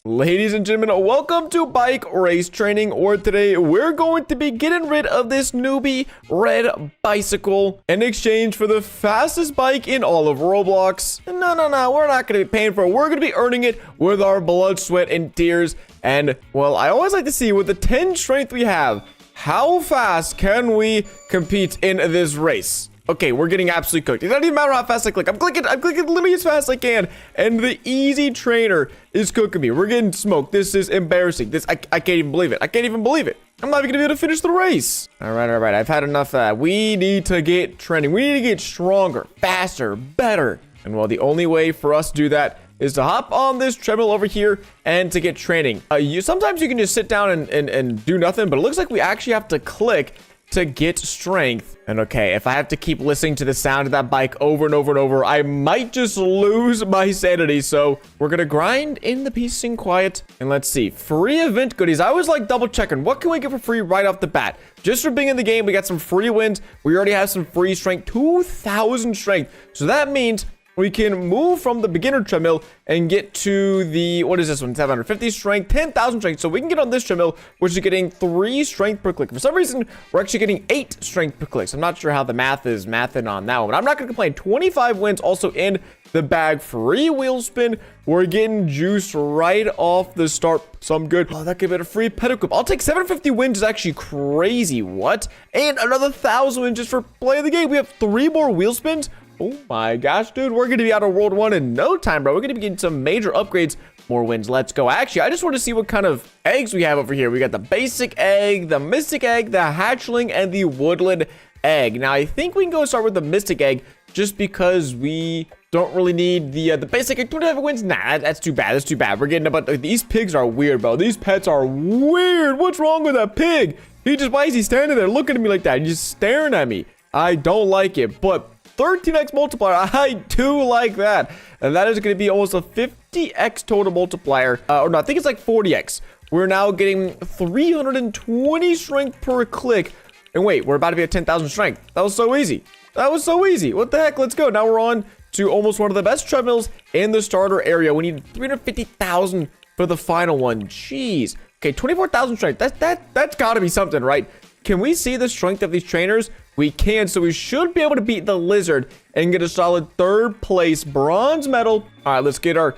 Ladies and gentlemen, welcome to bike race training, where today we're going to be getting rid of this newbie red bicycle in exchange for the fastest bike in all of Roblox. No, we're not going to be paying for it. We're going to be earning it with our blood, sweat, and tears. And, well, I always like to see with the 10 strength we have, how fast can we compete in this race? Okay, we're getting absolutely cooked. It doesn't even matter how fast I click. I'm clicking literally as fast as I can. And the easy trainer is cooking me. We're getting smoked. This is embarrassing. I can't even believe it. I can't even believe it. I'm not even gonna be able to finish the race. All right. I've had enough of that. We need to get training. We need to get stronger, faster, better. And well, the only way for us to do that is to hop on this treadmill over here and to get training. Sometimes you can just sit down and do nothing, but it looks like we actually have to click to get strength. And okay, if I have to keep listening to the sound of that bike over and over and over, I might just lose my sanity. So we're gonna grind in the peace and quiet. And let's see, free event goodies. I was like double checking, what can we get for free right off the bat? Just for being in the game, we got some free wins. We already have some free strength, 2,000 strength. So that means we can move from the beginner treadmill and get to the, what is this one? 750 strength, 10,000 strength. So we can get on this treadmill, which is getting 3 strength per click. For some reason, we're actually getting 8 strength per click. So I'm not sure how the math is mathing on that one, but I'm not going to complain. 25 wins also in the bag. Free wheel spin. We're getting juice right off the start. Some good. Oh, that could be a free pet equip. I'll take 750 wins. Is actually crazy. What? And another 1,000 wins just for playing the game. We have 3 more wheel spins. Oh my gosh, dude, we're going to be out of World 1 in no time, bro. We're going to be getting some major upgrades. More wins. Let's go. Actually, I just want to see what kind of eggs we have over here. We got the basic egg, the mystic egg, the hatchling, and the woodland egg. Now, I think we can go start with the mystic egg just because we don't really need the basic egg. 25 wins? Nah, that's too bad. That's too bad. We're getting about... These pigs are weird, bro. These pets are weird. What's wrong with that pig? Why is he standing there looking at me like that? He's just staring at me. I don't like it, but 13x multiplier, I do like that. And that is going to be almost a 50x total multiplier. Or no, I think it's like 40x. We're now getting 320 strength per click. And wait, we're about to be at 10,000 strength. That was so easy. That was so easy. What the heck? Let's go. Now we're on to almost one of the best treadmills in the starter area. We need 350,000 for the final one. Jeez. Okay, 24,000 strength. That's got to be something, right? Can we see the strength of these trainers? We can, so we should be able to beat the lizard and get a solid 3rd place bronze medal. All right, let's get our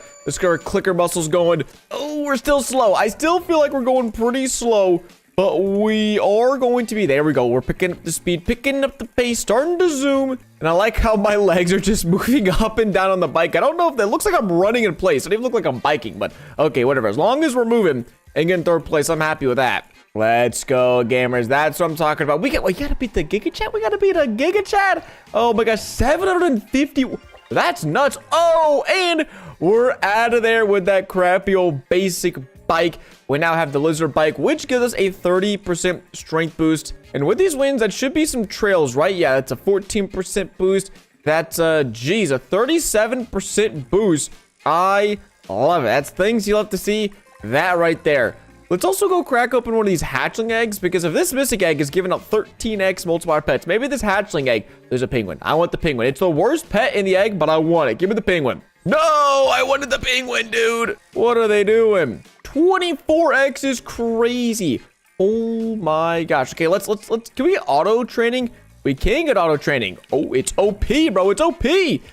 clicker muscles going. Oh, we're still slow. I still feel like we're going pretty slow, but we are going to be. There we go. We're picking up the speed, picking up the pace, starting to zoom. And I like how my legs are just moving up and down on the bike. I don't know if that looks like I'm running in place. It doesn't even look like I'm biking, but okay, whatever. As long as we're moving and getting 3rd place, I'm happy with that. Let's go, gamers. That's what I'm talking about. We gotta beat the Giga Chat. We gotta beat a Giga Chat. Oh my gosh, 750. That's nuts. Oh, and we're out of there with that crappy old basic bike. We now have the lizard bike, which gives us a 30% strength boost. And with these wins, that should be some trails, right? Yeah, that's a 14% boost. That's geez, a 37% boost. I love it. That's things you love to see. That right there. Let's also go crack open one of these hatchling eggs, because if this mystic egg is giving up 13x multiplier pets, maybe this hatchling egg, there's a penguin. I want the penguin. It's the worst pet in the egg, but I want it. Give me the penguin. No, I wanted the penguin, dude. What are they doing? 24x is crazy. Oh my gosh. Okay, let's can we get auto training? We can get auto training. Oh, it's OP, bro. It's OP.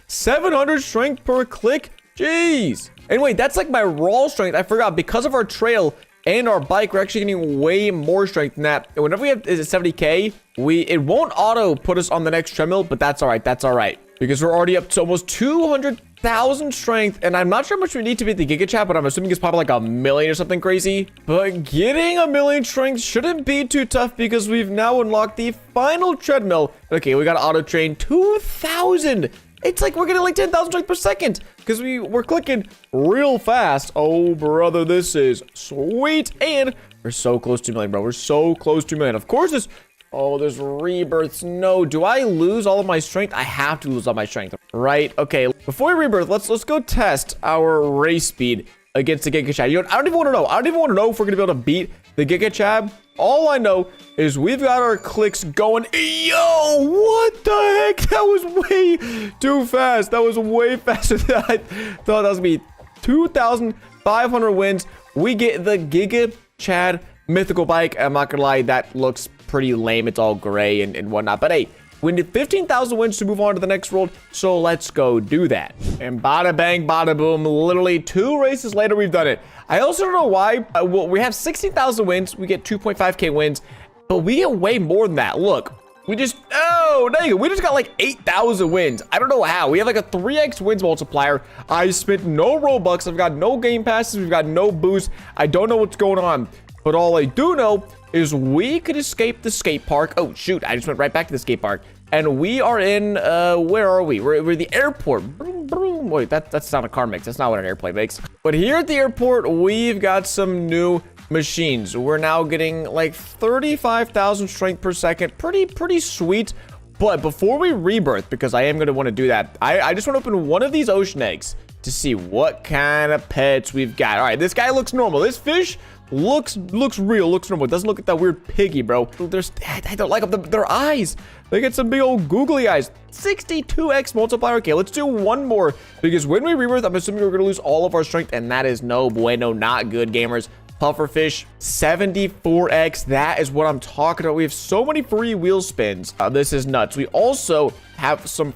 700 strength per click. Jeez. And wait, that's like my raw strength. I forgot, because of our trail and our bike, we're actually getting way more strength than that. And whenever we have, is it 70k? It won't auto put us on the next treadmill, but that's all right. That's all right. Because we're already up to almost 200,000 strength. And I'm not sure how much we need to beat the Giga Chat, but I'm assuming it's probably like 1 million or something crazy. But getting 1 million strength shouldn't be too tough, because we've now unlocked the final treadmill. Okay, we got to auto train 2,000. It's like we're getting like 10,000 strength per second, because we're clicking real fast. Oh, brother, this is sweet. And we're so close to 1 million, bro. We're so close to 1 million. Of course, this... Oh, there's rebirths. No, do I lose all of my strength? I have to lose all my strength, right? Okay, before we rebirth, let's go test our race speed against the Giga Chad. You know, I don't even want to know. I don't even want to know if we're going to be able to beat the Giga Chad. All I know is we've got our clicks going. Yo, what the heck? That was way too fast. That was way faster than I thought that was going to be. 2,500 wins, we get the Giga Chad mythical bike. I'm not gonna lie, that looks pretty lame. It's all gray and whatnot. But hey, we need 15,000 wins to move on to the next world, so let's go do that. And bada bang, bada boom, literally 2 races later, we've done it. I also don't know why. Well, we have 16,000 wins. We get 2.5k wins, but we get way more than that. Look, we just, oh, dang it. We just got like 8,000 wins. I don't know how. We have like a 3x wins multiplier. I spent no Robux. I've got no game passes. We've got no boost. I don't know what's going on, but all I do know is we could escape the skate park. Oh, shoot. I just went right back to the skate park. And we are in, where are we? We're the airport. Broom, broom. Wait, that's not a car makes. That's not what an airplane makes. But here at the airport, we've got some new machines. We're now getting like 35,000 strength per second. Pretty sweet. But before we rebirth, because I am going to want to do that, I just want to open one of these ocean eggs to see what kind of pets we've got. All right, this guy looks normal. This fish looks real, looks normal. It doesn't look like that weird piggy, bro. I don't like them. Their eyes. They get some big old googly eyes. 62x multiplier. Okay, let's do one more, because when we rebirth, I'm assuming we're gonna lose all of our strength, and that is no bueno, not good, gamers. Pufferfish, 74x. That is what I'm talking about. We have so many free wheel spins. This is nuts. We also have some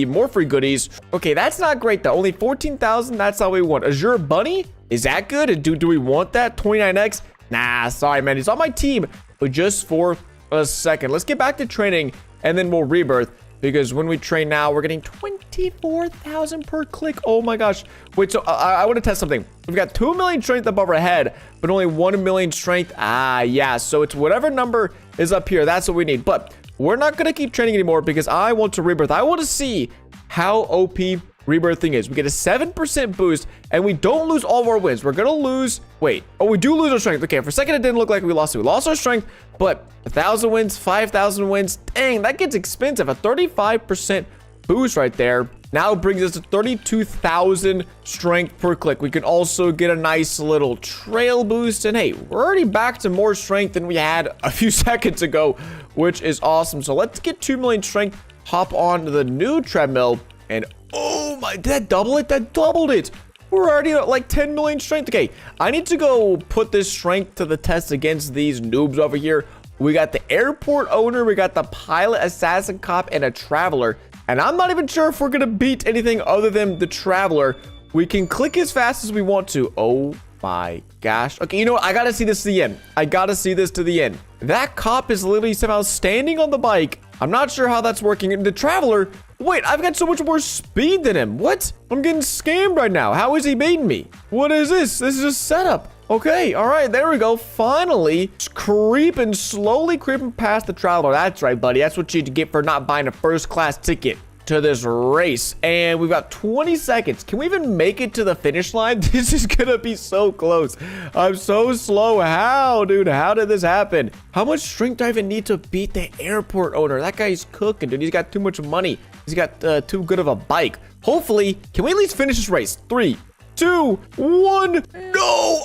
more free goodies. Okay, that's not great though. Only 14,000. That's all we want. Azure Bunny, is that good? Do we want that? 29x? Nah, sorry, man. He's on my team, but just for a second. Let's get back to training, and then we'll rebirth. Because when we train now, we're getting 24,000 per click. Oh my gosh. Wait, so I want to test something. We've got 2 million strength above our head, but only 1 million strength. Ah, yeah. So it's whatever number is up here. That's what we need. But we're not going to keep training anymore because I want to rebirth. I want to see how OP rebirthing is. We get a 7% boost, and we don't lose all of our wins. We're going to lose... Wait. Oh, we do lose our strength. Okay, for a second, it didn't look like we lost it. We lost our strength, but 1,000 wins, 5,000 wins. Dang, that gets expensive. A 35% boost right there now brings us to 32,000 strength per click. We can also get a nice little trail boost. And hey, we're already back to more strength than we had a few seconds ago, which is awesome. So let's get 2 million strength, hop on to the new treadmill, and oh my, did that double it? That doubled it. We're already at like 10 million strength. Okay, I need to go put this strength to the test against these noobs over here. We got the airport owner, we got the pilot, assassin, cop, and a traveler. And I'm not even sure if we're gonna beat anything other than the traveler. We can click as fast as we want to. Oh my gosh. Okay, you know what? I gotta see this to the end. I gotta see this to the end. That cop is literally somehow standing on the bike. I'm not sure how that's working. And the traveler, wait, I've got so much more speed than him. What? I'm getting scammed right now. How is he beating me? What is this? This is a setup. Okay, all right, there we go. Finally, slowly creeping past the traveler. That's right, buddy. That's what you get for not buying a first-class ticket to this race. And we've got 20 seconds. Can we even make it to the finish line? This is gonna be so close. I'm so slow. How, dude? How did this happen? How much strength do I even need to beat the airport owner? That guy's cooking, dude. He's got too much money. He's got too good of a bike. Hopefully, can we at least finish this race? 3, 2, 1. No,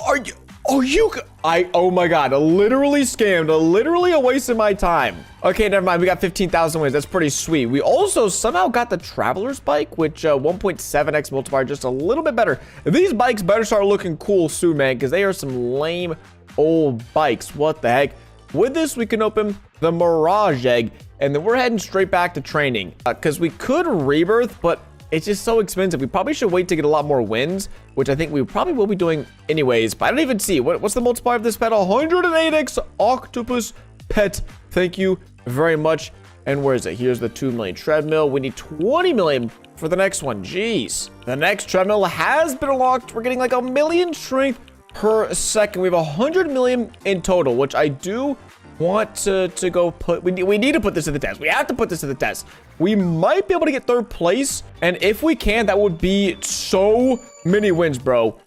oh my god, literally scammed, literally a waste of my time. Okay, never mind, we got 15,000 wins. That's pretty sweet. We also somehow got the traveler's bike, which 1.7x multiplier, just a little bit better. These bikes better start looking cool soon, man, because they are some lame old bikes. What the heck? With this, we can open the Mirage egg, and then we're heading straight back to training, because we could rebirth, but it's just so expensive. We probably should wait to get a lot more wins, which I think we probably will be doing anyways. But I don't even see. What's the multiplier of this pet? 108x octopus pet. Thank you very much. And where is it? Here's the 2 million treadmill. We need 20 million for the next one. Jeez. The next treadmill has been unlocked. We're getting like 1 million strength per second. We have 100 million in total, which I do want to go put. We need to put this to the test. We have to put this to the test. We might be able to get 3rd place, and if we can, that would be so many wins, bro.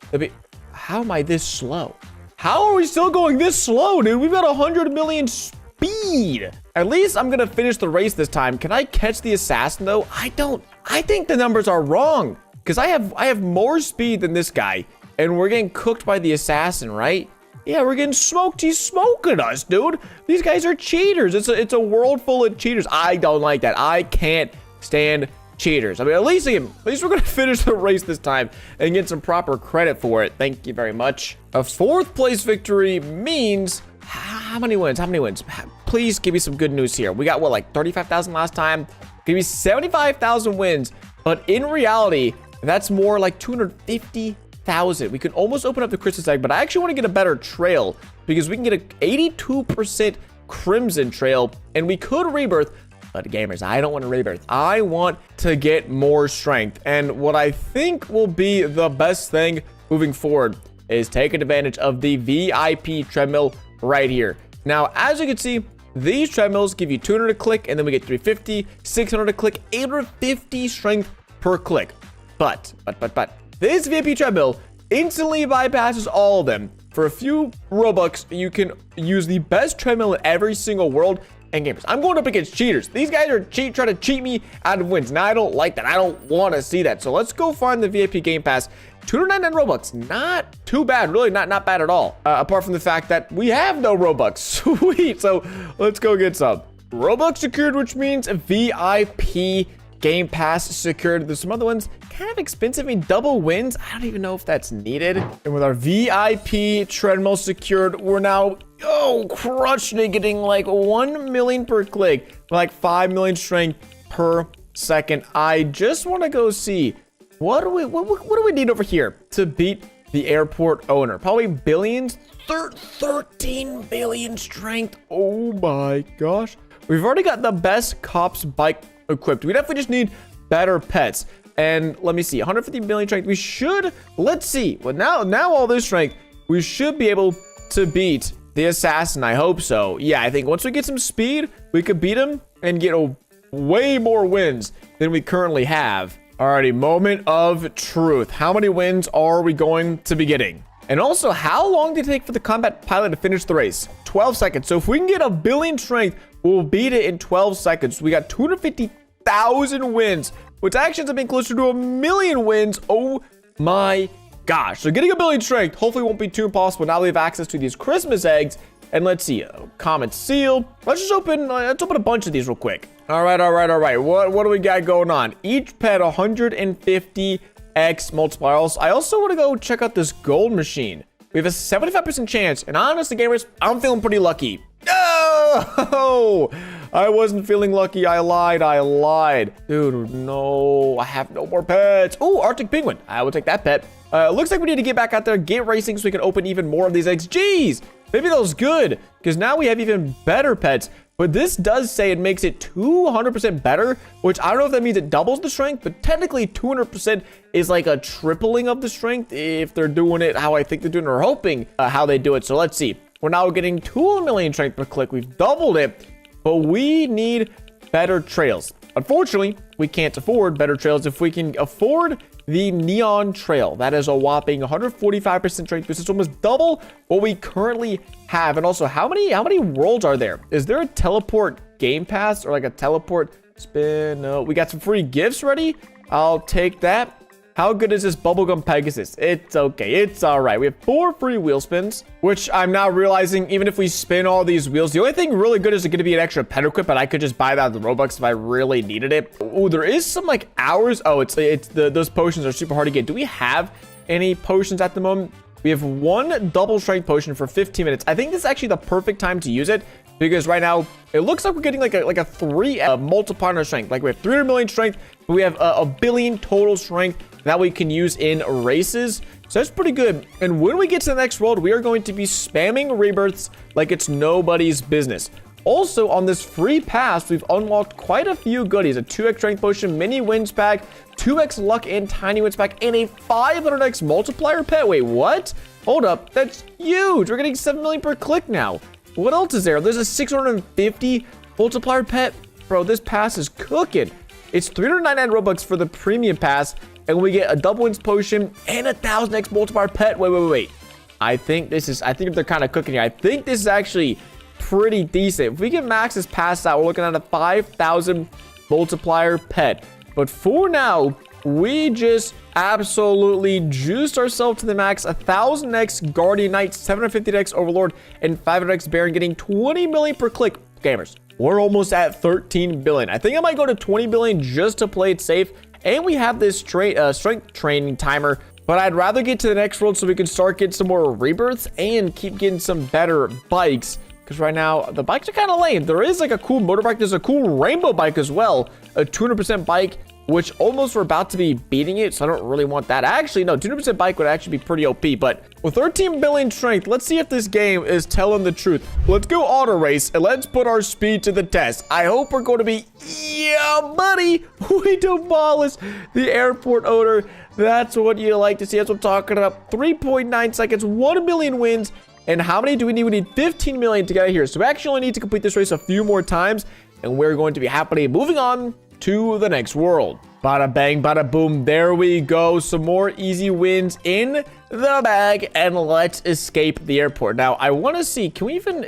How am I this slow? How are we still going this slow, dude? We've got 100 million speed. At least I'm gonna finish the race this time. Can I catch the assassin though? I think the numbers are wrong, because I have more speed than this guy, and we're getting cooked by the assassin, right? Yeah, we're getting smoked. He's smoking us, dude. These guys are cheaters. It's a world full of cheaters. I don't like that. I can't stand cheaters. I mean, at least we're gonna finish the race this time and get some proper credit for it. Thank you very much. A 4th place victory means how many wins? How many wins? Please give me some good news here. We got what, like 35,000 last time? Give me 75,000 wins, but in reality, that's more like 250,000. We can almost open up the Christmas egg, but I actually want to get a better trail because we can get a 82% crimson trail, and we could rebirth. But gamers, I don't want to rebirth. I want to get more strength. And what I think will be the best thing moving forward is taking advantage of the VIP treadmill right here. Now, as you can see, these treadmills give you 200 a click, and then we get 350, 600 a click, 850 strength per click. But this VIP treadmill instantly bypasses all of them. For a few Robux, you can use the best treadmill in every single world. And gamers, I'm going up against cheaters. These guys are trying to cheat me out of wins. Now, I don't like that. I don't want to see that. So let's go find the VIP Game Pass. 299 Robux. Not too bad. Really not bad at all. Apart from the fact that we have no Robux. Sweet. So let's go get some. Robux secured, which means VIP Game Pass secured. There's some other ones kind of expensive. I mean, double wins. I don't even know if that's needed. And with our VIP treadmill secured, we're now crushing it, getting like 1 million per click, like 5 million strength per second. I just want to go see what do we need over here to beat the airport owner? Probably billions. 13 billion strength. Oh my gosh. We've already got the best cops bike equipped. We definitely just need better pets. And let me see, 150 billion strength. We should, let's see. Well, now all this strength, we should be able to beat the assassin. I hope so. Yeah, I think once we get some speed, we could beat him and get way more wins than we currently have. Alrighty, moment of truth. How many wins are we going to be getting? And also, how long did it take for the combat pilot to finish the race? 12 seconds. So if we can get a billion strength, we'll beat it in 12 seconds. We got 250,000 wins, which actually ends up being closer to 1 million wins. Oh my gosh. So getting a billion strength hopefully won't be too impossible. Now we have access to these Christmas eggs. And let's see, comet seal. Let's open a bunch of these real quick. All right. What do we got going on? Each pet 150x multiplier. I also want to go check out this gold machine. We have a 75% chance. And honestly, gamers, I'm feeling pretty lucky. No! I wasn't feeling lucky. I lied. Dude, no. I have no more pets. Oh, Arctic penguin. I will take that pet. Looks like we need to get back out there, get racing so we can open even more of these eggs. Jeez, maybe that was good because now we have even better pets. But this does say it makes it 200% better, which I don't know if that means it doubles the strength, but technically 200% is like a tripling of the strength if they're doing it how I think they're doing it or hoping how they do it. So let's see. We're now getting 2 million strength per click. We've doubled it, but we need better trails. Unfortunately, we can't afford better trails. If we can afford the neon trail, that is a whopping 145% strength boost. It's almost double what we currently have. And also, how many worlds are there? Is there a teleport game pass or like a teleport spin? No, we got some free gifts ready. I'll take that. How good is this bubblegum Pegasus? It's okay. It's all right. We have 4 free wheel spins, which I'm now realizing even if we spin all these wheels, the only thing really good is going to be an extra pet equip, but I could just buy that at the Robux if I really needed it. Oh, there is some like hours. Oh, those potions are super hard to get. Do we have any potions at the moment? We have 1 double strength potion for 15 minutes. I think this is actually the perfect time to use it because right now it looks like we're getting like a 3 multiplier on our strength. Like we have 300 million strength, but we have a billion total strength that we can use in races. So that's pretty good. And when we get to the next world, we are going to be spamming rebirths like it's nobody's business. Also, on this free pass, we've unlocked quite a few goodies. A 2x strength potion, mini wins pack, 2x luck and tiny wins pack, and a 500x multiplier pet. Wait, what? Hold up. That's huge. We're getting 7 million per click now. What else is there? There's a 650 multiplier pet. Bro, this pass is cooking. It's 399 Robux for the premium pass, and we get a double wins potion and a 1000x multiplier pet. Wait. I think they're kind of cooking here. I think this is actually pretty decent. If we can max this pass out, we're looking at a 5,000 multiplier pet. But for now, we just absolutely juiced ourselves to the max. 1000x Guardian Knight, 750x Overlord, and 500x Baron, getting 20 million per click. Gamers, We're almost at 13 billion. I think I might go to 20 billion just to play it safe. And we have this strength training timer. But I'd rather get to the next world so we can start getting some more rebirths and keep getting some better bikes. Because right now, the bikes are kind of lame. There is like a cool motorbike. There's a cool rainbow bike as well. A 200% bike, which almost we're about to be beating it. So I don't really want that. Actually, no, 200% bike would actually be pretty OP. But with 13 billion strength, let's see if this game is telling the truth. Let's go auto race and let's put our speed to the test. I hope we're going to be, yeah, buddy. We demolish the airport owner. That's what you like to see. That's what I'm talking about. 3.9 seconds, 1 million wins. And how many do we need? We need 15 million to get out of here. So we actually only need to complete this race a few more times. And we're going to be happily moving on to the next world. Bada bang, bada boom. There we go. Some more easy wins in the bag. And let's escape the airport. Now, I want to see, can we even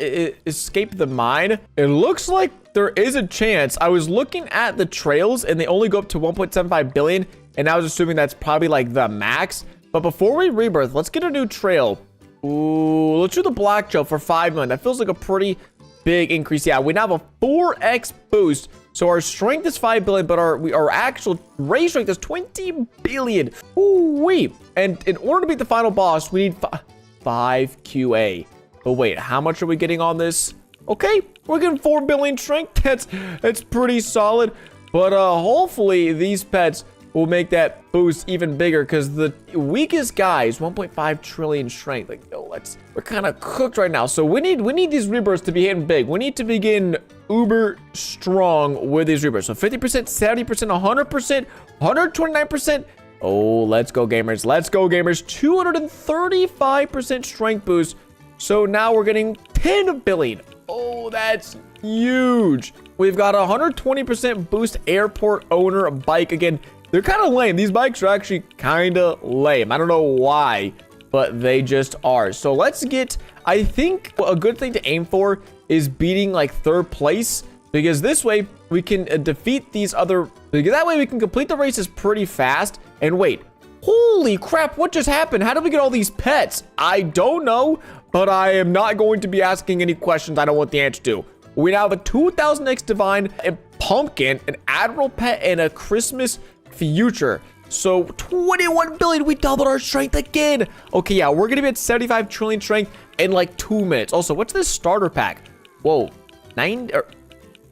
escape the mine? It looks like there is a chance. I was looking at the trails and they only go up to 1.75 billion. And I was assuming that's probably like the max. But before we rebirth, let's get a new trail. Ooh, let's do the black trail for 5 million. That feels like a pretty big increase. Yeah, we now have a 4x boost. So our strength is 5 billion, but our actual race strength is 20 billion. Ooh-wee. And in order to beat the final boss, we need 5 QA. But wait, how much are we getting on this? Okay, we're getting 4 billion strength. That's pretty solid. But hopefully these pets will make that boost even bigger, because the weakest guy is 1.5 trillion strength. Like, yo, we're kind of cooked right now. So we need these rebirths to be hitting big. We need to begin uber strong with these rebirths. So 50%, 70%, 100%, 129%. Oh, let's go, gamers. Let's go, gamers. 235% strength boost. So now we're getting 10 billion. Oh, that's huge. We've got a 120% boost airport owner bike. Again, they're kind of lame. These bikes are actually kind of lame. I don't know why, but they just are. So let's get, I think a good thing to aim for is beating like 3rd place, because this way we can defeat these other, because that way we can complete the races pretty fast. And wait, holy crap, what just happened? How did we get all these pets? I don't know, but I am not going to be asking any questions I don't want the answer to. We now have a 2000x divine, a pumpkin, an admiral pet, and a Christmas future. So 21 billion, we doubled our strength again. Okay, yeah, we're gonna be at 75 trillion strength in like 2 minutes. Also, what's this starter pack? Whoa, 99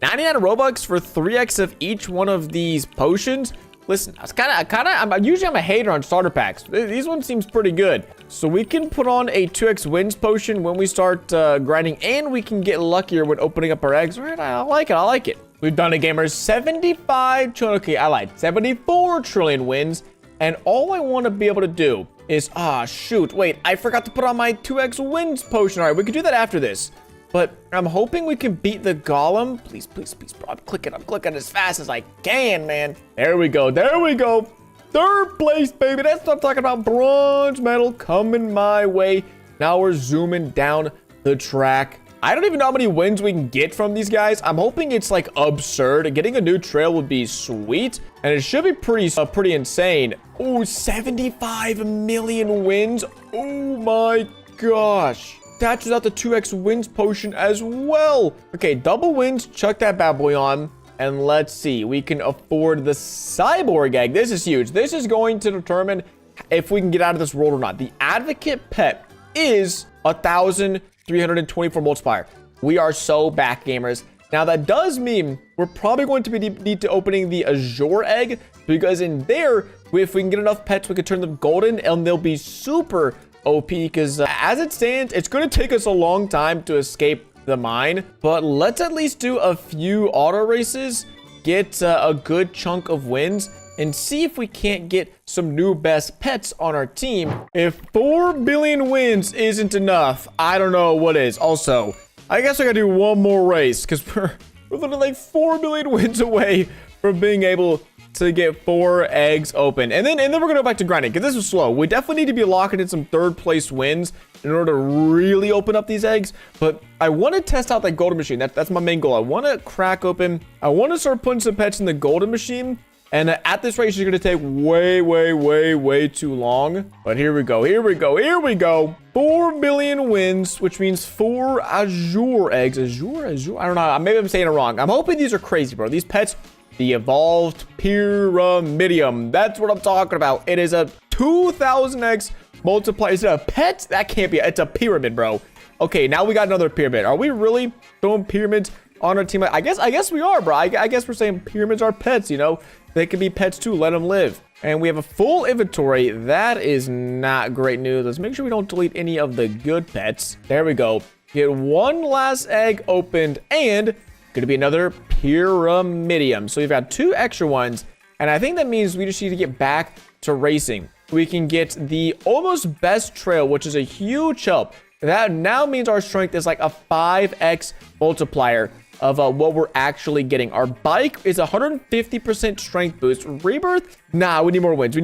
Robux for 3x of each one of these potions. Listen, I'm usually a hater on starter packs. These ones seems pretty good. So we can put on a 2x wins potion when we start grinding, and we can get luckier when opening up our eggs. All right, I like it. We've done it, gamers. 75 trillion. Okay, I lied. 74 trillion wins. And all I want to be able to do is, shoot. Wait, I forgot to put on my 2x wins potion. All right, we can do that after this. But I'm hoping we can beat the golem. Please, please, please, bro. I'm clicking as fast as I can, man. There we go. 3rd place, baby. That's what I'm talking about. Bronze medal coming my way. Now we're zooming down the track. I don't even know how many wins we can get from these guys. I'm hoping it's like absurd. Getting a new trail would be sweet, and it should be pretty insane. Oh, 75 million wins. Oh my gosh. That's without the 2x wins potion as well. Okay, double wins. Chuck that bad boy on. And let's see. We can afford the cyborg egg. This is huge. This is going to determine if we can get out of this world or not. The advocate pet is 1,324 multiplier. We are so back, gamers. Now, that does mean we're probably going to need to opening the Azure egg, because in there, if we can get enough pets, we can turn them golden, and they'll be super OP, because as it stands, it's going to take us a long time to escape the mine. But let's at least do a few auto races, get a good chunk of wins, and see if we can't get some new best pets on our team. If 4 billion wins isn't enough, I don't know what is. Also, I guess I gotta do one more race, because we're literally like 4 billion wins away from being able to get 4 eggs open. And then we're gonna go back to grinding, because this is slow. We definitely need to be locking in some 3rd place wins in order to really open up these eggs. But I want to test out that golden machine. That's my main goal. I want to crack open. I want to start putting some pets in the golden machine. And at this rate, it's going to take way too long. But here we go. 4 billion wins, which means 4 azure eggs. Azure? I don't know. Maybe I'm saying it wrong. I'm hoping these are crazy, bro. These pets, the evolved pyramidium. That's what I'm talking about. It is a 2,000x multiplier. Is it a pet? That can't be. It's a pyramid, bro. Okay, now we got another pyramid. Are we really throwing pyramids on our team? I guess we are, bro. I guess we're saying pyramids are pets, you know? They can be pets too. Let them live. And we have a full inventory. That is not great news. Let's make sure we don't delete any of the good pets. There we go. Get one last egg opened and gonna be another pyramidium. So we've got 2 extra ones. And I think that means we just need to get back to racing. We can get the almost best trail, which is a huge help. That now means our strength is like a 5x multiplier of what we're actually getting. Our bike is 150% strength boost. Rebirth? Nah, we need more wins.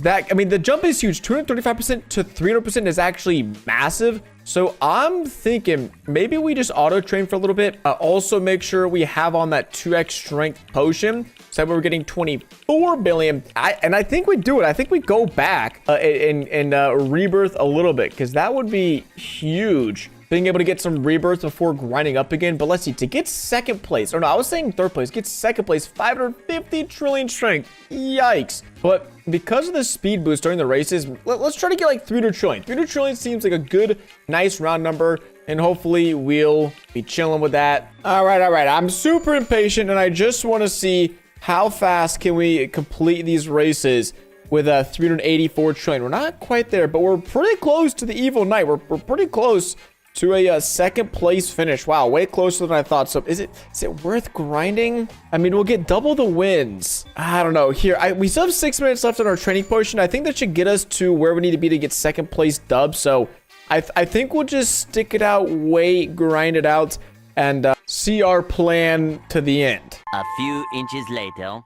I mean, the jump is huge. 235% to 300% is actually massive. So I'm thinking maybe we just auto train for a little bit. Also make sure we have on that 2x strength potion. So we're getting 24 billion. I think we do it. I think we go back and rebirth a little bit, because that would be huge. Being able to get some rebirths before grinding up again. But let's see, to get second place, or no, I was saying third place, get second place, 550 trillion strength. Yikes. But because of the speed boost during the races, let's try to get like 300 trillion. 300 trillion seems like a good, nice round number. And hopefully we'll be chilling with that. All right. I'm super impatient and I just want to see how fast can we complete these races with 384 trillion. We're not quite there, but we're pretty close to the evil knight. We're pretty close to a second place finish. Wow, way closer than I thought. So is it worth grinding? I mean, we'll get double the wins. I don't know. Here, we still have 6 minutes left on our training potion. I think that should get us to where we need to be to get second place dub. So I think we'll just stick it out, wait, grind it out, and see our plan to the end. A few inches later. All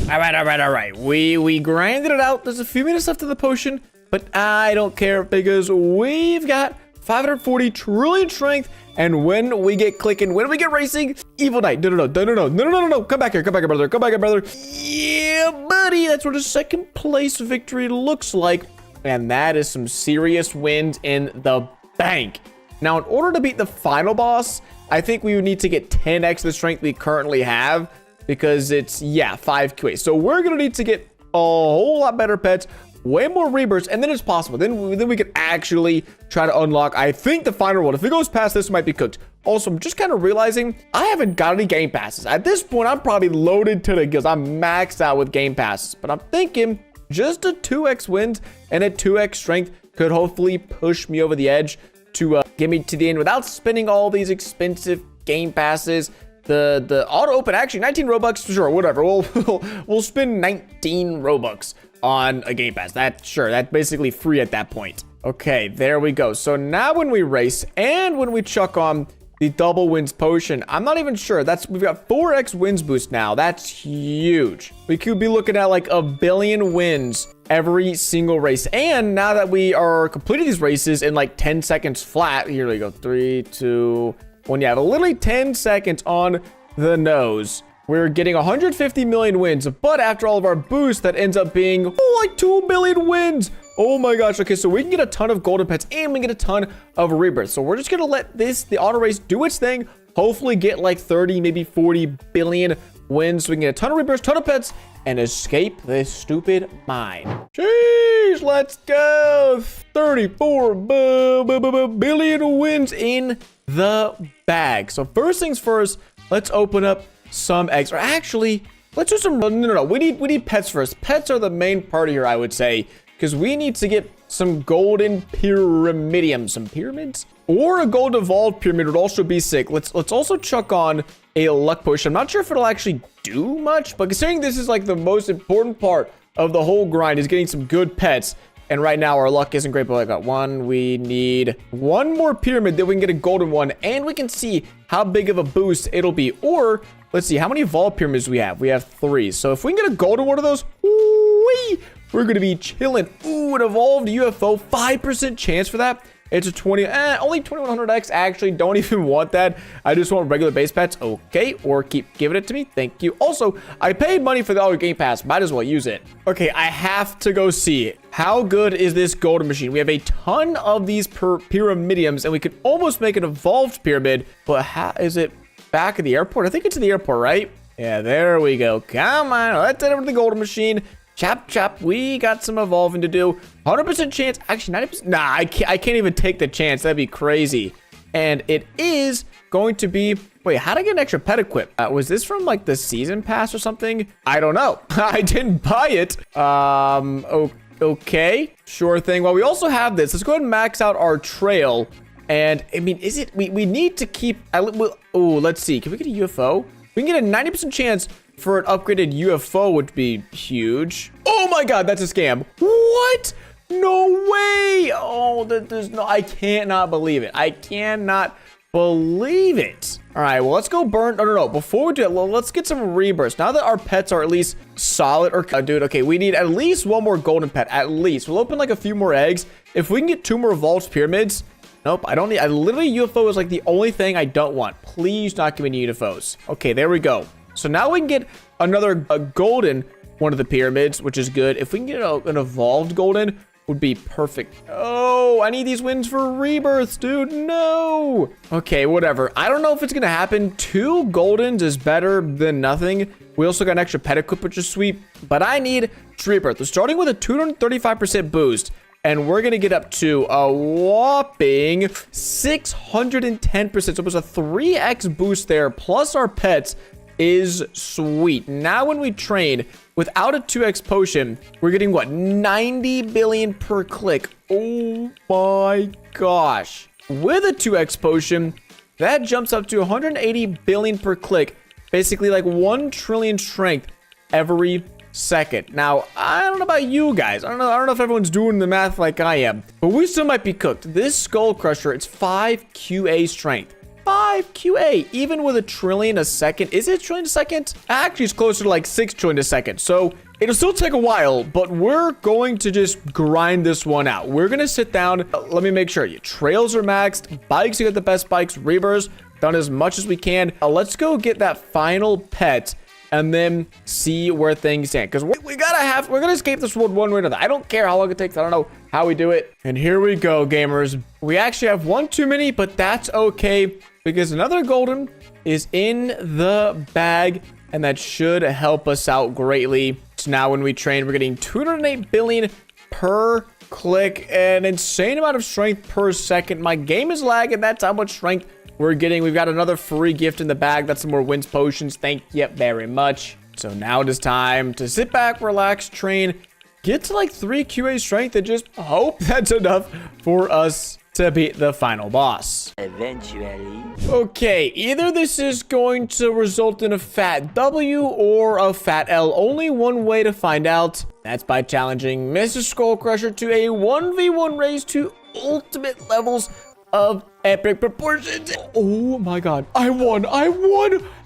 right. We grinded it out. There's a few minutes left of the potion, but I don't care because we've got 540 trillion strength. And when we get clicking, when we get racing, evil knight. No. Come back here, brother. Yeah, buddy. That's what a second place victory looks like. And that is some serious wins in the bank. Now, in order to beat the final boss, I think we would need to get 10x the strength we currently have, because it's, 5Q. So we're going to need to get a whole lot better pets, way more rebirths, and then it's possible. Then we could actually try to unlock, I think, the final one. If it goes past this, it might be cooked. Also, I'm just kind of realizing I haven't got any game passes. At this point, I'm probably loaded to the gills. I'm maxed out with game passes, but I'm thinking just a 2x wins and a 2x strength could hopefully push me over the edge to get me to the end without spending all these expensive game passes. The auto open, actually 19 Robux, sure, whatever. We'll spend 19 Robux on a game pass. That's basically free at that point. Okay, there we go. So now when we race and when we chuck on the double wins potion, I'm not even sure. We've got 4x wins boost now. That's huge. We could be looking at like 1 billion wins every single race. And now that we are completing these races in like 10 seconds flat, here we go. 3, 2, 1. Yeah, literally 10 seconds on the nose. We're getting 150 million wins, but after all of our boosts, that ends up being like 2 billion wins. Oh my gosh. Okay, so we can get a ton of golden pets and we get a ton of rebirths. So we're just gonna let the auto race do its thing. Hopefully get like 30, maybe 40 billion wins so we can get a ton of rebirths, ton of pets, and escape this stupid mine. Jeez, let's go. 34 billion wins in the bag. So first things first, let's open up some eggs. Or actually, let's do some, no. We need pets first. Pets are the main part here, I would say, because we need to get some golden pyramidium, some pyramids, or a gold evolved pyramid would also be sick. Let's also chuck on a luck potion. I'm not sure if it'll actually do much, but considering this is like the most important part of the whole grind is getting some good pets. And right now our luck isn't great, but I got one. We need one more pyramid that we can get a golden one, and we can see how big of a boost it'll be. Or let's see, how many evolved pyramids we have? We have 3. So if we can get a golden one of those, we're going to be chilling. Ooh, an evolved UFO, 5% chance for that. It's a 20, only 2100x. I actually don't even want that. I just want regular base pets. Okay, or keep giving it to me. Thank you. Also, I paid money for the other game pass. Might as well use it. Okay, I have to go see it. How good is this golden machine? We have a ton of these pyramidiums, and we could almost make an evolved pyramid. But how is it back at the airport? I think it's in the airport, right? Yeah, there we go. Come on, let's head over to the golden machine. Chop, chop. We got some evolving to do. 100% chance. Actually, 90%. Nah, I can't even take the chance. That'd be crazy. And it is going to be... Wait, how did I get an extra pet equip? Was this from, like, the season pass or something? I don't know. I didn't buy it. Okay. Sure thing. Well, we also have this. Let's go ahead and max out our trail. And, I mean, is it... We need to keep... Oh, let's see. Can we get a UFO? We can get a 90% chance... for an upgraded UFO would be huge. Oh my god, that's a scam. What? No way. Oh, there's no, I cannot believe it. I cannot believe it. All right, well, let's go burn. No. Before we do it, let's get some rebirths. Now that our pets are at least solid or dude, okay, we need at least one more golden pet, at least. We'll open like a few more eggs. If we can get 2 more evolved pyramids. Nope, I don't need, literally UFO is like the only thing I don't want. Please not give me any UFOs. Okay, there we go. So now we can get another golden one of the pyramids, which is good. If we can get an evolved golden, would be perfect. Oh, I need these wins for rebirths, dude. No. Okay, whatever. I don't know if it's going to happen. 2 goldens is better than nothing. We also got an extra pet equip, which is sweet. But I need rebirth. We're starting with a 235% boost. And we're going to get up to a whopping 610%. So it was a 3x boost there. Plus our pets is sweet. Now when we train without a 2x potion, we're getting what, 90 billion per click. Oh my gosh. With a 2x potion, that jumps up to 180 billion per click, basically like 1 trillion strength every second. Now, I don't know about you guys. I don't know if everyone's doing the math like I am, but we still might be cooked. This skull crusher, it's 5 QA strength. 5 QA, even with a trillion a second. Is it a trillion a second? Actually, it's closer to like 6 trillion a second. So it'll still take a while, but we're going to just grind this one out. We're going to sit down. Let me make sure. Trails are maxed. Bikes, you got the best bikes. Rebirths, done as much as we can. Let's go get that final pet and then see where things stand. Because we're going to escape this world one way or another. I don't care how long it takes. I don't know how we do it. And here we go, gamers. We actually have one too many, but that's okay. Because another golden is in the bag, and that should help us out greatly. So now when we train, we're getting 208 billion per click, an insane amount of strength per second. My game is lagging. That's how much strength we're getting. We've got another free gift in the bag. That's some more wins potions. Thank you very much. So now it is time to sit back, relax, train, get to like 3 QA strength, and just hope that's enough for us to beat the final boss. Eventually. Okay, either this is going to result in a fat W or a fat L. Only one way to find out. That's by challenging Mr. Skull Crusher to a 1v1 race to ultimate levels of epic proportions. Oh my god. I won.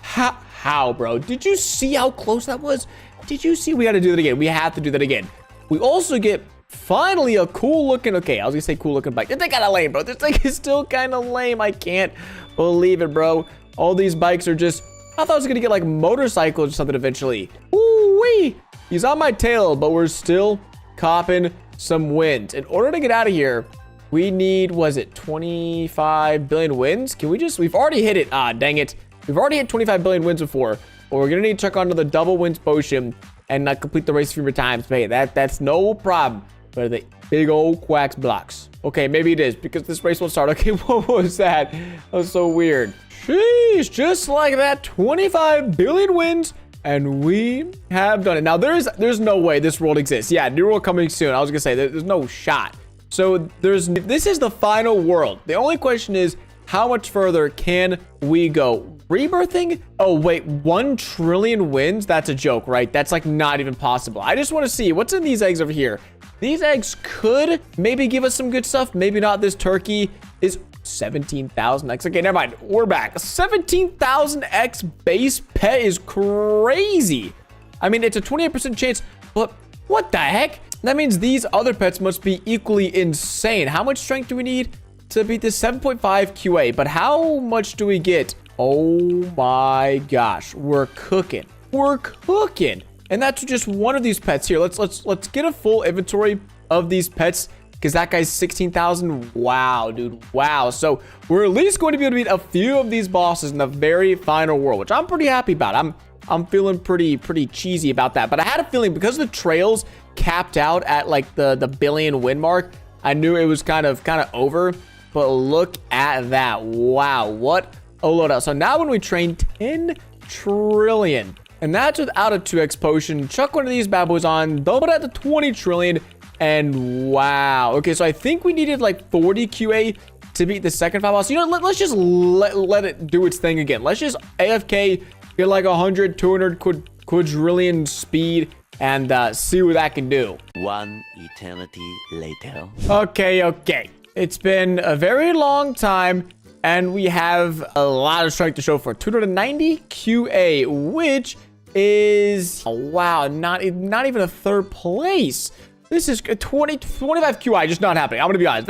How, bro? Did you see how close that was? Did you see? We got to do that again. We have to do that again. We also get finally a cool looking, okay, I was gonna say cool looking bike. This thing kind of lame, bro. This thing is still kind of lame. I can't believe it, bro. All these bikes are just, I thought I was gonna get like motorcycles or something eventually. Ooh-wee. He's on my tail, but we're still copping some wins. In order to get out of here, we need, was it 25 billion wins? Can we just, we've already hit it. Ah, dang it. We've already hit 25 billion wins before, but we're gonna need to check onto the double wins potion and not complete the race a few more times. But hey, that's no problem. But the big old quacks blocks. Okay, maybe it is because this race will start. Okay, what was that? That was so weird. Sheesh, just like that, 25 billion wins, and we have done it. Now, there's no way this world exists. Yeah, new world coming soon. I was gonna say, there's no shot. So this is the final world. The only question is, how much further can we go? Rebirthing? Oh, wait, 1 trillion wins? That's a joke, right? That's like not even possible. I just want to see what's in these eggs over here. These eggs could maybe give us some good stuff. Maybe not. This turkey is 17,000x. Okay, never mind. We're back. 17,000x base pet is crazy. I mean, it's a 28% chance, but what the heck? That means these other pets must be equally insane. How much strength do we need? to beat the 7.5 QA. But how much do we get? Oh my gosh, we're cooking. We're cooking. And that's just one of these pets here. Let's get a full inventory of these pets, because that guy's 16,000. Wow, dude. Wow. So we're at least going to be able to beat a few of these bosses in the very final world, which I'm pretty happy about. I'm feeling pretty cheesy about that. But I had a feeling because the trails capped out at like the billion win mark, I knew it was kind of over. But look at that. Wow, what a loadout. So now when we train 10 trillion, and that's without a 2x potion, chuck one of these bad boys on, double that to 20 trillion, and wow. Okay, so I think we needed like 40 QA to beat the second final boss. You know, let's just let it do its thing again. Let's just AFK, get like 100, 200 quadrillion speed, and see what that can do. One eternity later. Okay. It's been a very long time, and we have a lot of strength to show for 290 QA, which is, wow, not even a third place. This is 25 QI, just not happening. I'm gonna be honest.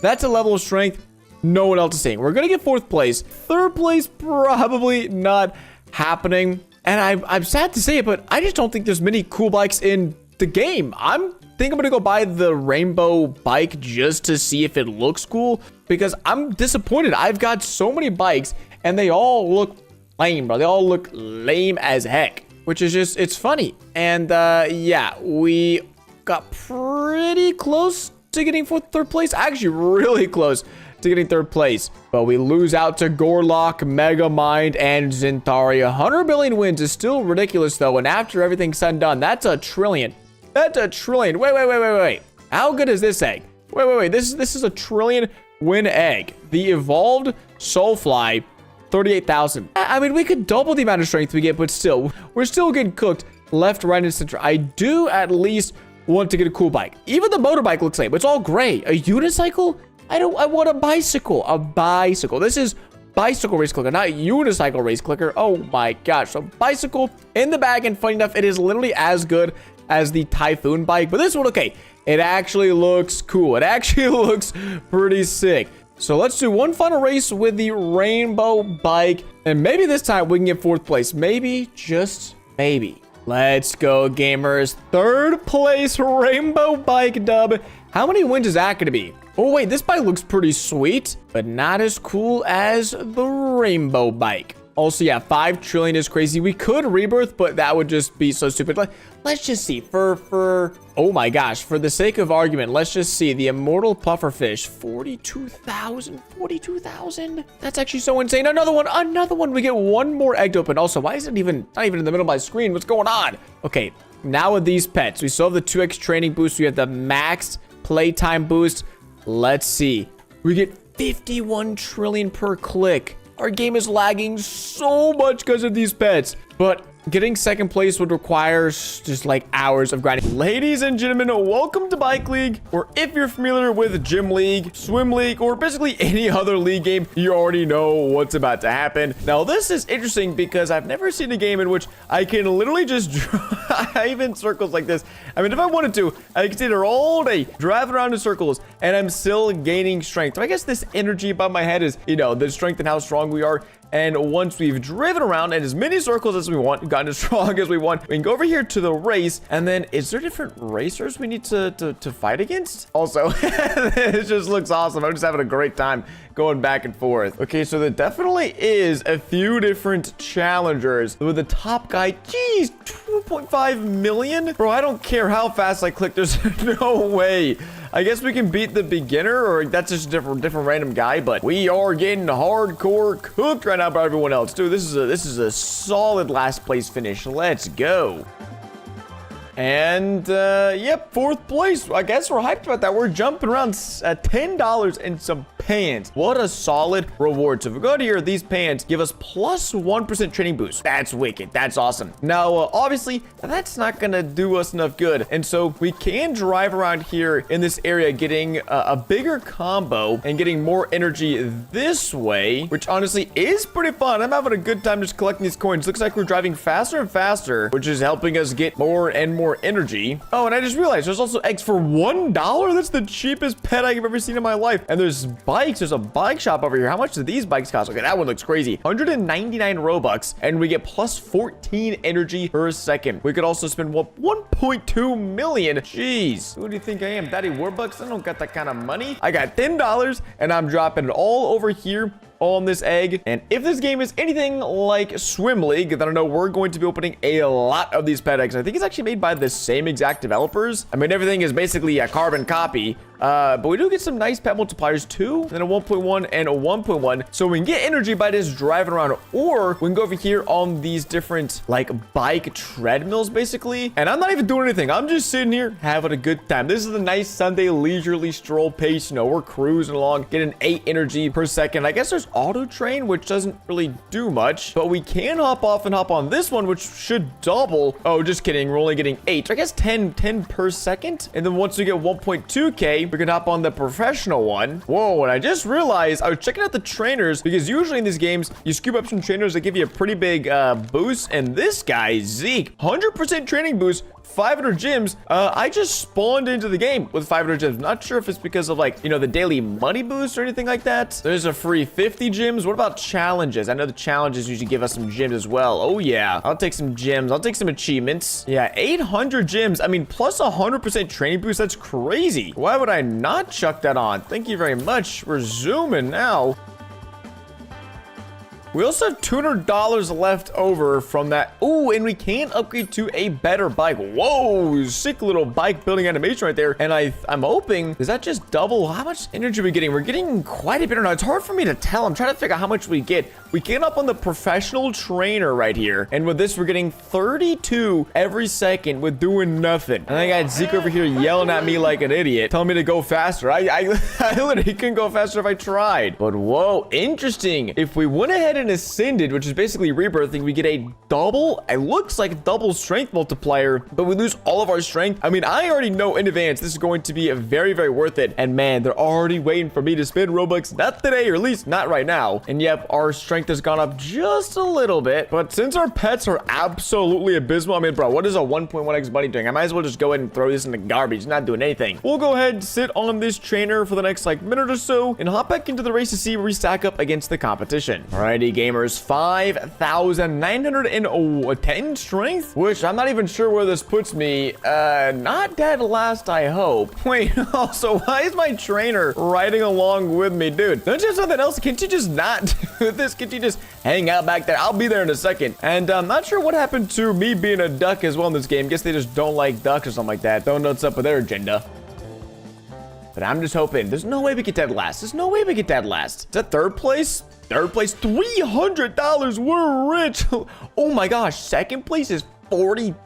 That's a level of strength no one else is seeing. We're gonna get fourth place. Third place, probably not happening. And I'm sad to say it, but I just don't think there's many cool bikes in the game. I'm gonna go buy the rainbow bike just to see if it looks cool, because I'm disappointed. I've got so many bikes and they all look lame, bro. They all look lame as heck, which is just, it's funny. And yeah, we got pretty close to getting third place. Actually, really close to getting third place. But we lose out to Gorlock, Megamind, and Zentari. 100 billion wins is still ridiculous, though. And after everything's said and done, that's a trillion. That's a trillion. Wait. How good is this egg? Wait. This is a trillion win egg. The evolved Soulfly, 38,000. I mean, we could double the amount of strength we get, but still, we're still getting cooked left, right, and center. I do at least want to get a cool bike. Even the motorbike looks lame. It's all gray. A unicycle? I want a bicycle. A bicycle. This is bicycle race clicker, not unicycle race clicker. Oh my gosh. So bicycle in the bag, and funny enough, it is literally as good as the Typhoon bike. But this one, okay, it actually looks cool. It actually looks pretty sick. So let's do one final race with the rainbow bike, and maybe this time we can get fourth place. Maybe, just maybe. Let's go, gamers. Third place rainbow bike dub. How many wins is that gonna be? Oh wait, this bike looks pretty sweet, but not as cool as the rainbow bike. Also, yeah, 5 trillion is crazy. We could rebirth, but that would just be so stupid. Let's just see. Oh my gosh, for the sake of argument, let's just see. The immortal pufferfish, 42,000. 42,000? That's actually so insane. Another one. We get one more egg to open. Also, why is it not even in the middle of my screen? What's going on? Okay, now with these pets, we still have the 2x training boost. We have the maxed playtime boost. Let's see. We get 51 trillion per click. Our game is lagging so much because of these pets, but getting second place would require just like hours of grinding. Ladies and gentlemen, welcome to Bike League, or if you're familiar with Gym League, Swim League, or basically any other league game, you already know what's about to happen. Now, this is interesting because I've never seen a game in which I can literally just drive in circles like this. I mean, if I wanted to, I could sit there all day, driving around in circles, and I'm still gaining strength. So I guess this energy above my head is, you know, the strength and how strong we are. And once we've driven around in as many circles as we want, gotten as strong as we want, we can go over here to the race. And then, is there different racers we need to fight against? Also, it just looks awesome. I'm just having a great time going back and forth. Okay, so there definitely is a few different challengers. With the top guy, geez, 2.5 million? Bro, I don't care how fast I click. There's no way. I guess we can beat the beginner, or that's just a different random guy, but we are getting hardcore cooked right now by everyone else. Dude, this is a solid last place finish. Let's go. And yep, fourth place. I guess we're hyped about that. We're jumping around $10 in some pants. What a solid reward. So if we go to here, these pants give us plus 1% training boost. That's wicked. That's awesome. Now, obviously, that's not gonna do us enough good. And so we can drive around here in this area, getting a bigger combo and getting more energy this way, which honestly is pretty fun. I'm having a good time just collecting these coins. Looks like we're driving faster and faster, which is helping us get more and more more energy. Oh, and I just realized there's also eggs for $1. That's the cheapest pet egg I've ever seen in my life. And there's bikes. There's a bike shop over here. How much do these bikes cost? Okay, that one looks crazy. 199 Robux, and we get plus 14 energy per second. We could also spend 1.2 million. Jeez, who do you think I am, Daddy Warbucks? I don't got that kind of money. I got $10, and I'm dropping it all over here on this egg. And if this game is anything like Swim League, then I know we're going to be opening a lot of these pet eggs. I think it's actually made by the same exact developers. I mean, everything is basically a carbon copy. But we do get some nice pet multipliers too. Then a 1.1 and a 1.1. So we can get energy by just driving around, or we can go over here on these different like bike treadmills basically. And I'm not even doing anything. I'm just sitting here having a good time. This is a nice Sunday leisurely stroll pace. You know, we're cruising along, getting 8 energy per second. I guess there's auto train, which doesn't really do much, but we can hop off and hop on this one, which should double. Oh, just kidding. We're only getting 8. I guess 10 per second. And then once we get 1.2k, we can hop on the professional one. Whoa, and I just realized I was checking out the trainers, because usually in these games, you scoop up some trainers that give you a pretty big boost. And this guy, Zeke, 100% training boost, 500 gems. I just spawned into the game with 500 gems. Not sure if it's because of like, you know, the daily money boost or anything like that. There's a free 50 gems. What about challenges? I know the challenges usually give us some gems as well. Oh yeah, I'll take some gems. I'll take some achievements. Yeah, 800 gems. I mean, plus 100% training boost. That's crazy. Why would I not chuck that on? Thank you very much. We're zooming now. We also have $200 left over from that. Ooh, and we can upgrade to a better bike. Whoa, sick little bike building animation right there. And I'm hoping, does that just double? How much energy are we getting? We're getting quite a bit. Now, it's hard for me to tell. I'm trying to figure out how much we get. We get up on the professional trainer right here. And with this, we're getting 32 every second with doing nothing. And I got Zeke over here yelling at me like an idiot, telling me to go faster. I literally couldn't go faster if I tried. But whoa, interesting. If we went ahead and ascended, which is basically rebirthing, we get a double, it looks like double strength multiplier, but we lose all of our strength. I mean, I already know in advance this is going to be very, very worth it. And man, they're already waiting for me to spend Robux. Not today, or at least not right now. And yep, our strength has gone up just a little bit. But since our pets are absolutely abysmal, I mean, bro, what is a 1.1x bunny doing? I might as well just go ahead and throw this in the garbage. It's not doing anything. We'll go ahead and sit on this trainer for the next like minute or so and hop back into the race to see where we stack up against the competition. Alrighty, gamers, 5,910 strength, which I'm not even sure where this puts me. Not dead last, I hope. Wait, also, why is my trainer riding along with me? Dude, don't you have something else? Can't you just not do this? Can't you just hang out back there? I'll be there in a second. And I'm not sure what happened to me being a duck as well in this game. Guess they just don't like ducks or something like that. Don't know what's up with their agenda. But I'm just hoping. There's no way we get dead last. There's no way we get dead last. Is that third place? Third place, $300. We're rich. Oh my gosh. Second place is 40,000.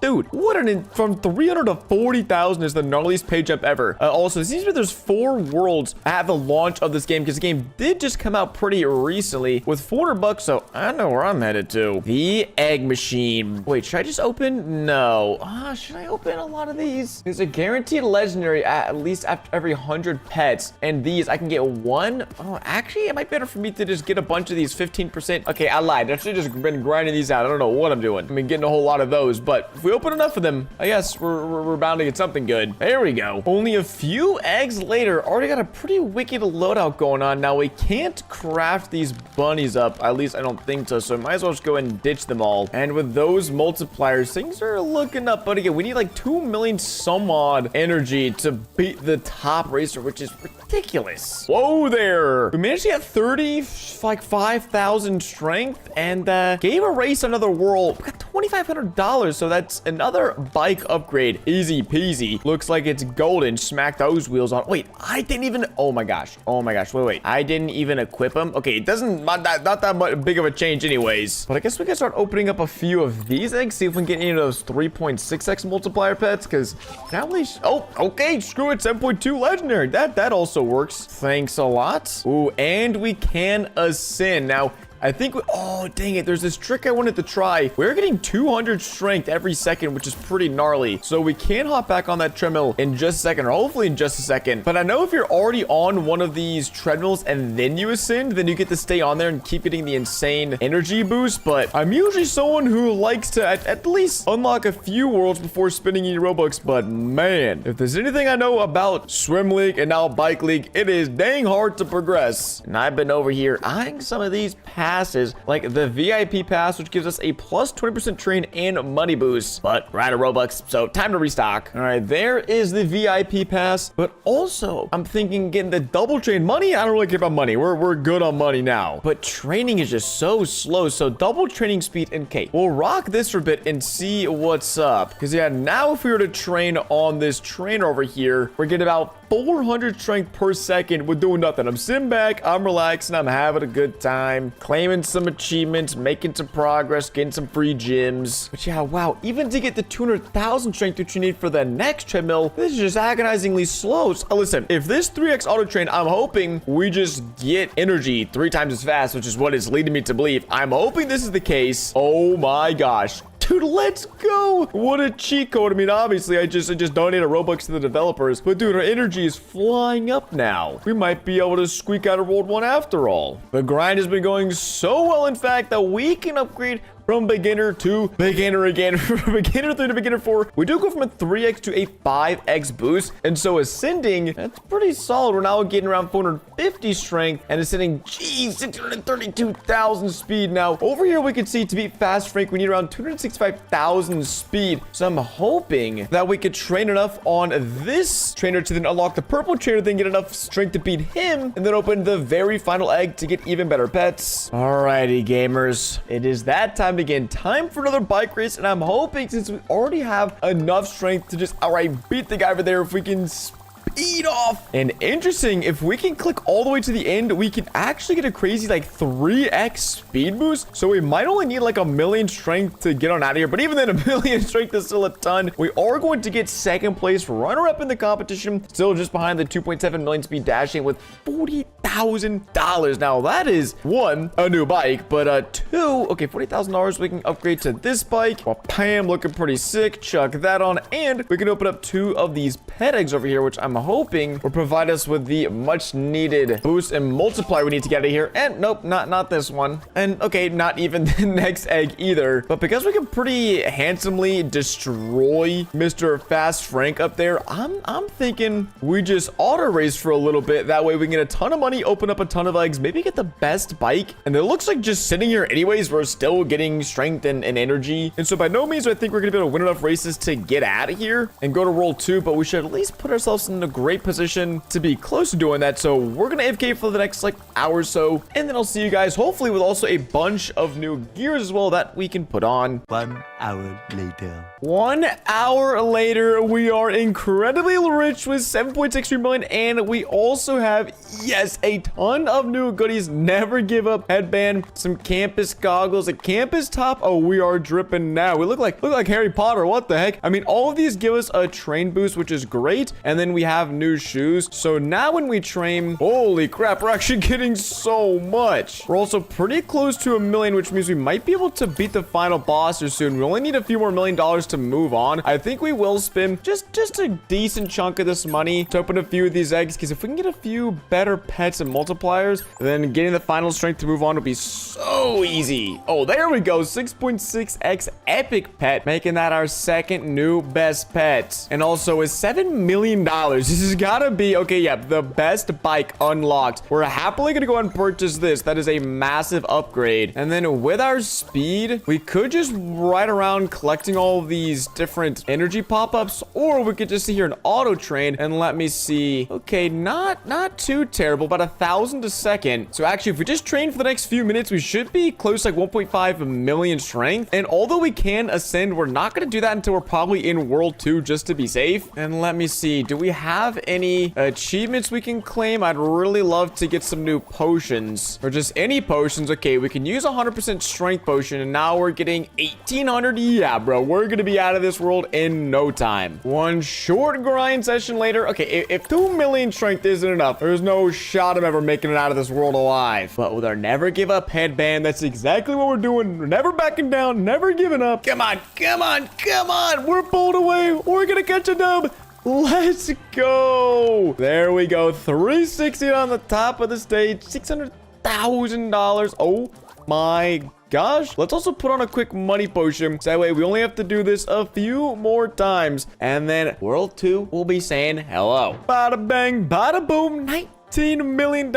Dude, what from 300 to 40,000 is the gnarliest pay jump ever. Also, it seems like there's 4 worlds at the launch of this game, because the game did just come out pretty recently with $400, so I know where I'm headed to. The egg machine. Wait, should I just open? No. Should I open a lot of these? There's a guaranteed legendary at least after every 100 pets, and these I can get 1. Oh, actually, it might be better for me to just get a bunch of these 15%. Okay, I lied. I should have just been grinding these out. I don't know what I'm doing. I mean, getting a whole lot of those. But if we open enough of them, I guess we're bound to get something good. There we go. Only a few eggs later, already got a pretty wicked loadout going on. Now we can't craft these bunnies up. At least I don't think so. So I might as well just go ahead and ditch them all. And with those multipliers, things are looking up. But again, we need like 2 million some odd energy to beat the top racer, which is ridiculous. Whoa there. We managed to get 5,000 strength and gave a race another world. We got $2,500. So that's another bike upgrade. Easy peasy. Looks like it's golden. Smack those wheels on. Wait, I didn't even. Oh my gosh. Oh my gosh. Wait. I didn't even equip them. Okay, it doesn't. Not that much big of a change, anyways. But I guess we can start opening up a few of these eggs. See if we can get any of those 3.6x multiplier pets. Because probably. Oh, okay. Screw it. 7.2 legendary. That also works. Thanks a lot. Ooh, and we can ascend now. I think oh, dang it. There's this trick I wanted to try. We're getting 200 strength every second, which is pretty gnarly. So we can hop back on that treadmill in just a second, or hopefully in just a second. But I know if you're already on one of these treadmills and then you ascend, then you get to stay on there and keep getting the insane energy boost. But I'm usually someone who likes to at least unlock a few worlds before spending any Robux. But man, if there's anything I know about Swim League and now Bike League, it is dang hard to progress. And I've been over here eyeing some of these passes, like the VIP pass, which gives us a plus 20% train and money boost. But we're out of Robux, so time to restock. All right, there is the VIP pass. But also, I'm thinking getting the double train money. I don't really care about money. We're good on money now. But training is just so slow. So double training speed and K. We'll rock this for a bit and see what's up. Because yeah, now if we were to train on this trainer over here, we're getting about 400 strength per second. We're doing nothing. I'm sitting back, I'm relaxing, I'm having a good time, claiming some achievements, making some progress, getting some free gyms. But yeah, wow, even to get the 200,000 strength which you need for the next treadmill, this is just agonizingly slow. So, listen, if this 3x auto train, I'm hoping we just get energy 3 times as fast, which is what is leading me to believe. I'm hoping this is the case. Oh my gosh. Dude, let's go. What a cheat code. I mean, obviously, I just donated Robux to the developers. But dude, our energy is flying up now. We might be able to squeak out of World 1 after all. The grind has been going so well, in fact, that we can upgrade from beginner to beginner again. From beginner 3 to beginner 4. We do go from a 3x to a 5x boost. And so ascending, that's pretty solid. We're now getting around 450 strength and ascending, geez, 632,000 speed. Now, over here, we can see to beat Fast Frank, we need around 265,000 speed. So I'm hoping that we could train enough on this trainer to then unlock the purple trainer, then get enough strength to beat him, and then open the very final egg to get even better pets. Alrighty, gamers. It is that time again. Time for another bike race, and I'm hoping, since we already have enough strength to just outright beat the guy over there, if we can speed off. And interesting, if we can click all the way to the end, we can actually get a crazy like 3x speed boost. So we might only need like 1,000,000 strength to get on out of here, but even then, 1,000,000 strength is still a ton. We are going to get second place runner-up in the competition, still just behind the 2.7 million speed dashing with $40,000. Now that is, 1, a new bike, but 2, okay, $40,000 we can upgrade to this bike. Well, Pam looking pretty sick. Chuck that on, and we can open up 2 of these pet eggs over here, which I'm hoping will provide us with the much needed boost and multiplier we need to get out of here. And nope, not this one. And okay, not even the next egg either. But because we can pretty handsomely destroy Mr. Fast Frank up there, I'm thinking we just auto race for a little bit. That way we can get a ton of money, open up a ton of eggs, maybe get the best bike. And it looks like just sitting here anyways, we're still getting strength and energy. And so by no means do I think we're gonna be able to win enough races to get out of here and go to World 2, but we should at least put ourselves in a great position to be close to doing that. So we're gonna AFK for the next like hour or so, and then I'll see you guys hopefully with also a bunch of new gears as well that we can put on. 1 hour later. 1 hour later, we are incredibly rich with 7.63 million, and we also have, yes, a ton of new goodies. Never give up headband, some campus goggles, a campus top. Oh, we are dripping now. We look like Harry Potter. What the heck? I mean, all of these give us a train boost, which is great, and then we have new shoes. So now when we train, holy crap, we're actually getting so much. We're also pretty close to 1,000,000, which means we might be able to beat the final boss here soon. We only need a few more $1,000,000 to move on. I think we will spend just a decent chunk of this money to open a few of these eggs, because if we can get a few better pets and multipliers, then getting the final strength to move on will be so easy. Oh, there we go. 6.6x epic pet, making that our second new best pet. And also is $7 million. This has got to be, okay, yeah, the best bike unlocked. We're happily going to go and purchase this. That is a massive upgrade. And then with our speed, we could just ride around collecting all of these different energy pop-ups, or we could just sit here and auto train. And let me see. Okay, not too terrible, about 1,000 a second. So actually, if we just train for the next few minutes, we should be close to like 1.5 million strength. And although we can ascend, we're not going to do that until we're probably in World 2 just to be safe. And let me see. Do we have any achievements we can claim? I'd really love to get some new potions, or just any potions. Okay, we can use 100% strength potion, and now we're getting 1,800. Yeah, bro, we're going to be be out of this world in no time. One short grind session later. Okay, if 2 million strength isn't enough, there's no shot of ever making it out of this world alive. But with our never give up headband, that's exactly what we're doing. We're never backing down, never giving up. Come on, come on, come on. We're pulled away. We're gonna catch a dub. Let's go. There we go. 360 on the top of the stage. $600,000. Oh my gosh. Let's also put on a quick money potion. So that way we only have to do this a few more times. And then World 2 will be saying hello. Bada bang, bada boom. $19 million.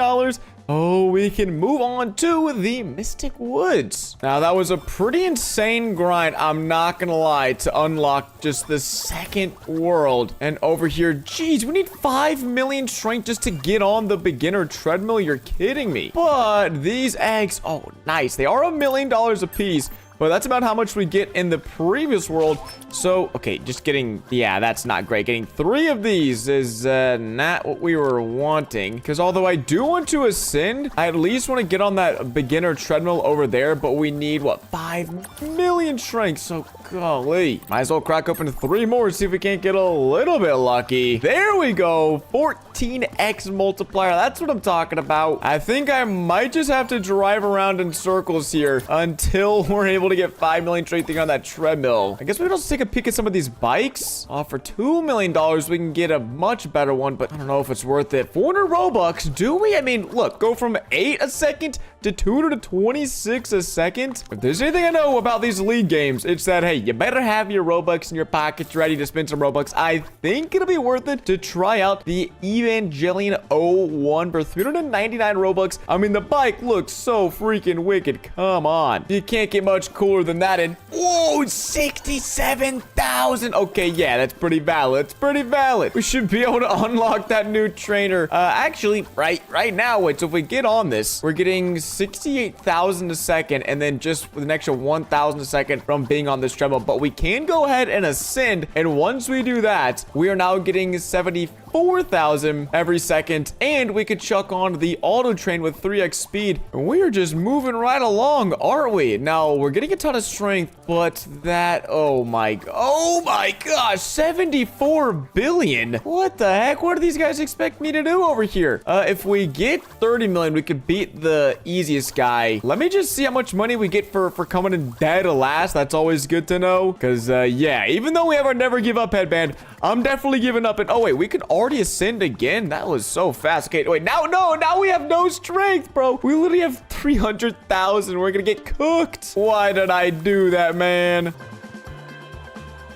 Oh, we can move on to the Mystic Woods. Now, that was a pretty insane grind, I'm not gonna lie, to unlock just the second world. And over here, geez, we need 5 million strength just to get on the beginner treadmill. You're kidding me. But these eggs, oh, nice. They are $1 million a piece. But that's about how much we get in the previous world. So, okay, just getting, yeah, that's not great. Getting 3 of these is not what we were wanting. Because although I do want to ascend, I at least want to get on that beginner treadmill over there. But we need, what, 5 million strength. So, golly. Might as well crack open 3 more, see if we can't get a little bit lucky. There we go. 14x multiplier. That's what I'm talking about. I think I might just have to drive around in circles here until we're able to get 5 million strength on that treadmill. I guess we could also take a peek at some of these bikes. For $2 million, we can get a much better one, but I don't know if it's worth it. 400 Robux, do we? I mean, look, go from 8 a second to 226 a second. If there's anything I know about these league games, it's that, hey, you better have your Robux in your pockets ready to spend some Robux. I think it'll be worth it to try out the Evangelion 01 for 399 Robux. I mean, the bike looks so freaking wicked. Come on. You can't get much cooler than that. And whoa, 67,000. Okay, yeah, that's pretty valid. It's pretty valid. We should be able to unlock that new trainer. Actually, right now, wait, so if we get on this, we're getting 68,000 a second, and then just with an extra 1,000 a second from being on this treadmill. But we can go ahead and ascend, and once we do that, we are now getting 74,000 every second, and we could chuck on the auto train with 3x speed. And we are just moving right along, aren't we? Now, we're getting a ton of strength, but that, oh my gosh, 74 billion. What the heck? What do these guys expect me to do over here? If we get 30 million, we could beat the easiest guy. Let me just see how much money we get for coming in dead last. That's always good to know, because yeah, even though we have our never give up headband, I'm definitely giving up. And oh wait, we could already ascend again. That was so fast. Okay, wait, now we have no strength, bro. We literally have 300,000. We're gonna get cooked. Why did I do that, man?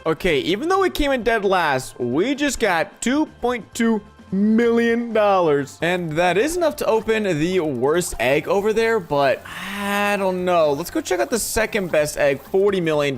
Okay, even though we came in dead last, we just got $2.2 million. And that is enough to open the worst egg over there, but I don't know. Let's go check out the second best egg, $40 million.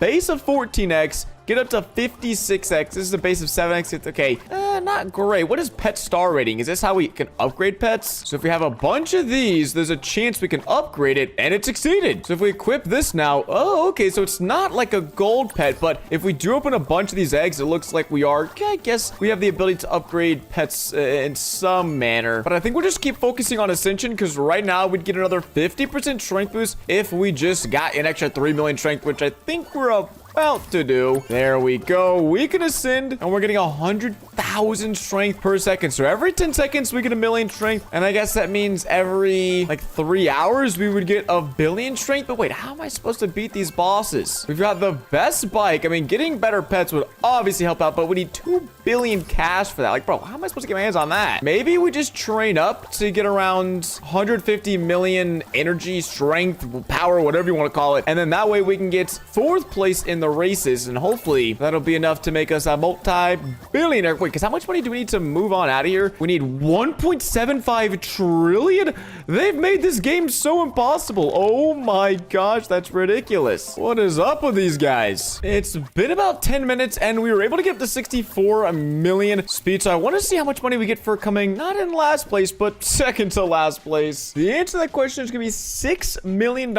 Base of 14x. Get up to 56x. This is a base of 7x. It's okay. Not great. What is pet star rating? Is this how we can upgrade pets? So if we have a bunch of these, there's a chance we can upgrade it, and it succeeded. So if we equip this now, oh, okay. So it's not like a gold pet, but if we do open a bunch of these eggs, it looks like we are, I guess we have the ability to upgrade pets in some manner. But I think we'll just keep focusing on ascension, because right now we'd get another 50% strength boost if we just got an extra 3 million strength, which I think we're about to do. There we go. We can ascend, and we're getting 100,000 strength per second. So every 10 seconds, we get 1 million strength. And I guess that means every, like, 3 hours, we would get 1 billion strength. But wait, how am I supposed to beat these bosses? We've got the best bike. I mean, getting better pets would obviously help out, but we need 2 billion cash for that. Like, bro, how am I supposed to get my hands on that? Maybe we just train up to get around 150 million energy, strength, power, whatever you want to call it. And then that way we can get 4th place in the races, and hopefully that'll be enough to make us a multi-billionaire. Wait, because how much money do we need to move on out of here? We need 1.75 trillion. They've made this game so impossible. Oh my gosh, that's ridiculous. What is up with these guys? It's been about 10 minutes, and we were able to get up to 64 million speed. So I want to see how much money we get for coming not in last place, but second to last place. The answer to that question is gonna be $6 million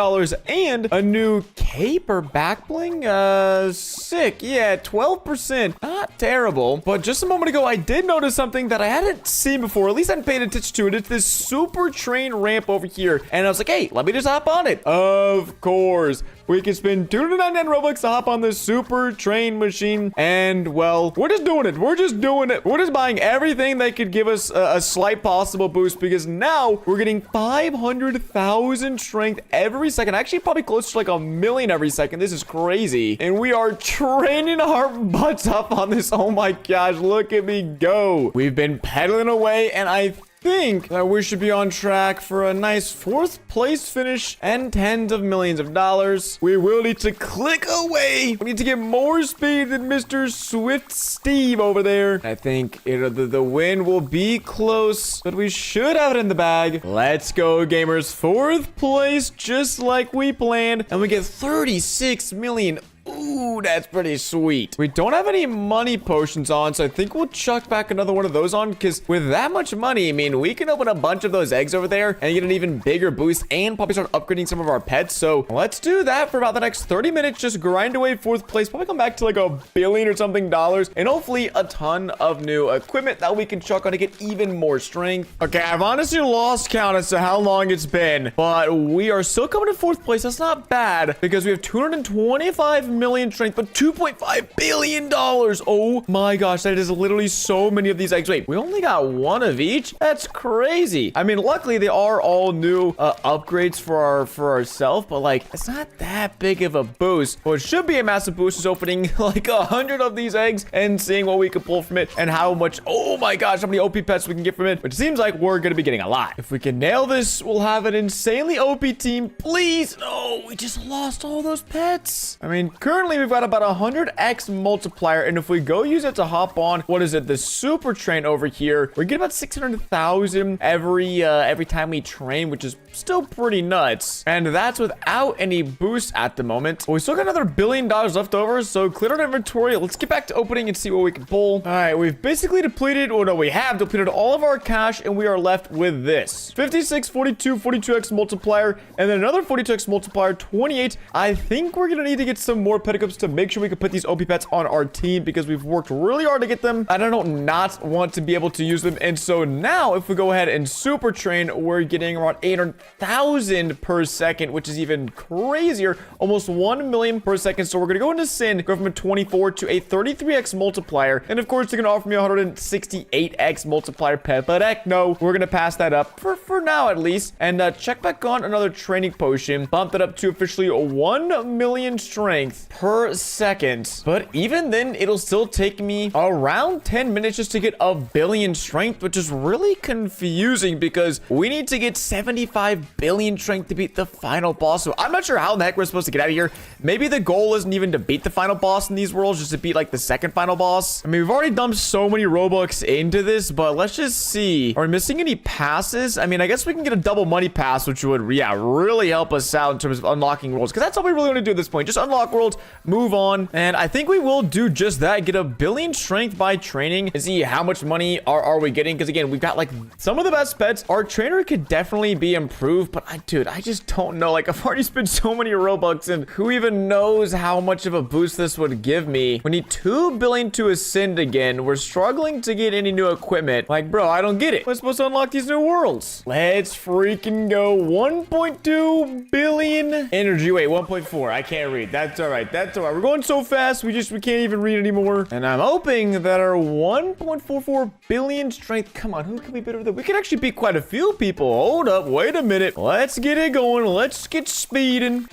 and a new cape or back bling. Sick. Yeah, 12%. Not terrible. But just a moment ago, I did notice something that I hadn't seen before. At least I hadn't paid attention to it. It's this super train ramp over here. And I was like, hey, let me just hop on it. Of course. we can spend 299 Robux to hop on this super train machine. And, well, we're just doing it. We're just doing it. We're just buying everything that could give us a slight possible boost because now we're getting 500,000 strength every second. Actually, probably close to like 1,000,000 every second. This is crazy. And we are training our butts up on this. Oh my gosh, look at me go. We've been pedaling away, and I think that we should be on track for a nice 4th place finish and tens of millions of dollars. We will need to click away. We need to get more speed than Mr. Swift Steve over there. I think the win will be close, but we should have it in the bag. Let's go, gamers. 4th place, just like we planned, and we get 36 million. Ooh, that's pretty sweet. We don't have any money potions on, so I think we'll chuck back another one of those on, because with that much money, I mean, we can open a bunch of those eggs over there and get an even bigger boost and probably start upgrading some of our pets. So let's do that for about the next 30 minutes. Just grind away 4th place. Probably come back to like $1 billion or something dollars, and hopefully a ton of new equipment that we can chuck on to get even more strength. Okay, I've honestly lost count as to how long it's been, but we are still coming to 4th place. That's not bad because we have 225 million strength, but $2.5 billion. Oh my gosh, that is literally so many of these eggs. Wait, we only got one of each? That's crazy. I mean, luckily they are all new upgrades for ourselves, but like, it's not that big of a boost. What should be a massive boost is opening like 100 of these eggs and seeing what we can pull from it and how much, oh my gosh, how many OP pets we can get from it, which seems like we're gonna be getting a lot. If we can nail this, we'll have an insanely OP team. Please. No, we just lost all those pets. I mean, currently we've got about 100x multiplier, and if we go use it to hop on, what is it, the super train over here, we get about 600,000 every time we train, which is still pretty nuts, and that's without any boost at the moment. But we still got another $1 billion left over, so clear our inventory. Let's get back to opening and see what we can pull. All right, we've basically depleted, or no, we have depleted all of our cash, and we are left with this 56, 42, 42x multiplier, and then another 42x multiplier, 28. I think we're gonna need to get some more petticoats to make sure we can put these OP pets on our team because we've worked really hard to get them. I don't not want to be able to use them. And so now if we go ahead and super train, we're getting around 800,000 per second, which is even crazier. Almost 1 million per second. So we're going to go into Sin, go from a 24 to a 33x multiplier. And of course, they're going to offer me 168x multiplier pet. But heck no, we're going to pass that up for now at least. And check back on another training potion. Bump that up to officially 1 million strength per second. But even then, it'll still take me around 10 minutes just to get 1 billion strength, which is really confusing because we need to get 75 billion strength to beat the final boss. So I'm not sure how the heck we're supposed to get out of here. Maybe the goal isn't even to beat the final boss in these worlds, just to beat like the second final boss. I mean, we've already dumped so many Robux into this, but let's just see. Are we missing any passes? I mean, I guess we can get a double money pass, which would, yeah, really help us out in terms of unlocking worlds, because that's all we really want to do at this point. Just unlock worlds, move on. And I think we will do just that, get 1 billion strength by training and see how much money are we getting, because again, we've got like some of the best pets. Our trainer could definitely be improved, but dude, I just don't know. Like, I've already spent so many Robux, and who even knows how much of a boost this would give me. We need 2 billion to ascend again. We're struggling to get any new equipment. Like, bro, I don't get it. We're supposed to unlock these new worlds. Let's freaking go. 1.2 billion energy. Wait, 1.4. I can't read. That's all right. That's all right. We're going so fast, we can't even read anymore. And I'm hoping that our 1.44 billion strength, come on, who can be better than? We can actually beat quite a few people. Hold up, wait a minute. Let's get it going. Let's get speeding.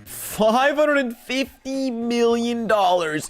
$550 million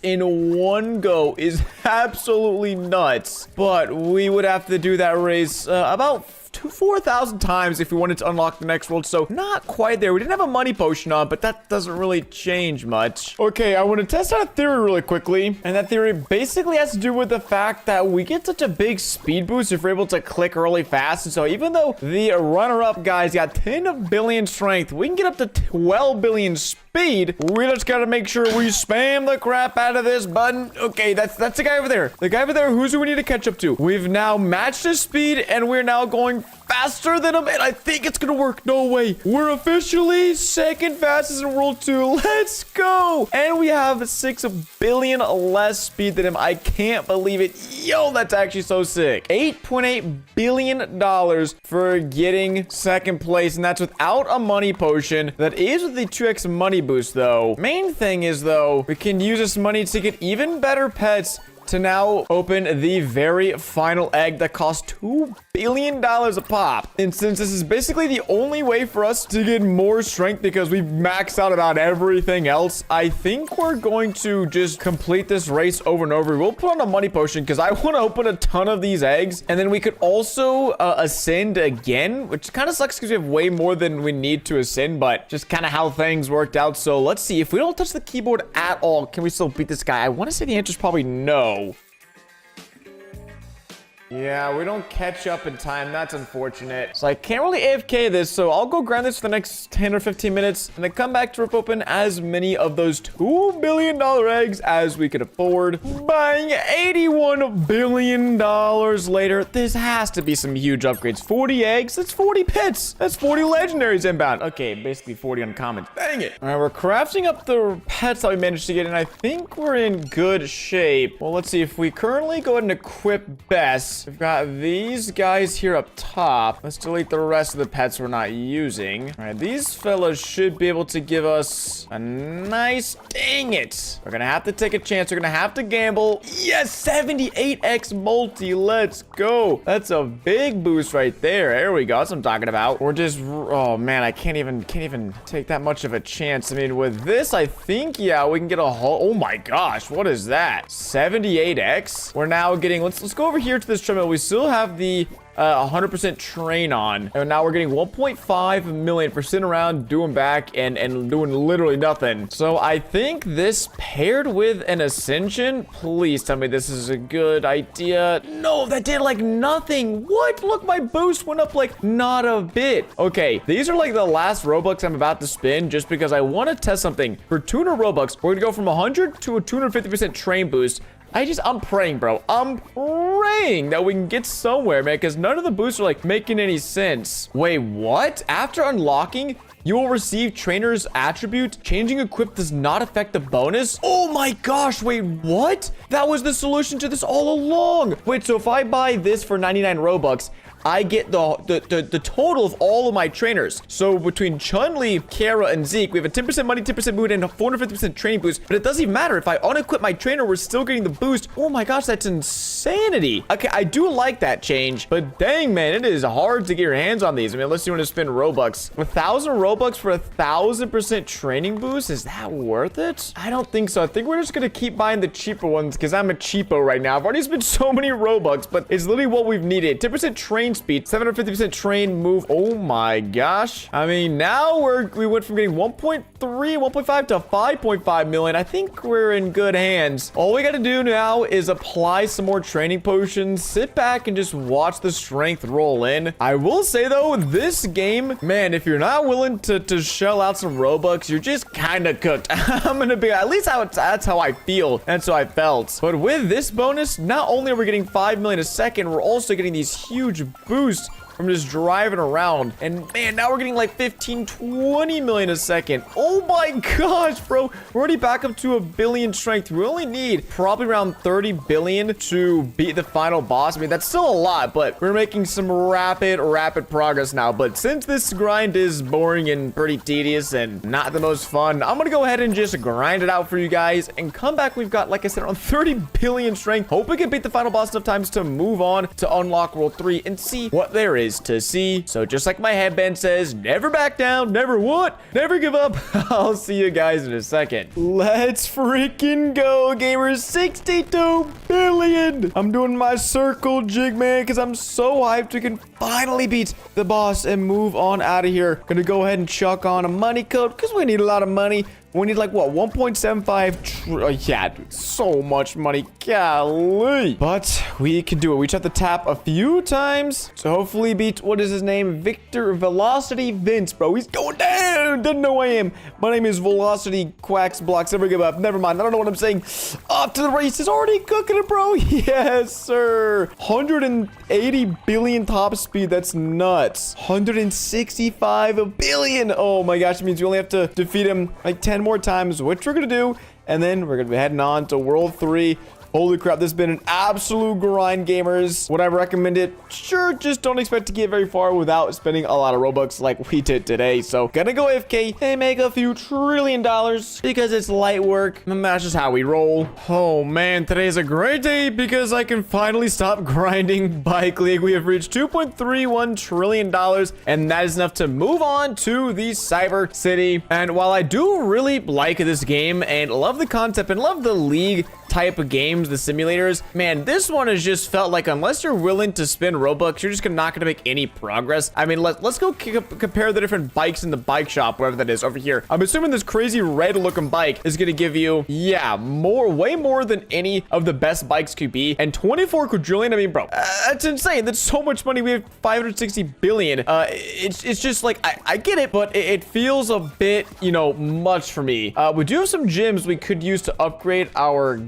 in one go is absolutely nuts. But we would have to do that race about 4,000 times if we wanted to unlock the next world, so not quite there. We didn't have a money potion on, but that doesn't really change much. Okay, I want to test out a theory really quickly, and that theory basically has to do with the fact that we get such a big speed boost if we're able to click really fast. And so even though the runner-up guys got 10 billion strength, we can get up to 12 billion speed. We just gotta make sure we spam the crap out of this button. Okay, that's the guy over there. The guy over there, who's who we need to catch up to? We've now matched his speed, and we're now going faster than him, and I think it's gonna work. No way. We're officially second fastest in World 2. Let's go. And we have 6 billion less speed than him. I can't believe it. Yo, that's actually so sick. $8.8 billion for getting second place, and that's without a money potion. That is with the 2x money boost, though. Main thing is, though, we can use this money to get even better pets to now open the very final egg that costs $2 billion a pop. And since this is basically the only way for us to get more strength because we've maxed out about everything else, I think we're going to just complete this race over and over. We'll put on a money potion because I want to open a ton of these eggs. And then we could also ascend again, which kind of sucks because we have way more than we need to ascend, but just kind of how things worked out. So let's see. If we don't touch the keyboard at all, can we still beat this guy? I want to say the answer is probably no. Yeah, we don't catch up in time. That's unfortunate. So I can't really AFK this, so I'll go grind this for the next 10 or 15 minutes and then come back to rip open as many of those $2 billion eggs as we could afford. Buying $81 billion later, this has to be some huge upgrades. 40 eggs, that's 40 pits. That's 40 legendaries inbound. Okay, basically 40 uncommons. Dang it. All right, we're crafting up the pets that we managed to get, and I think we're in good shape. Well, let's see. If we currently go ahead and equip Bess, we've got these guys here up top. Let's delete the rest of the pets we're not using. All right, these fellas should be able to give us a nice... Dang it. We're gonna have to take a chance. We're gonna have to gamble. Yes, 78x multi. Let's go. That's a big boost right there. There we go. That's what I'm talking about. We're just... Oh, man, I can't even take that much of a chance. I mean, with this, I think, yeah, we can get a whole... Oh, my gosh. What is that? 78x? We're now getting... Let's go over here to this treadmill. We still have the 100% train on, and now we're getting 1.5 million for sitting around doing back and doing literally nothing. So I think this paired with an ascension, please tell me this is a good idea. No, that did like nothing. What? Look, my boost went up like not a bit. Okay, these are like the last Robux I'm about to spend just because I want to test something. For 200 Robux, we're gonna go from 100 to a 250% train boost. I'm praying, bro. I'm praying that we can get somewhere, man, because none of the boosts are, like, making any sense. Wait, what? After unlocking, you will receive trainer's attribute. Changing equip does not affect the bonus. Oh my gosh, wait, what? That was the solution to this all along. Wait, so if I buy this for 99 Robux, I get the total of all of my trainers. So between Chun-Li, Kara, and Zeke, we have a 10% money, 10% mood, and a 450% training boost. But it doesn't even matter. If I unequip my trainer, we're still getting the boost. Oh my gosh, that's insanity. Okay, I do like that change. But dang, man, it is hard to get your hands on these. I mean, unless you want to spend Robux. 1,000 Robux for 1,000% training boost? Is that worth it? I don't think so. I think we're just going to keep buying the cheaper ones because I'm a cheapo right now. I've already spent so many Robux, but it's literally what we've needed. 10% train speed, 750% train move. Oh my gosh. I mean, now we went from getting 1.3, 1.5 to 5.5 million. I think we're in good hands. All we got to do now is apply some more training potions, sit back and just watch the strength roll in. I will say though, this game, man, if you're not willing to shell out some Robux, you're just kind of cooked. I'm gonna be, at least that's how I feel. That's how I felt. But with this bonus, not only are we getting 5 million a second, we're also getting these huge boosts from just driving around. And man, now we're getting like 15, 20 million a second. Oh my gosh, bro. We're already back up to 1 billion strength. We only need probably around 30 billion to beat the final boss. I mean, that's still a lot, but we're making some rapid progress now. But since this grind is boring and pretty tedious and not the most fun, I'm gonna go ahead and just grind it out for you guys and come back. We've got, like I said, around 30 billion strength. Hope we can beat the final boss enough times to move on to unlock World 3 and see what there is to see. So just like my headband says, never back down, never what? Never give up. I'll see you guys in a second. Let's freaking go, gamers. 62 billion. I'm doing my circle jig, man, because I'm so hyped we can finally beat the boss and move on out of here. Gonna go ahead and chuck on a money code because we need a lot of money. We need like what, 1.75 yeah, dude, so much money. Golly. But we can do it. We just have to tap a few times to hopefully beat, what is his name? Victor Velocity Vince, bro. He's going down. Doesn't know who I am. My name is Velocity Quacks Blocks. Never give up. Never mind. I don't know what I'm saying. Off to the race is already cooking it, bro. Yes, sir. 180 billion top speed. That's nuts. 165 billion. Oh my gosh, it means you only have to defeat him like 10 more times, which we're gonna do. And then we're gonna be heading on to World 3. Holy crap, this has been an absolute grind, gamers. Would I recommend it? Sure, just don't expect to get very far without spending a lot of Robux like we did today. So, gonna go AFK and make a few $1 trillion because it's light work. And that's just how we roll. Oh man, today is a great day because I can finally stop grinding Bike League. We have reached $2.31 trillion, and that is enough to move on to the Cyber City. And while I do really like this game and love the concept and love the league type of games, the simulators, man, this one has just felt like unless you're willing to spend Robux, you're just not gonna make any progress. I mean, let's go compare the different bikes in the bike shop, wherever that is over here. I'm assuming this crazy red looking bike is gonna give you, yeah, way more than any of the best bikes could be. And 24 quadrillion, I mean, bro, that's insane. That's so much money. We have 560 billion. It's just like, I get it, but it feels a bit, you know, much for me. We do have some gyms we could use to upgrade our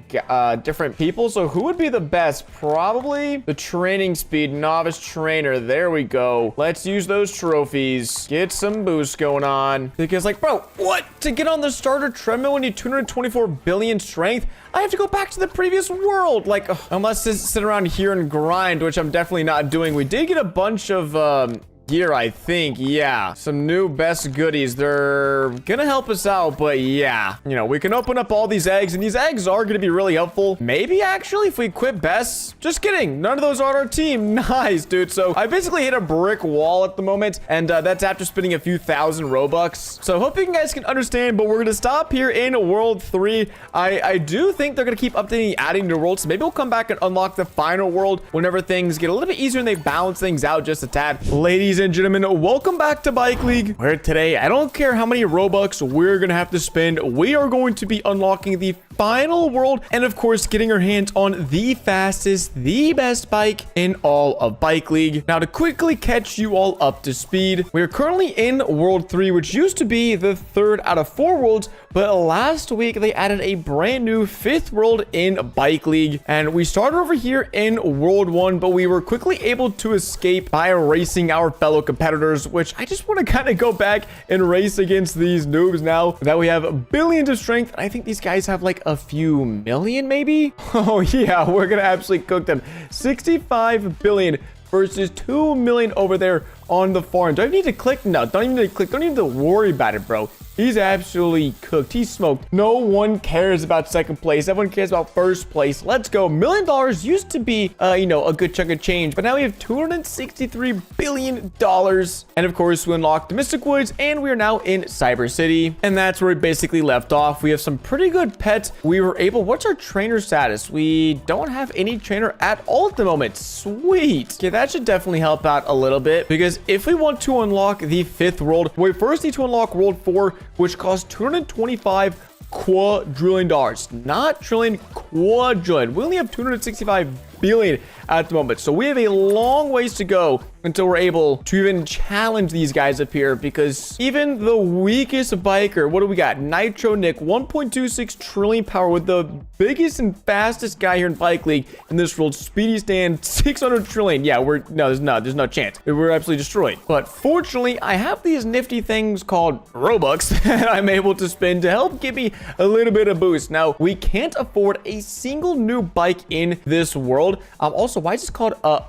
different people. So who would be the best? Probably the training speed novice trainer. There we go. Let's use those trophies. Get some boost going on. Because like, bro, what? To get on the starter treadmill, we need 224 billion strength. I have to go back to the previous world. Like, unless sit around here and grind, which I'm definitely not doing. We did get a bunch of gear, I think. Yeah, some new best goodies. They're gonna help us out, but yeah, you know, we can open up all these eggs, and these eggs are gonna be really helpful. Maybe actually if we equip best. Just kidding, none of those are on our team. Nice, dude. So I basically hit a brick wall at the moment, and that's after spending a few thousand Robux. So hope you guys can understand, but we're gonna stop here in World 3. I do think they're gonna keep updating, adding new worlds. So maybe we'll come back and unlock the final world whenever things get a little bit easier and they balance things out just a tad. Ladies and gentlemen, welcome back to Bike League, where today, I don't care how many Robux we're gonna have to spend, we are going to be unlocking the final world, and of course getting our hands on the fastest, the best bike in all of Bike League. Now, to quickly catch you all up to speed, we are currently in World 3, which used to be the 3rd out of 4 worlds, but last week they added a brand new 5th world in Bike League, and we started over here in World 1, but we were quickly able to escape by racing our fellow competitors, which I just want to kind of go back and race against these noobs now that we have billions of strength. I think these guys have like a few million, maybe. Oh yeah, we're gonna absolutely cook them. 65 billion versus 2 million over there on the farm. Do I need to click? No, don't even need to click. Don't even need to worry about it, bro. He's absolutely cooked. He's smoked. No one cares about second place. Everyone cares about first place. Let's go. $1 million used to be, you know, a good chunk of change, but now we have $263 billion. And of course, we unlocked the Mystic Woods, and we are now in Cyber City. And that's where we basically left off. We have some pretty good pets. We were able, what's our trainer status? We don't have any trainer at all at the moment. Sweet. Okay, that should definitely help out a little bit, because if we want to unlock the 5th world, we first need to unlock World 4, which costs 225 quadrillion dollars, not trillion, quadrillion. We only have 265 billion at the moment, so we have a long ways to go until we're able to even challenge these guys up here, because even the weakest biker, what do we got? Nitro Nick, 1.26 trillion power, with the biggest and fastest guy here in Bike League in this world, Speedy Stan, 600 trillion. Yeah, there's no chance. We're absolutely destroyed. But fortunately, I have these nifty things called Robux that I'm able to spend to help give me a little bit of boost. Now, we can't afford a single new bike in this world. Also, why is this called a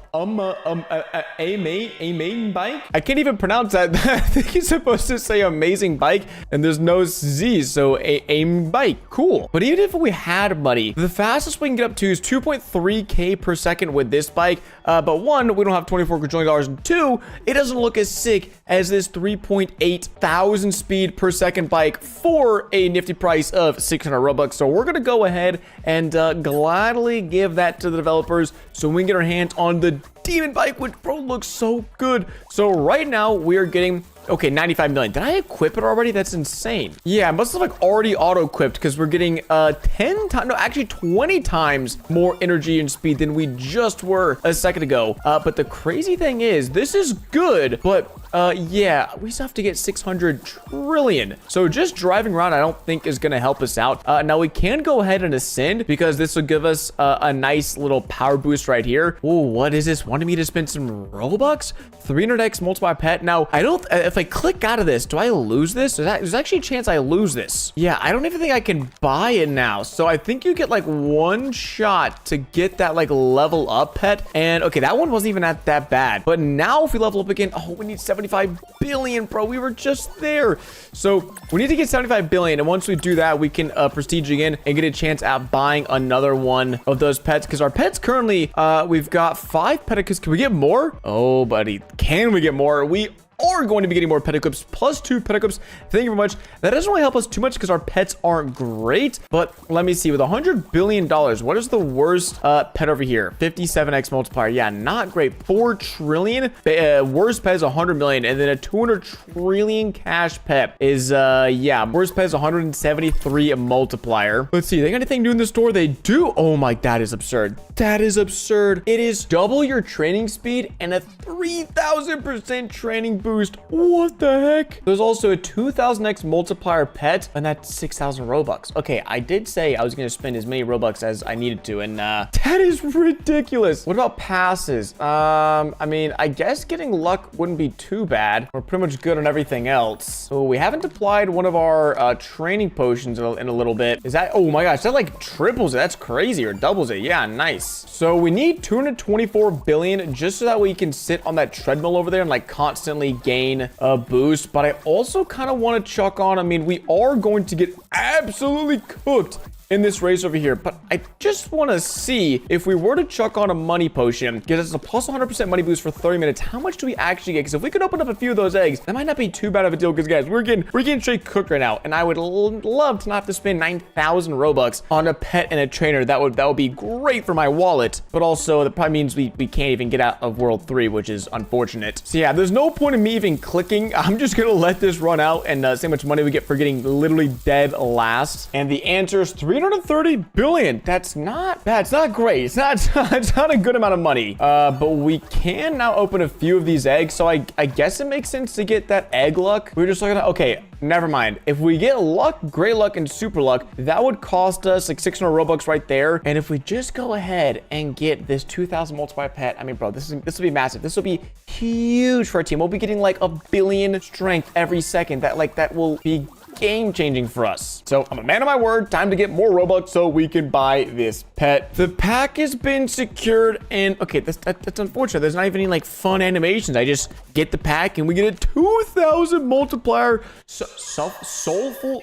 main bike? I can't even pronounce that. I think you're supposed to say amazing bike, and there's no Z, so aim bike. Cool. But even if we had money, the fastest we can get up to is 2.3k per second with this bike. But one, we don't have 24 quadrillion dollars, and two, it doesn't look as sick as this 3.8 thousand speed per second bike for a nifty price of 600 Robux. So we're gonna go ahead and gladly give that to the developers so we can get our hands on the demon bike, which, bro, looks so good. So right now we are getting, okay, 95 million. Did I equip it already? That's insane. Yeah, I must have like already auto-equipped, because we're getting 10 times, no, actually 20 times more energy and speed than we just were a second ago. But the crazy thing is, this is good, but Yeah, we still have to get 600 trillion. So just driving around, I don't think is going to help us out. Now we can go ahead and ascend because this will give us a nice little power boost right here. Oh, what is this? Wanted me to spend some Robux? 300x multiply pet. Now, I don't, if I click out of this, do I lose this? There's actually a chance I lose this. Yeah, I don't even think I can buy it now. So I think you get like one shot to get that like level up pet. And okay, that one wasn't even that bad. But now if we level up again, oh, we need 75 billion, bro. We were just there. So we need to get 75 billion. And once we do that, we can prestige again and get a chance at buying another one of those pets. Because our pets currently, we've got 5 pet. Can we get more? Oh, buddy. Can we get more? We are going to be getting more pet equips, plus 2 pet equips. Thank you very much. That doesn't really help us too much because our pets aren't great, but let me see. With $100 billion, what is the worst pet over here? 57x multiplier. Yeah, not great. 4 trillion. Worst pet is 100 million, and then a 200 trillion cash pet is yeah, worst pet is 173 multiplier. Let's see, they got anything new in the store? They do. Oh my, that is absurd. That is absurd. It is double your training speed and a 3000% training boost. What the heck? There's also a 2000x multiplier pet, and that's 6,000 Robux. Okay, I did say I was going to spend as many Robux as I needed to, and that is ridiculous. What about passes? I mean, I guess getting luck wouldn't be too bad. We're pretty much good on everything else. So we haven't applied one of our training potions in a little bit. Is that, oh my gosh, that like triples it. That's crazy, or doubles it. Yeah, nice. So we need 224 billion just so that we can sit on that treadmill over there and like constantly gain a boost. But I also kind of want to chuck on, I mean, we are going to get absolutely cooked in this race over here, but I just want to see if we were to chuck on a money potion, get us a plus 100% money boost for 30 minutes, how much do we actually get? Because if we could open up a few of those eggs, that might not be too bad of a deal. Because guys, we're getting straight cooked right now, and I would love to not have to spend 9,000 Robux on a pet and a trainer. That would be great for my wallet, but also that probably means we can't even get out of World 3, which is unfortunate. So yeah, there's no point in me even clicking. I'm just gonna let this run out and see how much money we get for getting literally dead last. And the answer is 330 billion. That's not bad. It's not great. It's not a good amount of money. But we can now open a few of these eggs. So I guess it makes sense to get that egg luck. We're just looking at, okay, never mind. If we get luck, great luck, and super luck, that would cost us like 600 Robux right there. And if we just go ahead and get this 2000 multiplier pet, I mean, bro, this will be massive. This will be huge for our team. We'll be getting like 1 billion strength every second. That will be game changing for us. So I'm a man of my word. Time to get more Robux so we can buy this pet. The pack has been secured, and okay, that's unfortunate. There's not even any like fun animations. I just get the pack and we get a 2000 multiplier. Soulful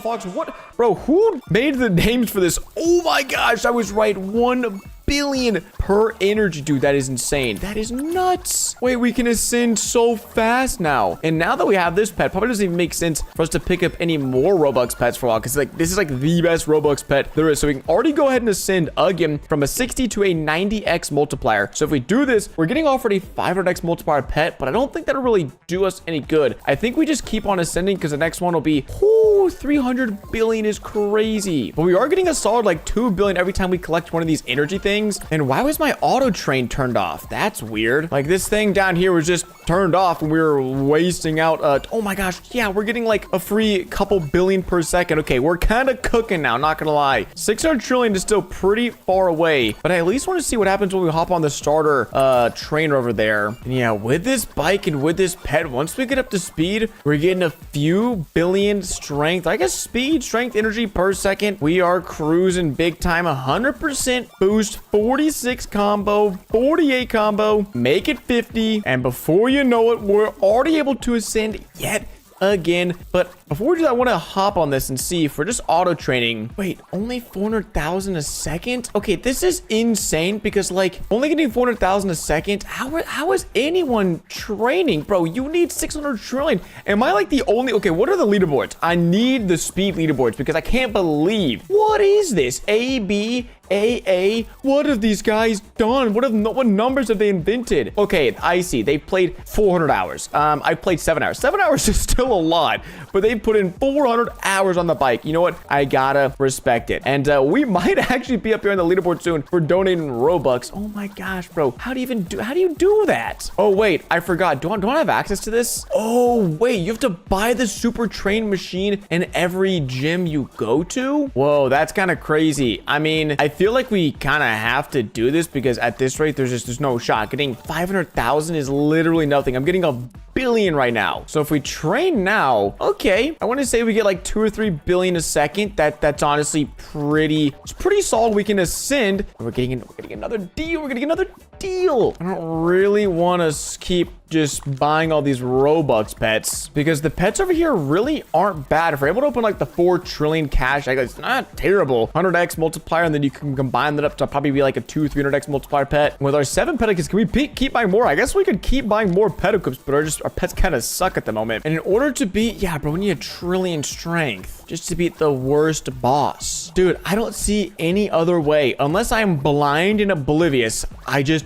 Fox. What, bro? Who made the names for this? Oh my gosh, I was right. 1 billion per energy, dude. That is insane. That is nuts. Wait, we can ascend so fast now. And now that we have this pet, probably doesn't even make sense for us to pick up any more Robux pets for a while, because like this is like the best Robux pet there is. So we can already go ahead and ascend again from a 60 to a 90x multiplier. So if we do this, we're getting offered a 500x multiplier pet, but I don't think that'll really do us any good. I think we just keep on ascending because the next one will be, whoo, 300 billion is crazy. But we are getting a solid like 2 billion every time we collect one of these energy things. And why was my auto train turned off? That's weird. Like this thing down here was just turned off and we were wasting out. Oh my gosh. Yeah, we're getting like a free couple billion per second. Okay, we're kind of cooking now, not gonna lie. 600 trillion is still pretty far away, but I at least want to see what happens when we hop on the starter trainer over there. And yeah, with this bike and with this pet, once we get up to speed, we're getting a few billion strength. I guess speed, strength, energy per second. We are cruising big time. 100% boost. 46 combo, 48 combo, make it 50, and before you know it, we're already able to ascend yet again. But before we do that, I want to hop on this and see if we're just auto training. Wait, only 400,000 a second? Okay, this is insane because like only getting 400,000 a second. How is anyone training, bro? You need 600 trillion. Am I like the only? Okay, what are the leaderboards? I need the speed leaderboards because I can't believe, what is this? A, B, AA, what have these guys done? What numbers have they invented? Okay, I see. They played 400 hours. I played 7 hours. 7 hours is still a lot, but they put in 400 hours on the bike. You know what? I gotta respect it. And we might actually be up here on the leaderboard soon for donating Robux. Oh my gosh, bro. How do you do that? Oh, wait, I forgot. Do I have access to this? Oh, wait, you have to buy the super train machine in every gym you go to? Whoa, that's kind of crazy. I mean, I feel like we kind of have to do this because at this rate, there's no shot. Getting 500,000 is literally nothing. I'm getting a billion right now. So if we train now, okay, I want to say we get like 2 or 3 billion a second. That's honestly it's pretty solid. We can ascend. We're getting another deal. We're getting another deal. I don't really want to keep just buying all these Robux pets because the pets over here really aren't bad. If we're able to open like the 4 trillion cash, it's not terrible. 100x multiplier, and then you can combine that up to probably be like a 200-300x multiplier pet. With our 7 pet equips, can we keep buying more? I guess we could keep buying more pet equips, but our pets kind of suck at the moment. And in order to beat, yeah, bro, we need a trillion strength just to beat the worst boss. Dude, I don't see any other way unless I'm blind and oblivious.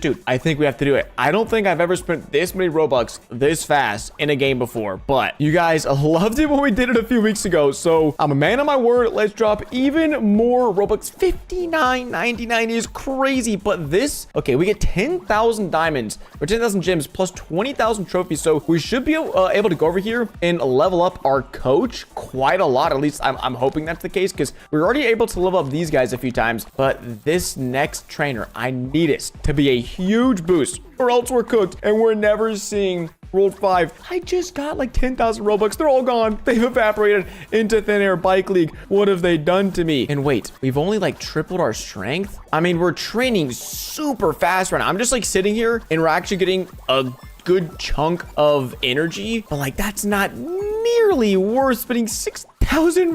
Dude, I think we have to do it. I don't think I've ever spent this many Robux this fast in a game before, but you guys loved it when we did it a few weeks ago. So I'm a man of my word. Let's drop even more Robux. 59.99 is crazy, but this, okay, we get 10,000 diamonds or 10,000 gems plus 20,000 trophies. So we should be able to go over here and level up our coach quite a lot. At least I'm hoping that's the case because we're already able to level up these guys a few times, but this next trainer, I need it to be a huge boost or else we're cooked and we're never seeing World 5. I just got like 10,000 Robux. They're all gone. They've evaporated into thin air. Bike League. What have they done to me? And wait, we've only like tripled our strength. I mean, we're training super fast right now. I'm just like sitting here and we're actually getting a good chunk of energy, but like that's not nearly worth spending 6,000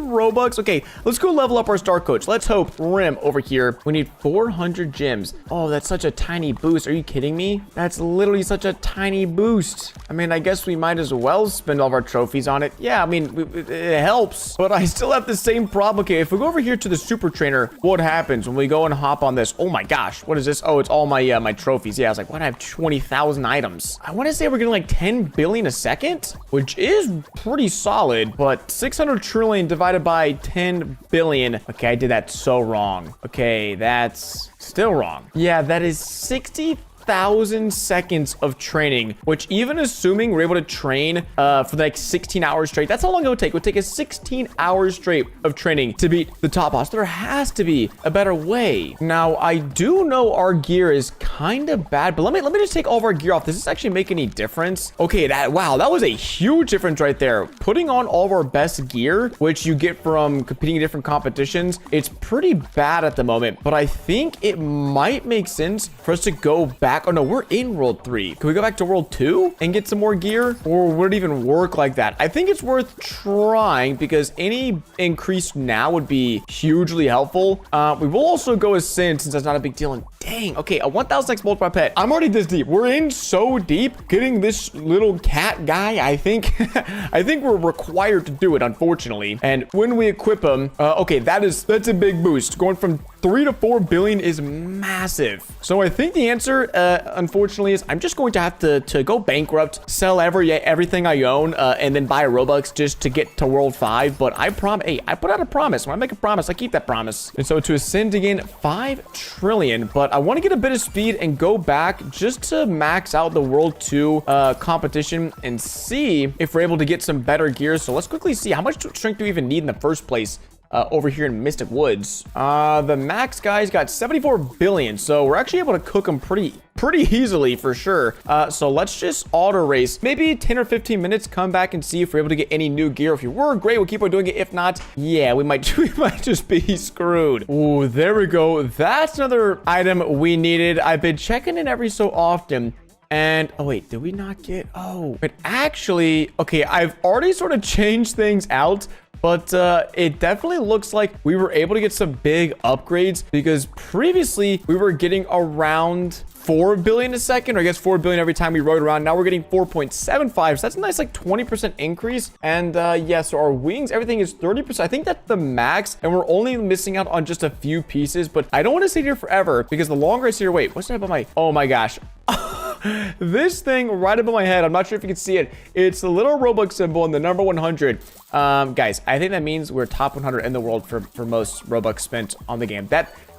Robux. Okay, let's go level up our star coach. Let's hope Rim over here. We need 400 gems. Oh, that's such a tiny boost. Are you kidding me? That's literally such a tiny boost. I mean, I guess we might as well spend all of our trophies on it. Yeah, I mean, it helps, but I still have the same problem. Okay, if we go over here to the super trainer, what happens when we go and hop on this? Oh my gosh, what is this? Oh, it's all my my trophies. Yeah, I was like, why do I have 20,000 items? I want to say we're getting like 10 billion a second, which is pretty solid, but 600 trillion divided by 10 billion. Okay, I did that so wrong. Okay, that's still wrong. Yeah, that is 60,000 seconds of training, which even assuming we're able to train for like 16 hours straight, that's how long it would take. It would take us 16 hours straight of training to beat the top boss. There has to be a better way. Now, I do know our gear is kind of bad, but let me just take all of our gear off. Does this actually make any difference? Okay, wow, that was a huge difference right there. Putting on all of our best gear, which you get from competing in different competitions, it's pretty bad at the moment, but I think it might make sense for us to go back. Oh no, we're in World 3. Can we go back to World 2 and get some more gear? Or would it even work like that? I think it's worth trying because any increase now would be hugely helpful. We will also go Ascend since that's not a big deal. And dang, okay, a 1,000x multiplier pet. I'm already this deep. We're in so deep. Getting this little cat guy, I think we're required to do it, unfortunately. And when we equip him, okay, that's a big boost. Going from 3 to 4 billion is massive. So I think the answer, unfortunately, is I'm just going to have to go bankrupt, sell everything I own, and then buy a Robux just to get to World 5. But I put out a promise. When I make a promise, I keep that promise. And so to ascend again, 5 trillion. But I want to get a bit of speed and go back just to max out the World 2 competition and see if we're able to get some better gear. So let's quickly see how much strength do we even need in the first place. Over here in Mystic Woods. The max guy's got 74 billion, so we're actually able to cook him pretty easily for sure. So let's just auto race. Maybe 10 or 15 minutes, come back and see if we're able to get any new gear. If you were, great, we'll keep on doing it. If not, yeah, we might just be screwed. Ooh, there we go. That's another item we needed. I've been checking in every so often. And, oh wait, did we not get, oh, but actually, okay, I've already sort of changed things out. But it definitely looks like we were able to get some big upgrades because previously we were getting around 4 billion a second, or I guess 4 billion every time we rode around. Now we're getting 4.75. So that's a nice like 20% increase. And yeah, so our wings, everything is 30%. I think that's the max. And we're only missing out on just a few pieces. But I don't want to sit here forever because the longer I sit here, wait, what's that about my, oh my gosh. This thing right above my head, I'm not sure if you can see it. It's the little Robux symbol and the number 100. Guys, I think that means we're top 100 in the world for most Robux spent on the game.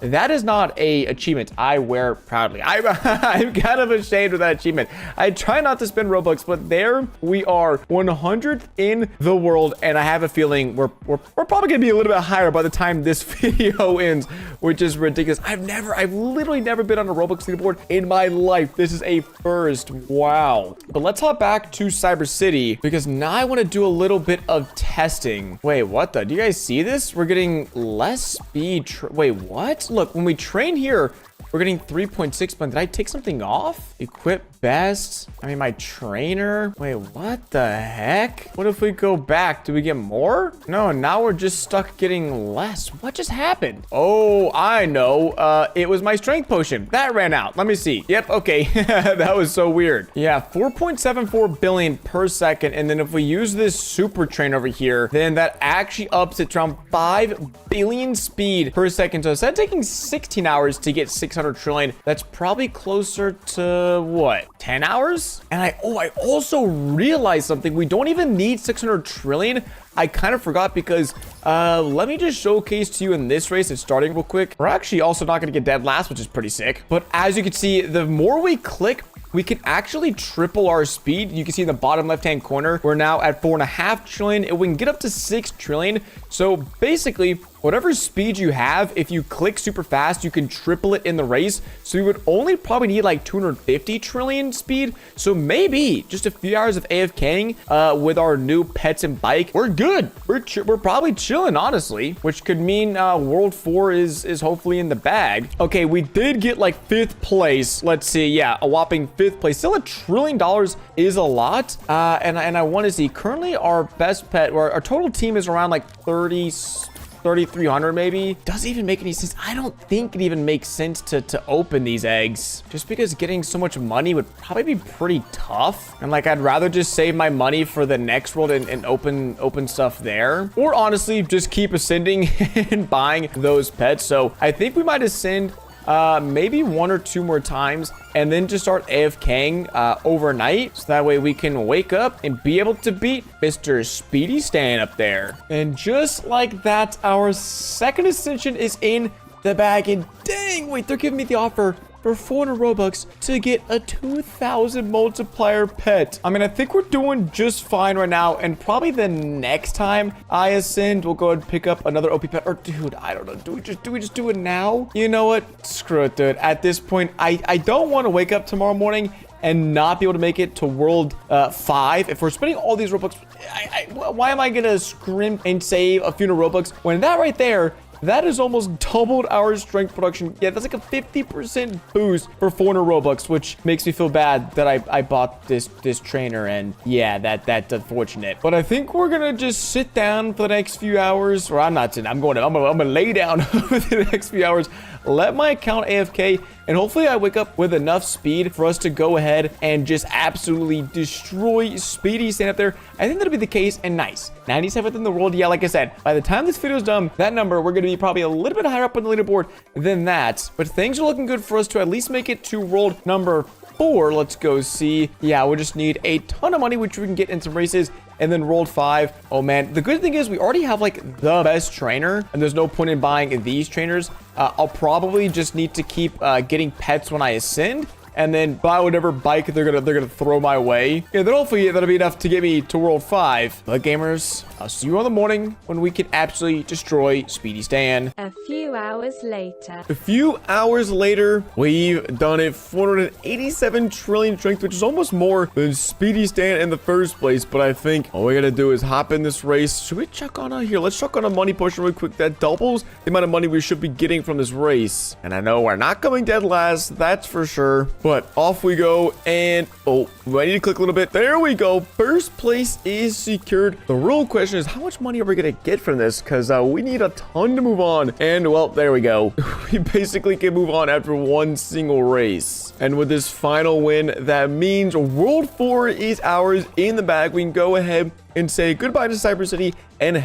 That is not a achievement I wear proudly. I'm kind of ashamed of that achievement. I try not to spend Robux, but there we are, 100th in the world, and I have a feeling we're probably gonna be a little bit higher by the time this video ends, which is ridiculous. I've literally never been on a Robux leaderboard in my life. This is a first. Wow. But let's hop back to Cyber City because now I want to do a little bit of testing. Wait, what the? Do you guys see this? We're getting less speed. Wait, what? Look, when we train here, we're getting 3.6, but did I take something off? Equip best. I mean, my trainer. Wait, what the heck? What if we go back? Do we get more? No, now we're just stuck getting less. What just happened? Oh, I know. It was my strength potion. That ran out. Let me see. Yep, okay. That was so weird. Yeah, 4.74 billion per second. And then if we use this super train over here, then that actually ups it to around 5 billion speed per second. So instead of taking 16 hours to get 600 trillion, that's probably closer to what, 10 hours? And I also realized something. We don't even need 600 trillion. I kind of forgot because let me just showcase to you in this race. It's starting real quick. We're actually also not going to get dead last, which is pretty sick. But as you can see, the more we click, we can actually triple our speed. You can see in the bottom left-hand corner, we're now at 4.5 trillion, and we can get up to 6 trillion. So basically, whatever speed you have, if you click super fast, you can triple it in the race. So we would only probably need like 250 trillion speed. So maybe just a few hours of AFKing with our new pets and bike, we're good. We're probably chilling, honestly, which could mean World 4 is hopefully in the bag. Okay, we did get like 5th place. Let's see. Yeah, a whopping 5th place. Still $1 trillion is a lot. And I want to see, currently our best pet, or our total team is around like 3,300 maybe. Doesn't even make any sense. I don't think it even makes sense to open these eggs, just because getting so much money would probably be pretty tough. And like, I'd rather just save my money for the next world and open stuff there, or honestly just keep ascending and buying those pets. So I think we might ascend maybe 1 or 2 more times and then just start AFKing overnight, so that way we can wake up and be able to beat Mr. Speedy Stan up there. And just like that, our second ascension is in the bag. And dang, wait, they're giving me the offer for 400 Robux to get a 2,000 multiplier pet. I mean, I think we're doing just fine right now, and probably the next time I ascend, we'll go and pick up another OP pet. Or dude, I don't know. Do we just do it now? You know what? Screw it, dude. At this point, I don't want to wake up tomorrow morning and not be able to make it to World 5. If we're spending all these Robux, why am I gonna scrimp and save a few Robux when that right there, that is almost doubled our strength production. Yeah, that's like a 50% boost for 400 Robux, which makes me feel bad that I bought this trainer. And yeah, that's unfortunate. But I think we're gonna just sit down for the next few hours. Or I'm not sitting. I'm gonna lay down for the next few hours. Let my account AFK, and hopefully I wake up with enough speed for us to go ahead and just absolutely destroy Speedy Stan up there. I think that'll be the case. And nice, 97th in the world. Yeah, like I said, by the time this video is done, that number, we're gonna be probably a little bit higher up on the leaderboard than that. But things are looking good for us to at least make it to world number 4. Let's go see. Yeah, we just need a ton of money, which we can get in some races. And then world 5. Oh man, the good thing is we already have like the best trainer, and there's no point in buying these trainers. I'll probably just need to keep getting pets when I ascend, and then buy whatever bike they're gonna throw my way. Yeah, then hopefully that'll be enough to get me to world 5. But gamers, I'll see you in the morning when we can absolutely destroy Speedy Stan. A few hours later. A few hours later, we've done it. 487 trillion strength, which is almost more than Speedy Stan in the first place. But I think all we gotta do is hop in this race. Should we check on here? Let's check on a money potion real quick. That doubles the amount of money we should be getting from this race. And I know we're not coming dead last, that's for sure. But off we go, and oh, I need to click a little bit. There we go. First place is secured. The real question is, how much money are we gonna get from this? Because we need a ton to move on. And well, there we go. We basically can move on after one single race. And with this final win, that means World 4 is ours in the bag. We can go ahead and say goodbye to Cyber City and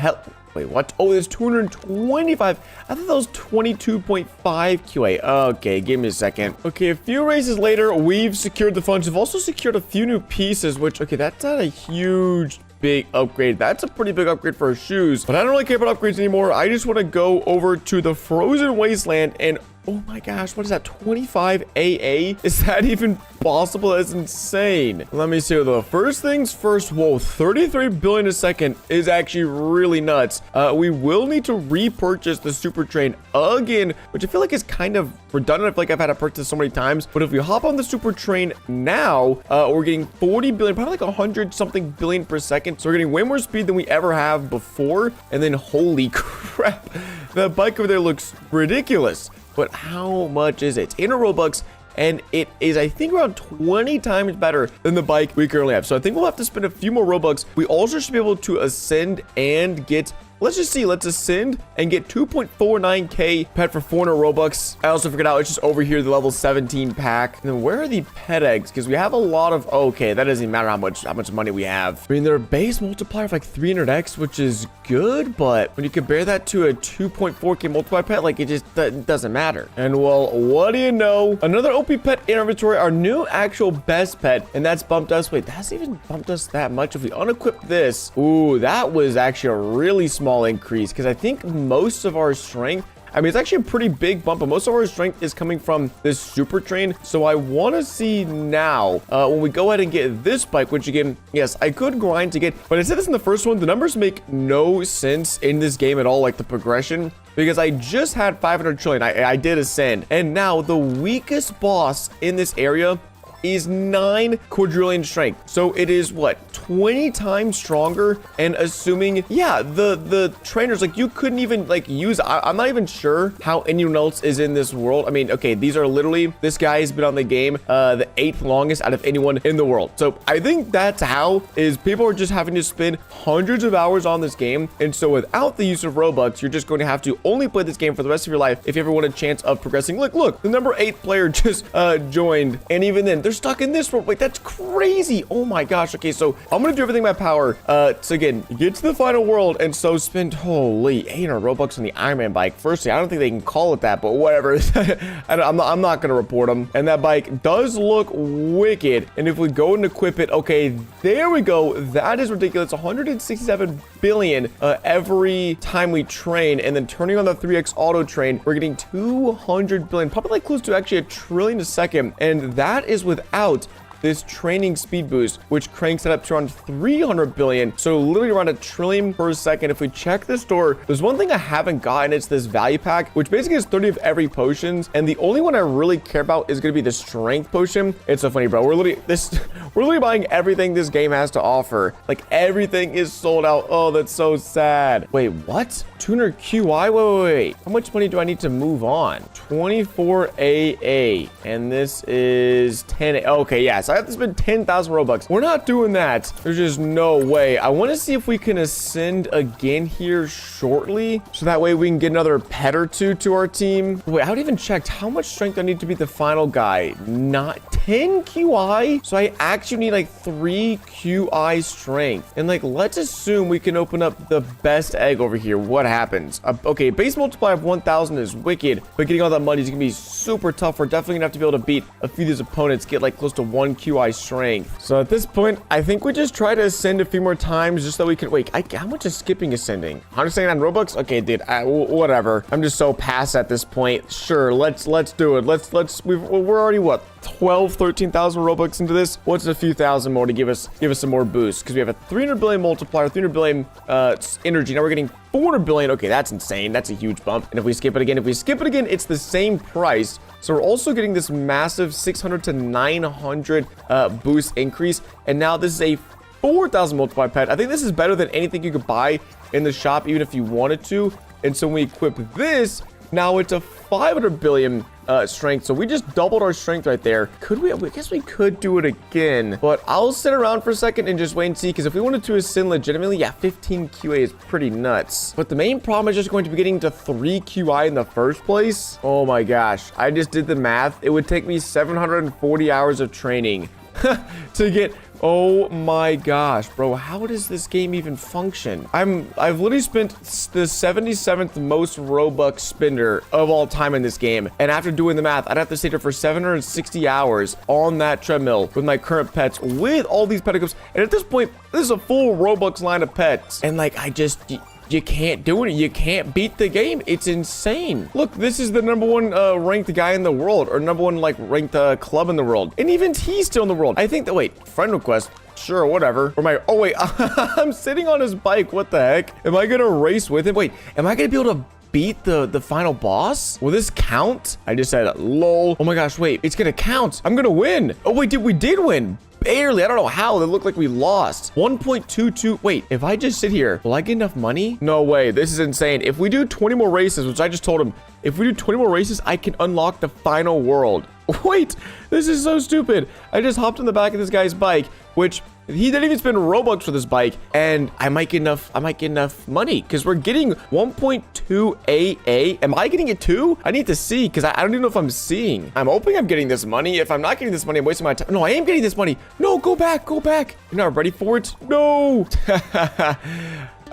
Wait, what? Oh, there's 225. I thought that was 22.5 QA. Okay, give me a second. Okay, a few races later, we've secured the funds. We've also secured a few new pieces, which, okay, that's not a huge big upgrade. That's a pretty big upgrade for our shoes, but I don't really care about upgrades anymore. I just want to go over to the frozen wasteland and oh my gosh, what is that? 25 AA? Is that even possible? That's insane. Let me see though. First things first. Whoa, 33 billion a second is actually really nuts. We will need to repurchase the super train again, which I feel like is kind of redundant. I feel like I've had to purchase so many times, but if we hop on the super train now, we're getting 40 billion, probably like 100 something billion per second. So we're getting way more speed than we ever have before. And then holy crap, the bike over there looks ridiculous. But how much is it? It's 800 Robux, and it is, I think, around 20 times better than the bike we currently have. So I think we'll have to spend a few more Robux. We also should be able to ascend and get... Let's just see. Let's ascend and get 2.49k pet for 400 Robux. I also figured out it's just over here, the level 17 pack. And then where are the pet eggs? Because we have a lot of... Okay, that doesn't even matter how much money we have. I mean, they're a base multiplier of like 300x, which is good. But when you compare that to a 2.4k multiplier pet, like it just doesn't matter. And well, what do you know? Another OP pet in our inventory, our new actual best pet. And that's bumped us. Wait, that's even bumped us that much. If we unequip this, ooh, that was actually a really small increase because I think most of our strength, I mean, it's actually a pretty big bump, but most of our strength is coming from this super train. So I want to see now when we go ahead and get this bike, which again, yes, I could grind to get, but I said this in the first one, the numbers make no sense in this game at all, like the progression, because I just had 500 trillion. I did ascend, and now the weakest boss in this area is 9 quadrillion strength. So it is what, 20 times stronger? And assuming, yeah, the trainers, like you couldn't even like use, I'm not even sure how anyone else is in this world. I mean, okay, these are literally, this guy has been on the game the 8th longest out of anyone in the world. So I think that's how, is people are just having to spend hundreds of hours on this game. And so without the use of Robux, you're just going to have to only play this game for the rest of your life if you ever want a chance of progressing. Look, the number 8 player just joined, and even then they're stuck in this world. Wait, that's crazy. Oh my gosh. Okay, so I'm gonna do everything in my power to again get to the final world, and so spend holy 800 Robux on the Iron Man bike. Firstly, I don't think they can call it that, but whatever. I'm not gonna report them. And that bike does look wicked. And if we go and equip it, okay, there we go. That is ridiculous. 167 billion every time we train, and then turning on the 3x auto train, we're getting 200 billion, probably like close to actually a trillion a second, and that is without this training speed boost, which cranks it up to around 300 billion. So literally around a trillion per second. If we check the store, there's one thing I haven't gotten. It's this value pack, which basically is 30 of every potions. And the only one I really care about is going to be the strength potion. It's so funny, bro. We're literally buying everything this game has to offer. Like everything is sold out. Oh, that's so sad. Wait, what? 200 QI? Wait. How much money do I need to move on? 24 AA. And this is 10. Okay, yeah. So I have to spend 10,000 Robux. We're not doing that. There's just no way. I want to see if we can ascend again here shortly, so that way we can get another pet or two to our team. Wait, I haven't even checked how much strength I need to be the final guy. Not 10 QI. So I actually need like 3 QI strength. And like, let's assume we can open up the best egg over here. What happens? Okay, base multiplier of 1,000 is wicked, but getting all that money is gonna be super tough. We're definitely gonna have to be able to beat a few of these opponents, get like close to 1 QI strength. So at this point, I think we just try to ascend a few more times just so we can... Wait, how much is skipping ascending? 179 Robux? Okay, dude, whatever. I'm just so past at this point. Sure, let's do it. We're already, what, 13,000 Robux into this? What's a few thousand more to give us some more boost? Because we have a 300 billion multiplier, 300 billion energy. Now we're getting 400 billion. Okay, that's insane. That's a huge bump. And if we skip it again, it's the same price. So we're also getting this massive 600 to 900 boost increase. And now this is a 4,000 multiplier pet. I think this is better than anything you could buy in the shop, even if you wanted to. And so when we equip this, now it's a 500 billion strength. So we just doubled our strength right there. Could we? I guess we could do it again, but I'll sit around for a second and just wait and see, because if we wanted to ascend legitimately, yeah, 15 QA is pretty nuts. But the main problem is just going to be getting to 3 QI in the first place. Oh my gosh, I just did the math. It would take me 740 hours of training to get Oh my gosh, bro. How does this game even function? I've literally spent the 77th most Robux spender of all time in this game. And after doing the math, I'd have to stay there for 760 hours on that treadmill with my current pets, with all these pet equips. And at this point, this is a full Robux line of pets. And like, you can't do it. You can't beat the game. It's insane. Look, this is the #1 ranked guy in the world, or #1 like ranked club in the world. And even he's still in the world. I think that, wait, friend request. Sure, whatever. Or oh wait, I'm sitting on his bike. What the heck? Am I gonna race with him? Wait, am I gonna be able to beat the final boss? Will this count? I just said lol. Oh my gosh, wait, it's gonna count. I'm gonna win. Oh wait, we did win. Barely. I don't know how. It looked like we lost. 1.22. Wait, if I just sit here, will I get enough money? No way. This is insane. If we do 20 more races, which I just told him, if we do 20 more races, I can unlock the final world. Wait, this is so stupid. I just hopped on the back of this guy's bike, which he didn't even spend Robux for this bike, and I might get enough money because we're getting 1.2 AA. Am I getting it too? I need to see, because I don't even know if I'm seeing. I'm hoping I'm getting this money. If I'm not getting this money, I'm wasting my time. No, I am getting this money. No, go back. You're not ready for it. No.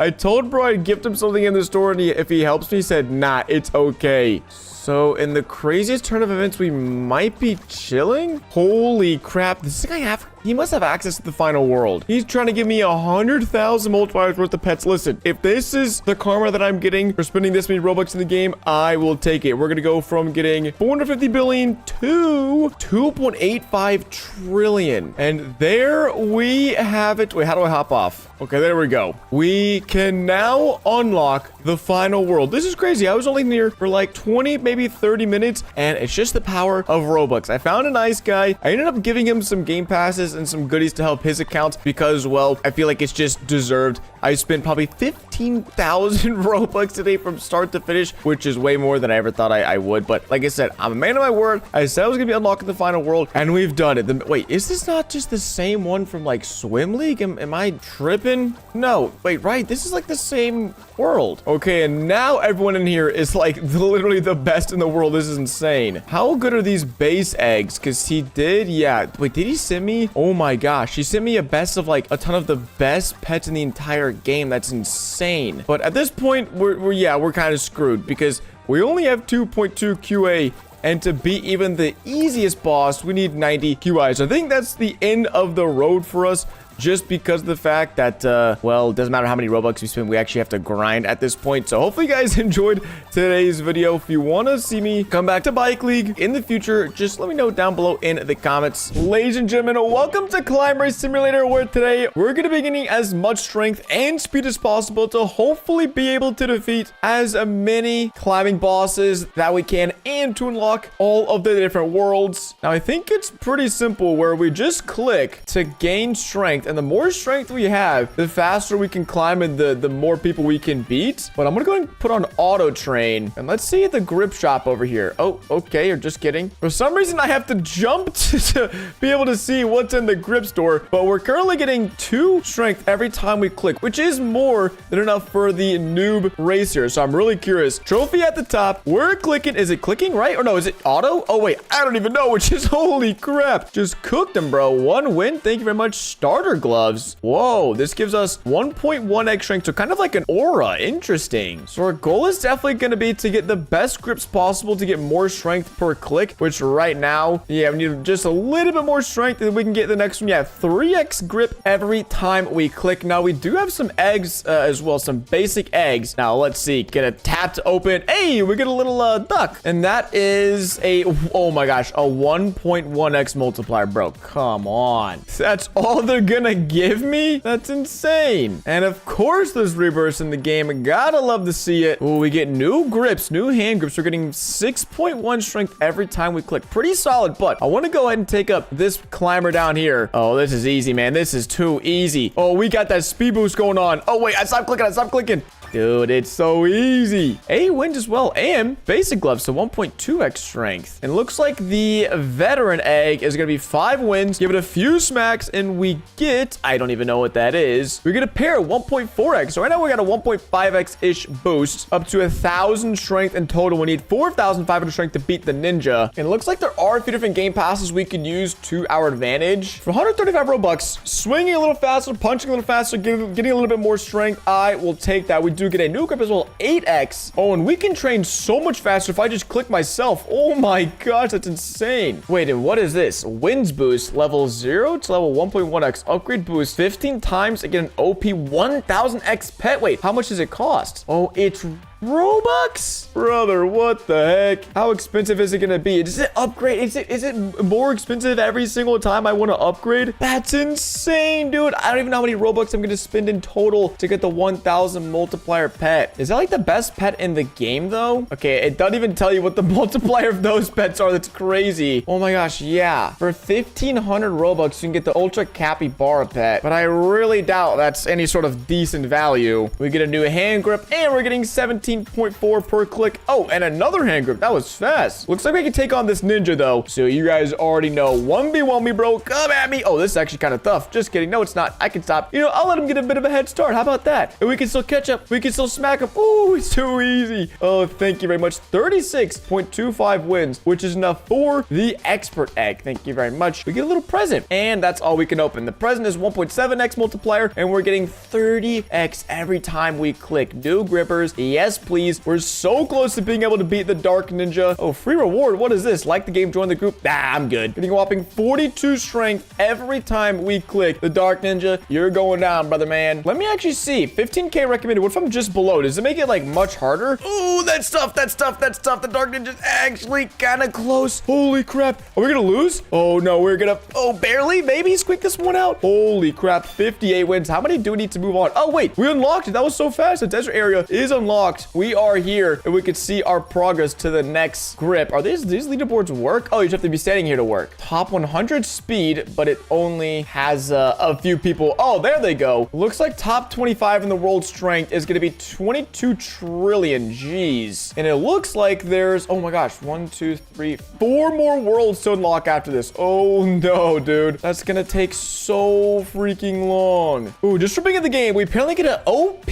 I told bro I'd gift him something in the store, and if he helps me, he said, nah, it's okay. So in the craziest turn of events, we might be chilling. Holy crap. This guy he must have access to the final world. He's trying to give me 100,000 multipliers worth of pets. Listen, if this is the karma that I'm getting for spending this many Robux in the game, I will take it. We're going to go from getting 450 billion to 2.85 trillion. And there we have it. Wait, how do I hop off? Okay, there we go. We can now unlock the final world. This is crazy. I was only near for like 20, maybe 30 minutes, and it's just the power of Robux. I found a nice guy. I ended up giving him some game passes and some goodies to help his account because, well, I feel like it's just deserved. I spent probably 15,000 Robux today from start to finish, which is way more than I ever thought I would. But like I said, I'm a man of my word. I said I was going to be unlocking the final world, and we've done it. Wait, is this not just the same one from like Swim League? Am I tripping? No, wait, right. This is like the same world. Okay, and now everyone in here is like literally the best in the world. This is insane. How good are these base eggs? Because he did, yeah. Wait, did he send me? Oh my gosh, he sent me a best of like a ton of the best pets in the entire game. That's insane. But at this point, we're kind of screwed because we only have 2.2 QA. And to beat even the easiest boss, we need 90 QI. So I think that's the end of the road for us. Just because of the fact that, well, it doesn't matter how many Robux we spend, we actually have to grind at this point. So hopefully you guys enjoyed today's video. If you want to see me come back to Bike League in the future, just let me know down below in the comments. Ladies and gentlemen, welcome to Climb Race Simulator, where today we're going to be getting as much strength and speed as possible to hopefully be able to defeat as many climbing bosses that we can and to unlock all of the different worlds. Now, I think it's pretty simple where we just click to gain strength. And the more strength we have, the faster we can climb and the more people we can beat. But I'm gonna go ahead and put on auto train. And let's see the grip shop over here. Oh, okay, you're just kidding. For some reason, I have to jump to be able to see what's in the grip store. But we're currently getting 2 strength every time we click, which is more than enough for the noob racer. So I'm really curious. Trophy at the top. We're clicking. Is it clicking, right? Or no, is it auto? Oh, wait, I don't even know, which is holy crap. Just cooked them, bro. 1 win. Thank you very much. Starter gloves. Whoa, this gives us 1.1x strength, so kind of like an aura. Interesting. So our goal is definitely going to be to get the best grips possible to get more strength per click, which right now, yeah, we need just a little bit more strength and we can get the next one. Yeah, 3x grip every time we click. Now we do have some eggs as well, some basic eggs. Now let's see, get a tap to open. Hey, we get a little duck, and that is a, oh my gosh, a 1.1x multiplier, bro. Come on, that's all they're gonna give me? That's insane. And of course there's rebirths in the game. Gotta love to see it. Oh, we get new grips, new hand grips. We're getting 6.1 strength every time we click. Pretty solid, but I want to go ahead and take up this climber down here. Oh, this is easy, man. This is too easy. Oh, we got that speed boost going on. Oh, wait, I stopped clicking. Dude, it's so easy. 8 wins as well, and basic gloves, so 1.2x strength. And looks like the veteran egg is gonna be 5 wins. Give it a few smacks, and we get, I don't even know what that is. We get a pair, 1.4x. So right now we got a 1.5x-ish boost, up to 1,000 strength in total. We need 4,500 strength to beat the ninja. And it looks like there are a few different game passes we could use to our advantage. For 135 Robux, swinging a little faster, punching a little faster, getting a little bit more strength, I will take that. We do get a new grip as well, 8x. Oh, and we can train so much faster if I just click myself. Oh my gosh, that's insane. Wait, and what is this? Wins boost, level 0 to level 1.1x. Upgrade boost 15 times to get an OP 1000x pet. Wait, how much does it cost? Oh, it's Robux? Brother, what the heck? How expensive is it gonna be? Does it upgrade? Is it more expensive every single time I want to upgrade? That's insane, dude. I don't even know how many Robux I'm gonna spend in total to get the 1000 multiplier pet. Is that like the best pet in the game though? Okay, it doesn't even tell you what the multiplier of those pets are. That's crazy. Oh my gosh, yeah. For 1500 Robux, you can get the ultra capybara pet, but I really doubt that's any sort of decent value. We get a new hand grip, and we're getting 17.4 per click. Oh, and another hand grip. That was fast. Looks like we can take on this ninja though. So you guys already know. 1v1 me, bro. Come at me. Oh, this is actually kind of tough. Just kidding. No, it's not. I can stop. You know, I'll let him get a bit of a head start. How about that? And we can still catch up. We can still smack him. Oh, it's too easy. Oh, thank you very much. 36.25 wins, which is enough for the expert egg. Thank you very much. We get a little present, and that's all we can open. The present is 1.7x multiplier, and we're getting 30x every time we click. New grippers. Yes, please. We're so close to being able to beat the Dark Ninja. Oh, free reward. What is this? Like the game, join the group. Ah, I'm good. Getting a whopping 42 strength every time we click the Dark Ninja. You're going down, brother man. Let me actually see. 15k recommended. What if I'm just below? Does it make it like much harder? Oh, that's tough. That's tough. That's tough. The Dark Ninja's actually kind of close. Holy crap. Are we gonna lose? Oh no, we're gonna, oh, barely. Maybe squeak this one out. Holy crap. 58 wins. How many do we need to move on? Oh, wait. We unlocked it. That was so fast. The desert area is unlocked. We are here, and we can see our progress to the next grip. Are these leaderboards work? Oh, you just have to be standing here to work. Top 100 speed, but it only has a few people. Oh, there they go. Looks like top 25 in the world strength is going to be 22 trillion. Jeez. And it looks like there's, oh my gosh, 1, 2, 3, 4 more worlds to unlock after this. Oh no, dude. That's going to take so freaking long. Ooh, just for being in the game, we apparently get an OP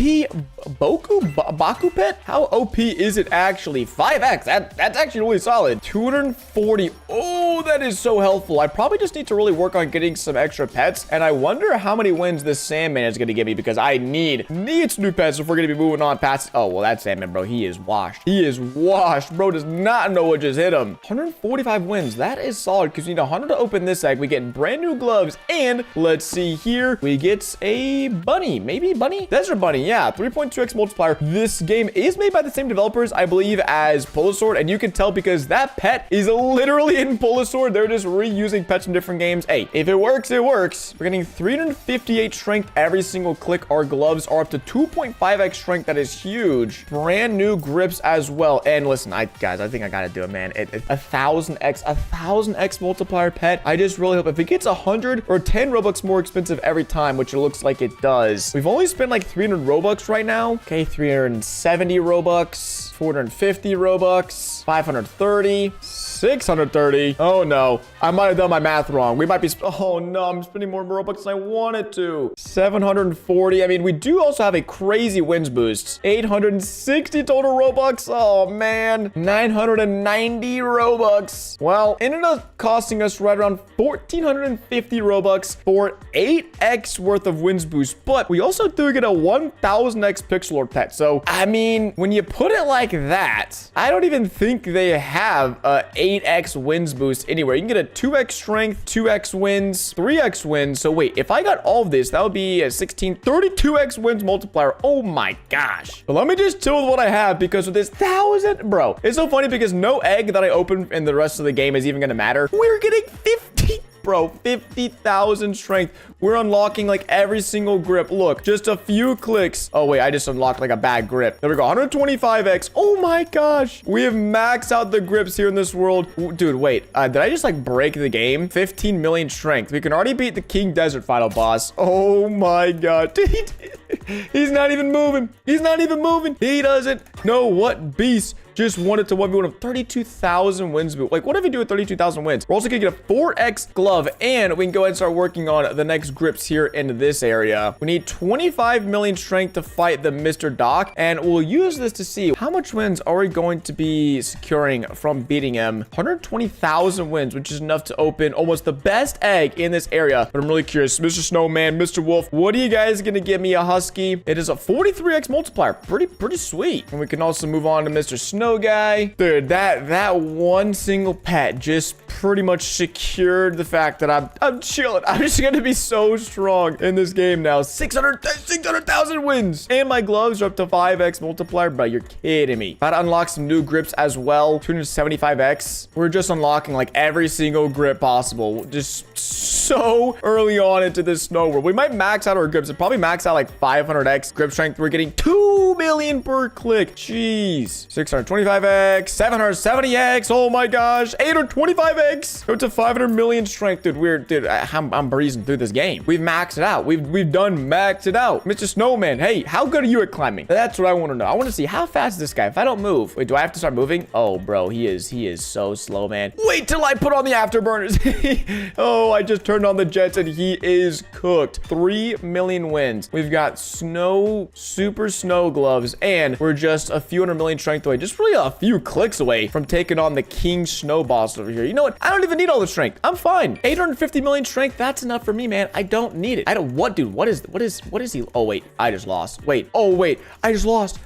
Baku pet? How OP is it actually? 5x. That's actually really solid. 240. Oh, that is so helpful. I probably just need to really work on getting some extra pets. And I wonder how many wins this Sandman is going to give me, because I need some new pets if we're going to be moving on past. Oh, well, that Sandman, bro, he is washed. He is washed. Bro does not know what just hit him. 145 wins. That is solid, because we need 100 to open this egg. We get brand new gloves. And let's see here. We get a bunny. Maybe bunny? Desert bunny. Yeah. 3.2x multiplier. This game is made by the same developers, I believe, as Sword, and you can tell because that pet is literally in Sword. They're just reusing pets from different games. Hey, if it works, it works. We're getting 358 strength every single click. Our gloves are up to 2.5x strength. That is huge. Brand new grips as well. And listen, guys, I think I gotta do it, man. 1000x multiplier pet. I just really hope if it gets 100 or 10 Robux more expensive every time, which it looks like it does. We've only spent like 300 Robux right now. Okay, 370 Robux, 450 Robux, 530, 630. Oh no, I might have done my math wrong. We might be, oh no, I'm spending more Robux than I wanted to. 740. I mean, we do also have a crazy wins boost. 860 total Robux. Oh man, 990 Robux. Well, ended up costing us right around 1450 Robux for 8x worth of wins boost. But we also do get a 1000x pixel lord pet. So, I mean, when you put it like that, I don't even think they have a 8x wins boost anywhere. You can get a 2x strength, 2x wins, 3x wins. So wait, if I got all of this, that would be a 32x wins multiplier. Oh my gosh. But let me just chill with what I have, because with this 1000, bro, it's so funny because no egg that I open in the rest of the game is even going to matter. We're getting 50 bro. 50,000 strength. We're unlocking like every single grip. Look, just a few clicks. Oh, wait, I just unlocked like a bad grip. There we go. 125x. Oh my gosh. We have maxed out the grips here in this world. Dude, wait. Did I just like break the game? 15 million strength. We can already beat the King Desert final boss. Oh my god. He's not even moving. He's not even moving. He doesn't know what beast just wanted to 1v1 of 32,000 wins. Like, what if we do with 32,000 wins? We're also gonna get a 4x glove, and we can go ahead and start working on the next grips here in this area. We need 25 million strength to fight the Mr. Doc, and we'll use this to see how much wins are we going to be securing from beating him. 120,000 wins, which is enough to open almost the best egg in this area. But I'm really curious, Mr. Snowman, Mr. Wolf, what are you guys gonna give me? A husky? It is a 43x multiplier. Pretty sweet. And we can also move on to Mr. Snow guy. Dude, that one single pet just pretty much secured the fact that I'm chilling. I'm just gonna be so strong in this game now. 600,000 wins. And my gloves are up to 5x multiplier, bro. You're kidding me. About to unlock some new grips as well. 275x. We're just unlocking like every single grip possible. Just so early on into this snow world. We might max out our grips and probably max out like 500x grip strength. We're getting 2 million per click. Jeez. 625x, 770x. Oh my gosh. 825x. Go to 500 million strength. Dude, I'm breezing through this game. We've maxed it out. We've done maxed it out. Mr. Snowman, hey, how good are you at climbing? That's what I want to know. I want to see how fast is this guy. If I don't move, wait, do I have to start moving? Oh, bro, he is so slow, man. Wait till I put on the afterburners. Oh, I just turned on the jets and he is cooked. 3 million wins. We've got super snow gloves, and we're just a few 100 million strength away. Just really a few clicks away from taking on the King Snow boss over here. You know what? I don't even need all the strength. I'm fine. 850 million strength. That's enough for me, man. I don't need it. I don't. What, dude? What is he? Oh, wait. I just lost. Wait. Oh, wait. I just lost.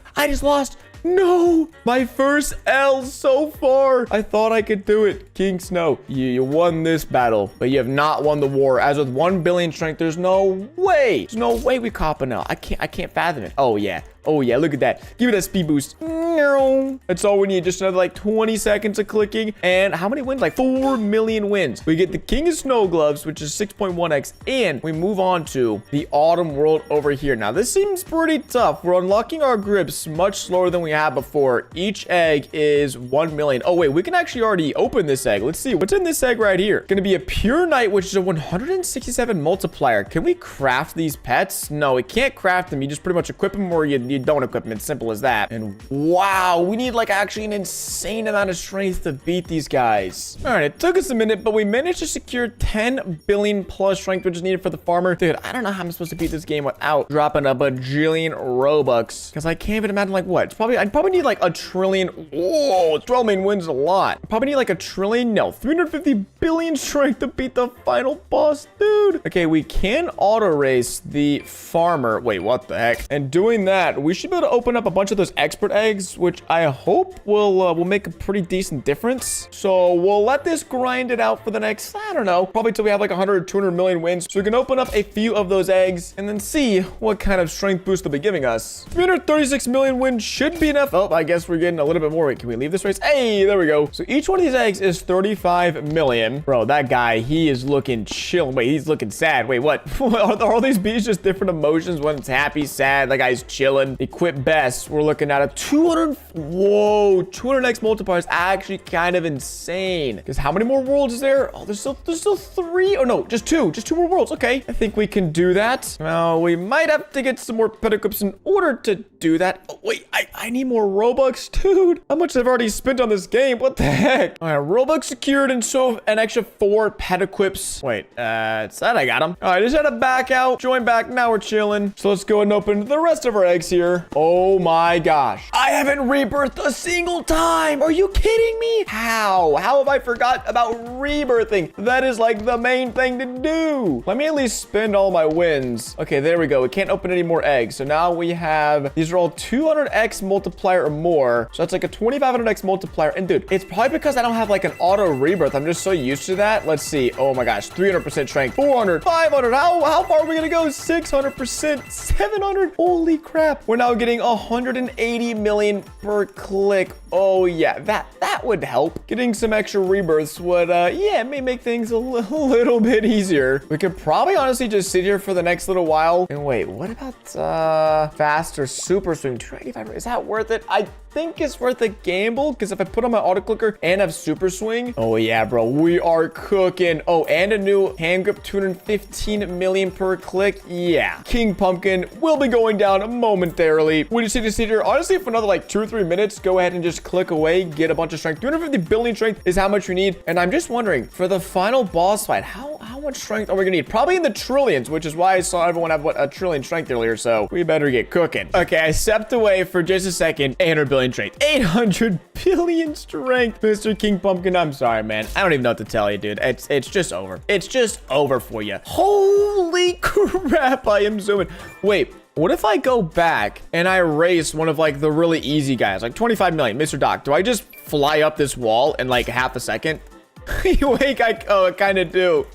No, my first L so far. I thought I could do it. King Snow, you won this battle, but you have not won the war. As with 1 billion strength, there's no way. There's no way we cop an L. I can't fathom it. Oh yeah. Oh yeah, look at that. Give me that speed boost. That's all we need. Just another like 20 seconds of clicking. And how many wins? Like 4 million wins. We get the King of Snow gloves, which is 6.1x. And we move on to the autumn world over here. Now, this seems pretty tough. We're unlocking our grips much slower than we have before. Each egg is 1 million. Oh, wait, we can actually already open this egg. Let's see. What's in this egg right here? Gonna be a pure knight, which is a 167 multiplier. Can we craft these pets? No, we can't craft them. You just pretty much equip them, or you don't equip them. It's simple as that. And wow, we need like actually an insane amount of strength to beat these guys. All right, it took us a minute, but we managed to secure 10 billion plus strength, which is needed for the farmer. Dude, I don't know how I'm supposed to beat this game without dropping a bajillion Robux, because I can't even imagine like what. I'd probably need like a trillion. Whoa, 12 million wins a lot. I'd probably need like a trillion. No, 350 billion strength to beat the final boss, dude. Okay, we can auto race the farmer. Wait, what the heck? And doing that, we should be able to open up a bunch of those expert eggs, which I hope will make a pretty decent difference. So we'll let this grind it out for the next, I don't know, probably till we have like 100, 200 million wins. So we can open up a few of those eggs and then see what kind of strength boost they'll be giving us. 336 million wins should be enough. Oh, I guess we're getting a little bit more. Wait, can we leave this race? Hey, there we go. So each one of these eggs is 35 million. Bro, that guy, he is looking chill. Wait, he's looking sad. Wait, what? Are all these bees just different emotions when it's happy, sad? That guy's chilling. Equip best. We're looking at a 200. Whoa, 200x multiplier is actually kind of insane. Because how many more worlds is there? Oh, there's still 3. Oh no, just 2 more worlds. Okay, I think we can do that. Now we might have to get some more pet equips in order to do that. Oh, wait, I need more Robux, dude. How much I've already spent on this game? What the heck? All right, Robux secured, and so an extra 4 pet equips. Wait, it's that I got them. All right, just had to back out, join back. Now we're chilling. So let's go and open the rest of our eggs here. Oh my gosh, I haven't rebirthed a single time. Are you kidding me? How have I forgot about rebirthing? That is like the main thing to do. Let me at least spend all my wins. Okay, there we go. We can't open any more eggs. So now we have, these are all 200x multiplier or more. So that's like a 2500x multiplier. And dude, it's probably because I don't have like an auto rebirth. I'm just so used to that. Let's see. Oh my gosh, 300% strength, 400, 500. How far are we gonna go? 600%, 700. Holy crap. We're now getting 180 million per click. Oh yeah, that would help. Getting some extra rebirths would, yeah, may make things a little bit easier. We could probably honestly just sit here for the next little while. And wait, what about faster super swing? 285, is that worth it? I think it's worth a gamble, because if I put on my auto clicker and have super swing, oh yeah, bro, we are cooking. Oh, and a new hand grip, 215 million per click. Yeah, King Pumpkin will be going down momentarily. We just need to sit here honestly for another like 2 or 3 minutes. Go ahead and just click away, get a bunch of strength. 250 billion strength is how much we need. And I'm just wondering, for the final boss fight, how much strength are we gonna need? Probably in the trillions, which is why I saw everyone have a trillion strength earlier, so we better get cooking. Okay, I stepped away for just a second. 800 billion strength, 800 billion strength. Mr. King Pumpkin, I'm sorry, man. I don't even know what to tell you, dude. It's just over. It's just over for you. Holy crap, I am zooming. Wait, what if I go back and I race one of like the really easy guys, like 25 million, Mr. Doc? Do I just fly up this wall in like half a second? Wait, I kind of do.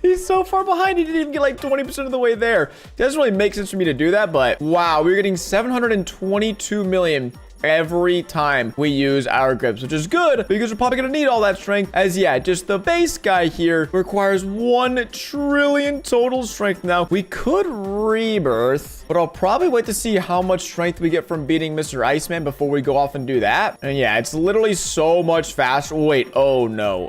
He's so far behind. He didn't even get like 20% of the way there. It doesn't really make sense for me to do that, but wow, we're getting 722 million every time we use our grips, which is good because we're probably gonna need all that strength, as yeah, just the base guy here requires 1 trillion total strength. Now we could rebirth, but I'll probably wait to see how much strength we get from beating Mr. Iceman before we go off and do that. And yeah, it's literally so much faster. Wait, oh no,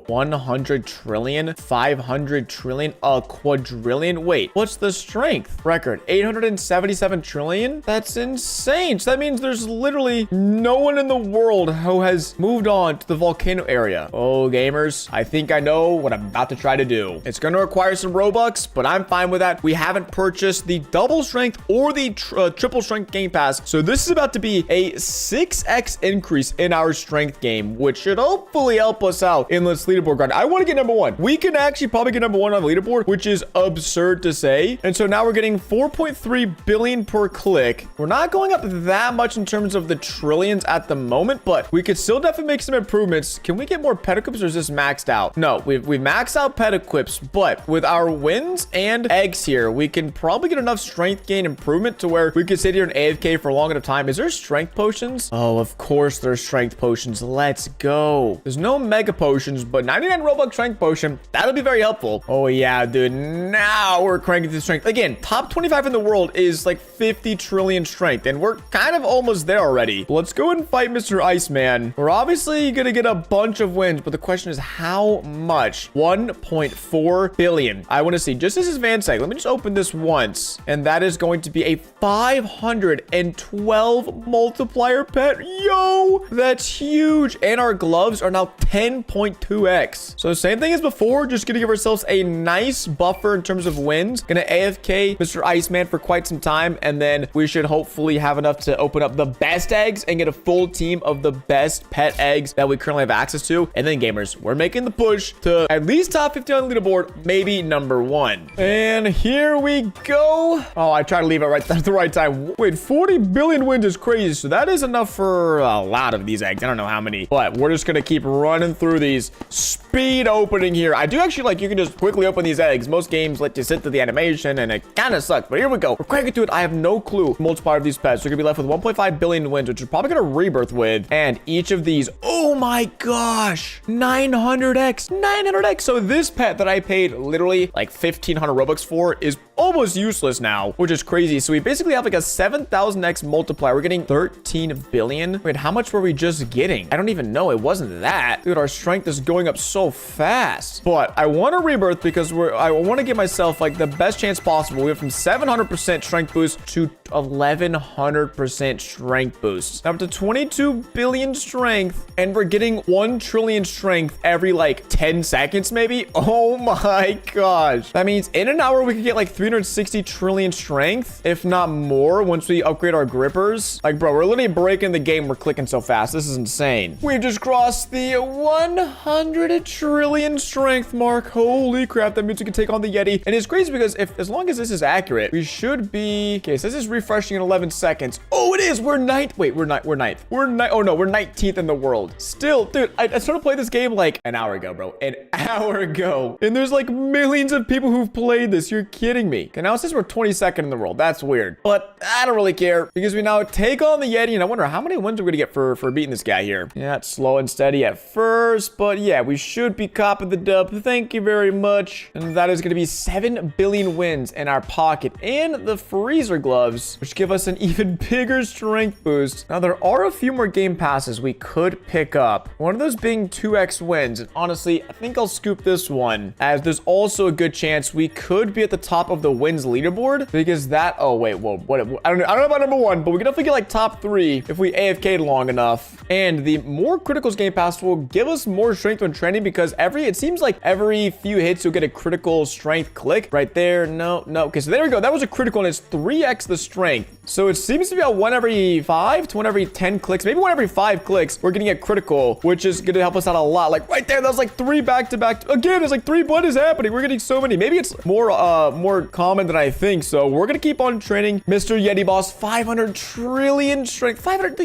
100 trillion, 500 trillion, a quadrillion. Wait, what's the strength record? 877 trillion. That's insane. So that means there's literally no one in the world who has moved on to the volcano area. Oh, gamers, I think I know what I'm about to try to do. It's going to require some Robux, but I'm fine with that. We haven't purchased the double strength or the triple strength game pass. So this is about to be a 6x increase in our strength game, which should hopefully help us out in this leaderboard grind. I want to get number 1. We can actually probably get number 1 on the leaderboard, which is absurd to say. And so now we're getting 4.3 billion per click. We're not going up that much in terms of the trillions at the moment, but we could still definitely make some improvements. Can we get more pet equips, or is this maxed out? No, we've maxed out pet equips, but with our wins and eggs here, we can probably get enough strength gain improvement to where we could sit here and AFK for a long enough time. Is there strength potions? Oh, of course there's strength potions. Let's go. There's no mega potions, but 99 Robux strength potion, that'll be very helpful. Oh yeah, dude, now we're cranking the strength. Again, top 25 in the world is like 50 trillion strength, and we're kind of almost there already. Let's go and fight Mr. Iceman. We're obviously gonna get a bunch of wins, but the question is how much? 1.4 billion. I want to see, just as his van seg, let me just open this once, and that is going to be a 512 multiplier pet. Yo, that's huge. And our gloves are now 10.2x. So same thing as before, just gonna give ourselves a nice buffer in terms of wins. Gonna AFK Mr. Iceman for quite some time, and then we should hopefully have enough to open up the best eggs and get a full team of the best pet eggs that we currently have access to. And then gamers, we're making the push to at least top 50 on the leaderboard, maybe number 1. And here we go. Oh, I tried to leave it right at the right time. Wait, 40 billion wins is crazy. So that is enough for a lot of these eggs. I don't know how many, but we're just gonna keep running through these. Speed opening here. I do actually like, you can just quickly open these eggs. Most games let you sit through the animation and it kind of sucks, but here we go. We're cranking through it. I have no clue the multiplier of these pets. We're gonna be left with 1.5 billion wins, which we're probably gonna rebirth with. And each of these, oh my gosh, 900x. So this pet that I paid literally like 1,500 Robux for is almost useless now, which is crazy. So we basically have like a 7,000x multiplier. We're getting 13 billion. Wait, how much were we just getting? I don't even know. It wasn't that. Dude, our strength is going up so fast. But I want to rebirth because I want to give myself like the best chance possible. We went from 700% strength boost to 1,100% strength boost. Now up to 22 billion strength, and we're getting 1 trillion strength every like 10 seconds maybe. Oh my gosh. That means in an hour we could get like 300 360 trillion strength, if not more, once we upgrade our grippers. Like, bro, we're literally breaking the game. We're clicking so fast. This is insane. We've just crossed the 100 trillion strength mark. Holy crap. That means we can take on the Yeti. And it's crazy because as long as this is accurate, we should be... Okay, so this is refreshing in 11 seconds. Oh, it is. We're ninth. Wait, we're ninth. Oh, no, we're 19th in the world. Still, dude, I started playing this game like an hour ago, bro. An hour ago. And there's like millions of people who've played this. You're kidding me. Okay, now it says we're 22nd in the world. That's weird. But I don't really care because we now take on the Yeti. And I wonder how many wins we're going to get for beating this guy here. Yeah, it's slow and steady at first. But yeah, we should be copping the dub. Thank you very much. And that is going to be 7 billion wins in our pocket. And the freezer gloves, which give us an even bigger strength boost. Now, there are a few more game passes we could pick up. One of those being 2x wins. And honestly, I think I'll scoop this one, as there's also a good chance we could be at the top of the wins leaderboard, because that... Oh, wait, whoa, what? I don't know about number one, but we can definitely get like top 3 if we AFK'd long enough. And the more criticals game pass will give us more strength when training, because it seems like every few hits you'll get a critical strength click right there. No. Okay, so there we go. That was a critical, and it's 3x the strength. So it seems to be about 1 every 5 to 1 every 10 clicks, maybe 1 every 5 clicks. We're getting a critical, which is going to help us out a lot. Like right there, that was like 3 back-to-back. Again, it's like 3. What is happening? We're getting so many. Maybe it's more common than I think. So we're going to keep on training Mr. Yeti Boss. 500 trillion strength. 500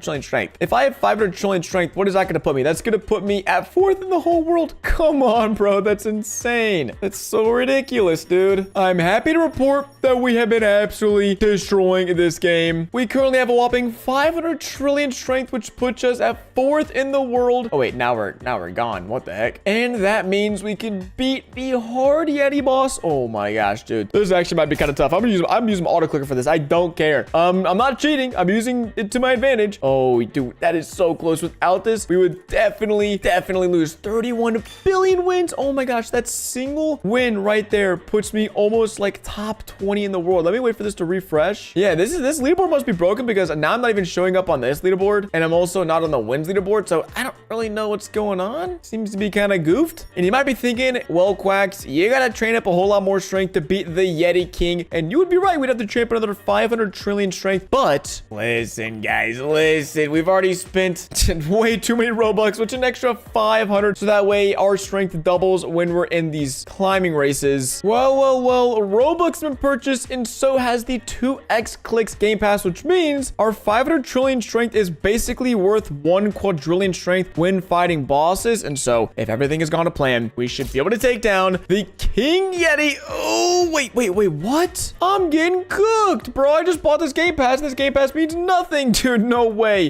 trillion strength. If I have 500 trillion strength, what is that going to put me? That's going to put me at 4th in the whole world. Come on, bro. That's insane. That's so ridiculous, dude. I'm happy to report that we have been absolutely destroying this game. We currently have a whopping 500 trillion strength, which puts us at 4th in the world. Oh, wait. Now we're gone. What the heck? And that means we can beat the hard Yeti Boss. Oh my gosh, dude. This actually might be kind of tough. I'm using auto clicker for this. I don't care. I'm not cheating. I'm using it to my advantage. Oh, dude, that is so close. Without this, we would definitely lose 31 billion wins. Oh my gosh, that single win right there puts me almost like top 20 in the world. Let me wait for this to refresh. Yeah, this leaderboard must be broken because now I'm not even showing up on this leaderboard, and I'm also not on the wins leaderboard, so I don't really know what's going on. Seems to be kind of goofed. And you might be thinking, well, Quacks, you gotta train up a whole lot more strength to beat the Yeti King, and you would be right. We'd have to train up another 500 trillion strength. But listen, guys, listen. We've already spent way too many Robux, which an extra 500, so that way our strength doubles when we're in these climbing races. Well, Robux have been purchased, and so has the 2x clicks game pass, which means our 500 trillion strength is basically worth 1 quadrillion strength when fighting bosses. And so if everything has gone to plan, we should be able to take down the King Yeti. Oh, wait, what? I'm getting cooked, bro. I just bought this game pass, and this game pass means nothing, dude. No way.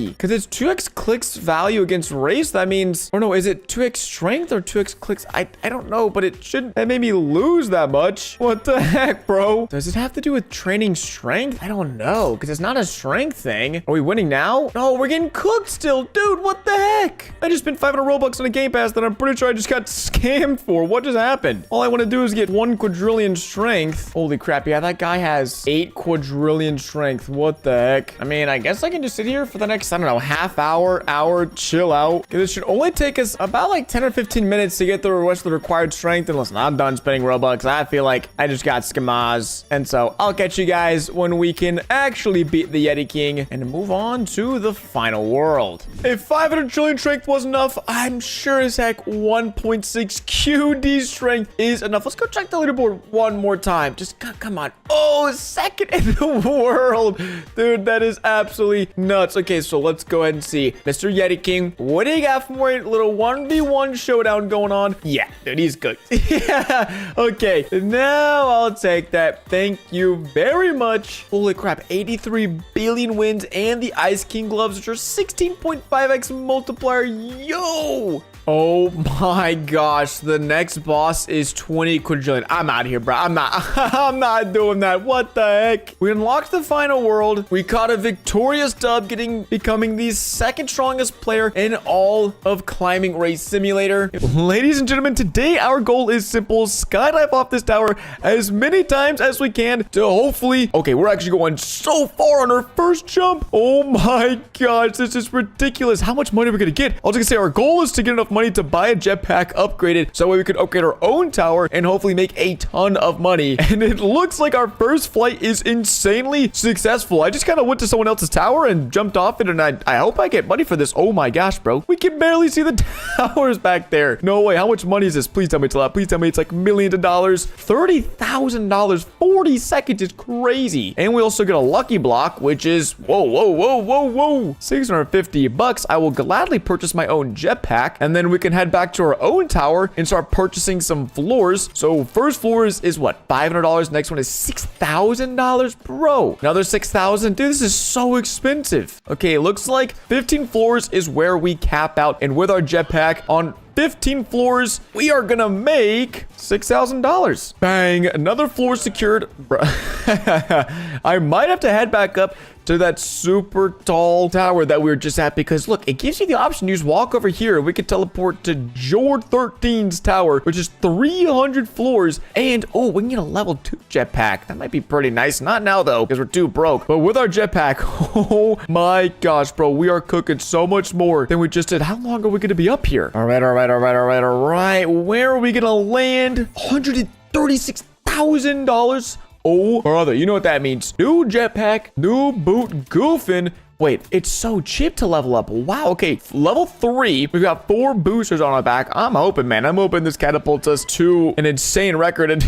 Because it's 2x clicks value against race. That means, or no, is it 2x strength or 2x clicks? I don't know, but it shouldn't. That made me lose that much. What the heck, bro? Does it have to do with training strength? I don't know, because it's not a strength thing. Are we winning now? No, we're getting cooked still. Dude, what the heck? I just spent 500 Robux on a game pass that I'm pretty sure I just got scammed for. What just happened? All I want to do is get 1 quadrillion strength. Holy crap. Yeah, that guy has 8 quadrillion strength. What the heck? I mean, I guess I can just sit here for the next, I don't know, half hour, chill out. Because it should only take us about like 10 or 15 minutes to get the rest of the required strength. And listen, I'm done spending Robux. I feel like I just got skamaz. And so I'll catch you guys when we can actually beat the Yeti King and move on to the final world. If 500 trillion strength was enough, I'm sure as heck 1.6 QD strength is enough. Let's go check the leaderboard one more time. Just come on. Oh, 2nd in the world. Dude, that is absolutely nuts. Okay, so let's go ahead and see. Mr. Yeti King, what do you got for more little 1v1 showdown going on? Yeah, dude, he's good. Yeah, okay. Now I'll take that. Thank you very much. Holy crap, 83 billion wins and the Ice King gloves, which are 16.5x multiplier. Yo! Oh my gosh, the next boss is 20 quadrillion. I'm out of here, bro. I'm not doing that. What the heck? We unlocked the final world. We caught a victorious dub, becoming the 2nd strongest player in all of Climbing Race Simulator. Ladies and gentlemen, today our goal is simple. Skydive off this tower as many times as we can to hopefully... Okay, we're actually going so far on our first jump. Oh my gosh, this is ridiculous. How much money are we gonna get? I was gonna say our goal is to get enough money money to buy a jetpack upgraded so we could upgrade our own tower and hopefully make a ton of money. And it looks like our first flight is insanely successful. I just kind of went to someone else's tower and jumped off it, and I hope I get money for this. Oh my gosh, bro. We can barely see the towers back there. No way. How much money is this? Please tell me it's a lot. Please tell me it's like millions of dollars. $30,000. 40 seconds is crazy. And we also get a lucky block, which is, whoa. 650 bucks. I will gladly purchase my own jetpack, and then we can head back to our own tower and start purchasing some floors. So first floor is what? $500. Next one is $6,000. Bro, another 6,000. Dude, this is so expensive. Okay, it looks like 15 floors is where we cap out, and with our jetpack on 15 floors, we are gonna make $6,000. Bang, another floor secured. I might have to head back up to that super tall tower that we were just at, because look, it gives you the option. You just walk over here and we can teleport to Jord 13's tower, which is 300 floors. And oh, we can get a level 2 jetpack. That might be pretty nice. Not now though, because we're too broke. But with our jetpack, oh my gosh, bro, we are cooking so much more than we just did. How long are we gonna be up here? All right. Where are we gonna land? $136,000. Oh, brother, you know what that means. New jetpack, new boot, goofing. Wait, it's so cheap to level up. Wow, okay, level 3. We've got 4 boosters on our back. I'm hoping, man. I'm hoping this catapults us to an insane record. And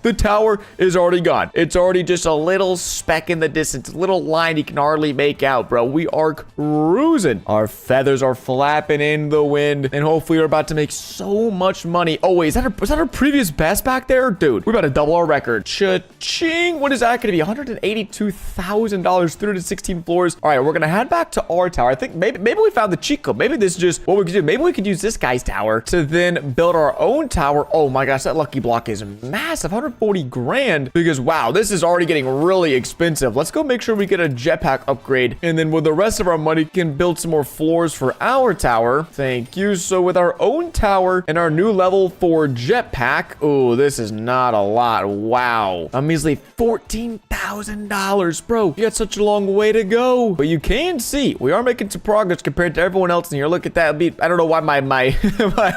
the tower is already gone. It's already just a little speck in the distance. A little line you can hardly make out, bro. We are cruising. Our feathers are flapping in the wind. And hopefully we're about to make so much money. Oh, wait, was that our previous best back there? Dude, we're about to double our record. Cha-ching. What is that going to be? $182,000, 316 floors. All right, we're gonna head back to our tower. I think maybe we found the cheat code. Maybe this is just what we could do. Maybe we could use this guy's tower to then build our own tower. Oh my gosh, that lucky block is massive. 140 grand. Because wow, this is already getting really expensive. Let's go make sure we get a jetpack upgrade, and then with the rest of our money can build some more floors for our tower. Thank you. So with our own tower and our new level 4 jetpack, oh, this is not a lot. Wow, a measly $14,000, bro. You got such a long way to go. But you can see we are making some progress compared to everyone else in here. Look at that. I don't know why my my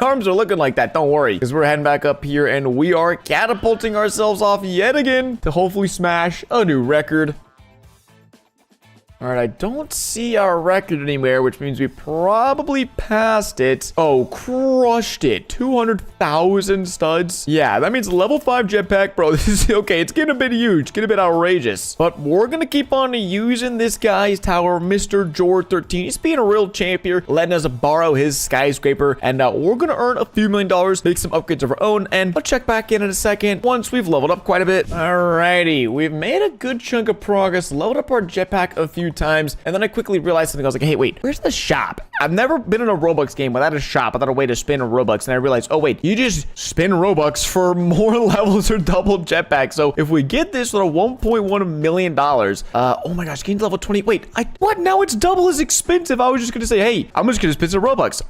arms are looking like that. Don't worry, because we're heading back up here and we are catapulting ourselves off yet again to hopefully smash a new record. All right, I don't see our record anywhere, which means we probably passed it. Oh, crushed it. 200,000 studs. Yeah, that means level 5 jetpack, bro. This is okay. It's getting a bit huge, getting a bit outrageous. But we're gonna keep on using this guy's tower, Mr. Jord 13. He's being a real champ here, letting us borrow his skyscraper, and we're gonna earn a few $1,000,000, make some upgrades of our own, and I'll check back in a second once we've leveled up quite a bit. Alrighty, we've made a good chunk of progress, leveled up our jetpack a few times, and then I quickly realized something. I was like, hey, wait, where's the shop? I've never been in a Robux game without a shop, without a way to spin a Robux, and I realized, oh wait, you just spin Robux for more levels or double jetpack. So if we get this with a $1.1 million, oh my gosh, gain to level 20. Wait, what? Now it's double as expensive. I was just gonna say, hey, I'm just gonna spin some Robux.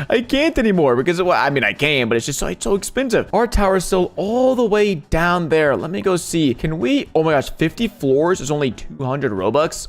I can't anymore because, well, I mean, I can, but it's just it's so expensive. Our tower is still all the way down there. Let me go see. Can we? Oh my gosh, 50 floors is only 200 Robux.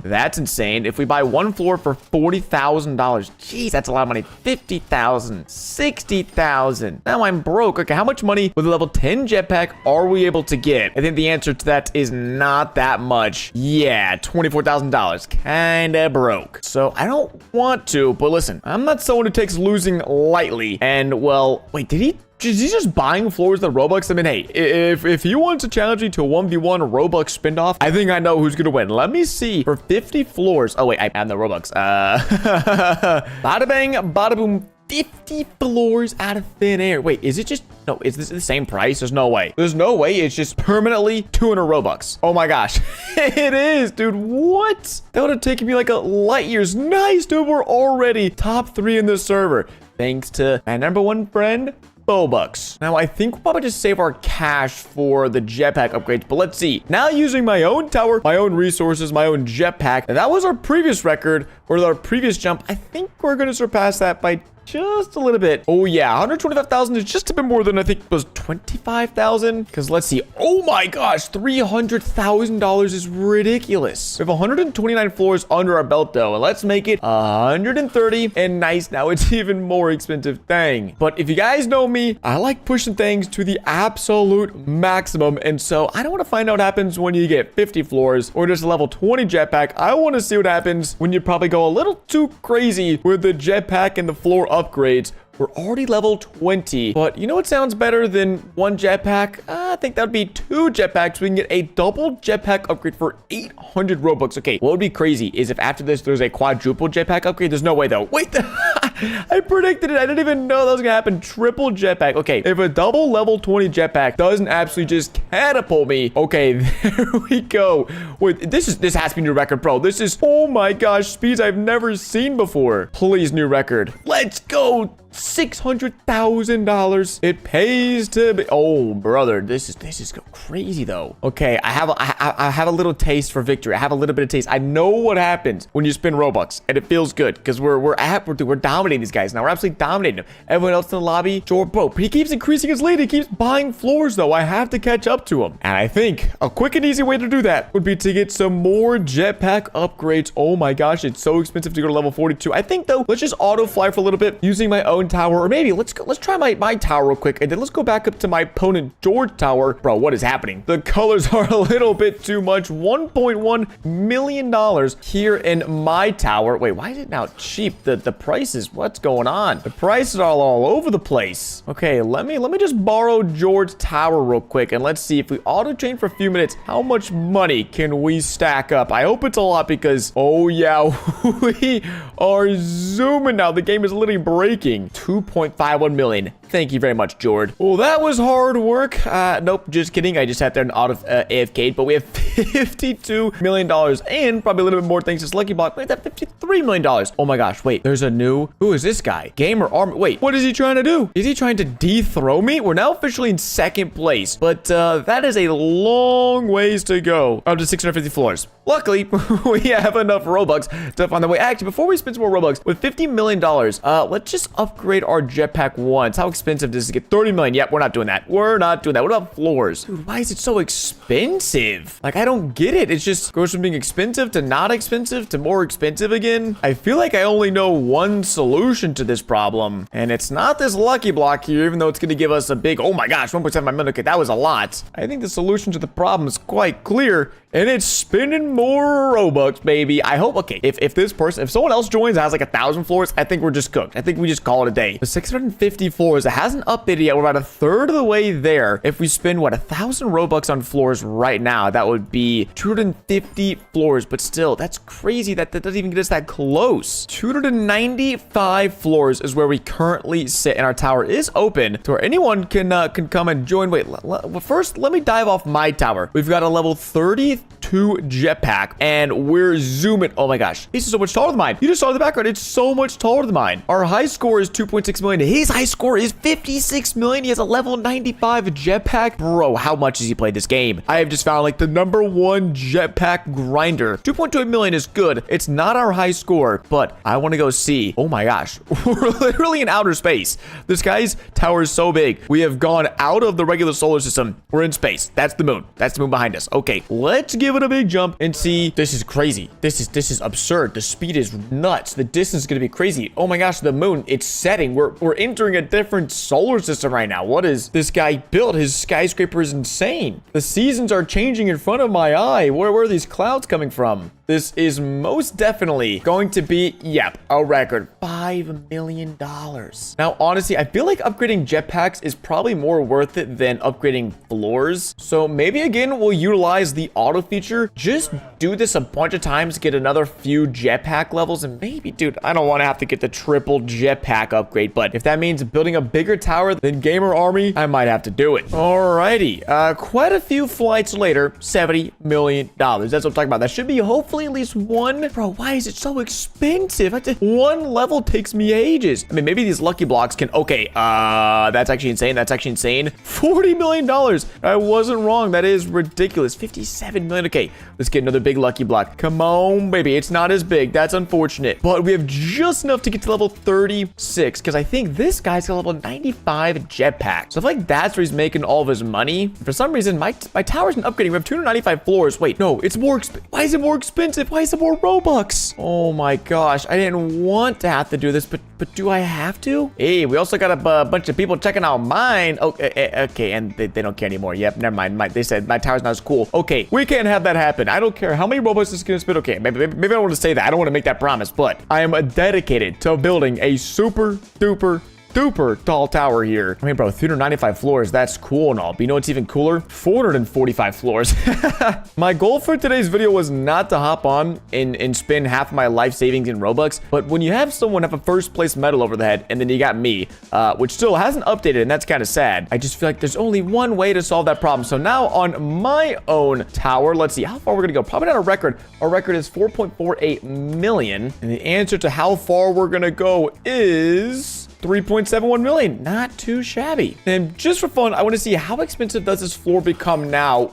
That's insane. If we buy one floor for $40,000, jeez, that's a lot of money. 50,000, 60,000. Now I'm broke. Okay, how much money with a level 10 jetpack are we able to get? I think the answer to that is not that much. Yeah, $24,000. Kinda broke. So I don't want to, but listen, I'm not someone who takes losing lightly. And well, wait, is he just buying floors with Robux? I mean, hey, if he wants to challenge me to a 1v1 Robux spin-off, I think I know who's gonna win. Let me see. For 50 floors. Oh, wait, I have no Robux. Bada bang, bada boom. 50 floors out of thin air. Wait, is it just... No, is this the same price? There's no way. There's no way it's just permanently 200 Robux. Oh my gosh. It is, dude. What? That would have taken me like a light years. Nice, dude. We're already top 3 in the server. Thanks to my #1 friend, Robux. Now, I think we'll probably just save our cash for the jetpack upgrades, but let's see. Now, using my own tower, my own resources, my own jetpack, that was our previous record, or our previous jump. I think we're going to surpass that by just a little bit. Oh yeah, 125,000 is just a bit more than I think was 25,000. Because let's see. Oh my gosh, $300,000 is ridiculous. We have 129 floors under our belt though. And let's make it 130. And nice, now it's even more expensive. Dang. But if you guys know me, I like pushing things to the absolute maximum. And so I don't want to find out what happens when you get 50 floors or just a level 20 jetpack. I want to see what happens when you probably go a little too crazy with the jetpack and the floor upgrades. We're already level 20, but you know what sounds better than one jetpack? I think that'd be 2 jetpacks. We can get a double jetpack upgrade for 800 Robux. Okay, what would be crazy is if after this there's a quadruple jetpack upgrade. There's no way though. Wait, I predicted it. I didn't even know that was gonna happen. Triple jetpack. Okay, if a double level 20 jetpack doesn't absolutely just catapult me. Okay, there we go. Wait, this has to be new record, bro. This is, oh my gosh, speeds I've never seen before. Please, new record. Let's go. $600,000. It pays to be. Oh, brother, this is crazy though. Okay, I have a little taste for victory. I have a little bit of taste. I know what happens when you spin Robux, and it feels good because we're dominating these guys now. We're absolutely dominating them. Everyone else in the lobby, bro, he keeps increasing his lead. He keeps buying floors though. I have to catch up to him, and I think a quick and easy way to do that would be to get some more jetpack upgrades. Oh my gosh, it's so expensive to go to level 42. I think though, let's just auto fly for a little bit using my own tower, or maybe let's try my tower real quick, and then let's go back up to my opponent George tower. Bro, what is happening? The colors are a little bit too much. $1.1 million here in my tower. Wait, why is it now cheap? The prices, what's going on? The prices are all over the place. Okay, let me just borrow George tower real quick, and let's see if we auto chain for a few minutes, how much money can we stack up? I hope it's a lot because, oh yeah, we are zooming now. The game is literally breaking. 2.51 million. Thank you very much, Jord. Well, that was hard work. Nope, just kidding. I just sat there and out of AFK'd, but we have $52 million and probably a little bit more thanks to Lucky Block. Wait, that $53 million. Oh my gosh, wait, there's a new, who is this guy? Gamer Army. Wait, what is he trying to do? Is he trying to dethrone me? We're now officially in second place, but that is a long ways to go up to 650 floors. Luckily, we have enough Robux to find the way. Actually, before we spend some more Robux, with $50 million, let's just upgrade our jetpack once. How expensive does it get? 30 million. Yep, we're not doing that. We're not doing that. What about floors? Dude, why is it so expensive? Like, I don't get it. It just goes from being expensive to not expensive to more expensive again. I feel like I only know one solution to this problem, and it's not this Lucky Block here, even though it's going to give us a big, oh my gosh, 1.7 million. Okay, that was a lot. I think the solution to the problem is quite clear, and it's spending more Robux, baby. I hope, okay, if someone else joins that has like 1,000 floors, I think we're just cooked. I think we just call it a day. The 650 floors, it hasn't updated yet. We're about a third of the way there. If we spend, what, 1,000 Robux on floors right now, that would be 250 floors, but still, that's crazy that doesn't even get us that close. 295 floors is where we currently sit, and our tower is open to where anyone can come and join. Wait, first, let me dive off my tower. We've got a level 32 jetpack, and we're zooming. Oh my gosh, this is so much taller than mine. You just saw the background. It's so much taller than mine. Our high score is 2.6 million. His high score is 56 million. He has a level 95 jetpack. Bro, how much has he played this game? I have just found like the #1 jetpack grinder. 2.2 million is good. It's not our high score, but I want to go see. Oh my gosh, we're literally in outer space. This guy's tower is so big. We have gone out of the regular solar system. We're in space. That's the moon. That's the moon behind us. Okay, let's give it a big jump and see. This is crazy. This is absurd. The speed is nuts. The distance is going to be crazy. Oh my gosh, the moon, it's setting. We're entering a different solar system right now. What is this guy built? His skyscraper is insane. The seasons are changing in front of my eye. Where are these clouds coming from? This is most definitely going to be, yep, a record. $5 million. Now, honestly, I feel like upgrading jetpacks is probably more worth it than upgrading floors. So maybe again, we'll utilize the auto feature. Just do this a bunch of times, get another few jetpack levels, and maybe, dude, I don't want to have to get the triple jetpack upgrade, but if that means building a bigger tower than Gamer Army, I might have to do it. Alrighty, quite a few flights later, $70 million. That's what I'm talking about. That should be hopefully hopefully at least one. Bro, why is it so expensive? One level takes me ages. I mean, maybe these lucky blocks can, okay, that's actually insane. That's actually insane. $40 million. I wasn't wrong. That is ridiculous. 57 million. Okay, let's get another big lucky block. Come on, baby. It's not as big. That's unfortunate. But we have just enough to get to level 36 because I think this guy's got level 95 jetpack. So I feel like that's where he's making all of his money. For some reason, my tower isn't upgrading. We have 295 floors. Wait, no, it's more expensive. Why is it more expensive? Why is it more Robux? Oh my gosh. I didn't want to have to do this, but do I have to? Hey, we also got a bunch of people checking out mine. Okay, and they don't care anymore. Yep, never mind. They said my tower's not as cool. Okay, we can't have that happen. I don't care how many Robux this is gonna spend. Okay, maybe I don't want to say that. I don't want to make that promise, but I am dedicated to building a super duper tall tower here. I mean, bro, 395 floors, that's cool and all. But you know what's even cooler? 445 floors. My goal for today's video was not to hop on and spend half of my life savings in Robux. But when you have someone have a first place medal over the head, and then you got me, which still hasn't updated, and that's kind of sad. I just feel like there's only one way to solve that problem. So now on my own tower, let's see how far we're gonna go. Probably not a record. Our record is 4.48 million. And the answer to how far we're gonna go is 3.71 million. Not too shabby. And just for fun, I want to see how expensive does this floor become now.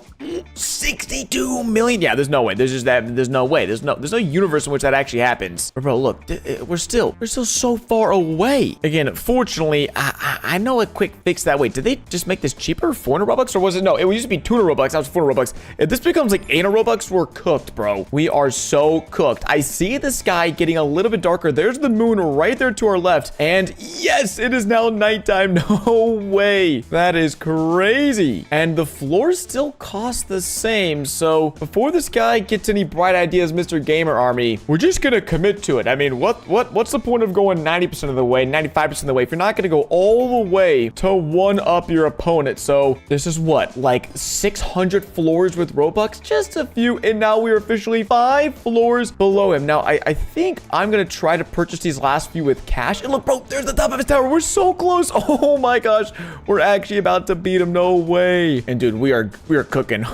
62 million. Yeah, there's no way. There's no way. There's no universe in which that actually happens. But bro, look, we're still so far away. Again, fortunately, I know a quick fix that way. Did they just make this cheaper? 400 Robux? Or was it? No, it used to be 200 Robux. That was 400 Robux. If this becomes like 800 Robux, we're cooked, bro. We are so cooked. I see the sky getting a little bit darker. There's the moon right there to our left. And yes, it is now nighttime. No way. That is crazy. And the floors still cost the same. So before this guy gets any bright ideas, Mr. Gamer Army, we're just gonna commit to it. I mean, what's the point of going 90% of the way, 95% of the way if you're not gonna go all the way to one up your opponent? So this is what, like 600 floors with Robux? Just a few, and now we're officially 5 floors below him. Now I think I'm gonna try to purchase these last few with cash. And look, bro, there's the top of his tower. We're so close. Oh my gosh, we're actually about to beat him. No way. And dude, we are cooking.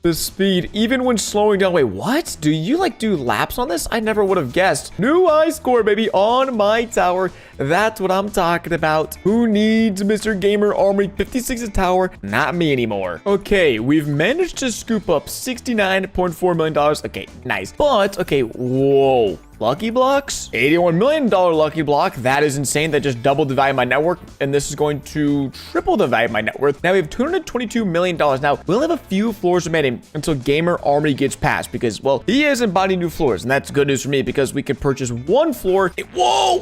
The speed, even when slowing down. Wait, what? Do you like do laps on this? I never would have guessed. New high score, baby, on my tower. That's what I'm talking about. Who needs Mr. Gamer Army 56's tower? Not me anymore. Okay, we've managed to scoop up $69.4 million. Okay, nice. But, okay, whoa. Lucky blocks? $81 million lucky block. That is insane. That just doubled the value of my net worth. And this is going to triple the value of my net worth. Now we have $222 million. Now, we'll have a few floors remaining until Gamer Army gets passed because, well, he hasn't bought any new floors. And that's good news for me because we could purchase one floor. Whoa.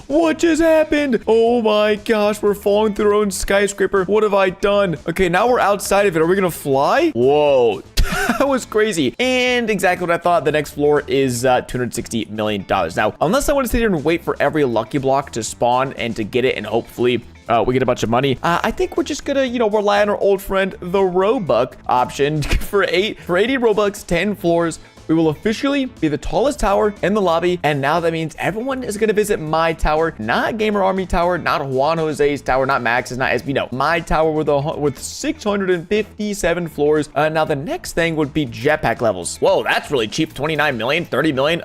What just happened? Oh my gosh, we're falling through our own skyscraper. What have I done? Okay, now we're outside of it. Are we gonna fly? Whoa. That was crazy. And exactly what I thought. The next floor is $260 million. Now, unless I want to sit here and wait for every lucky block to spawn and to get it and hopefully we get a bunch of money, I think we're just gonna, rely on our old friend, the Robux option. For 80 Robux, 10 floors, we will officially be the tallest tower in the lobby. And now that means everyone is going to visit my tower, not Gamer Army tower, not Juan Jose's tower, not Max's, not SB. No, my tower with 657 floors. Now the next thing would be jetpack levels. Whoa, that's really cheap. 29 million, 30 million.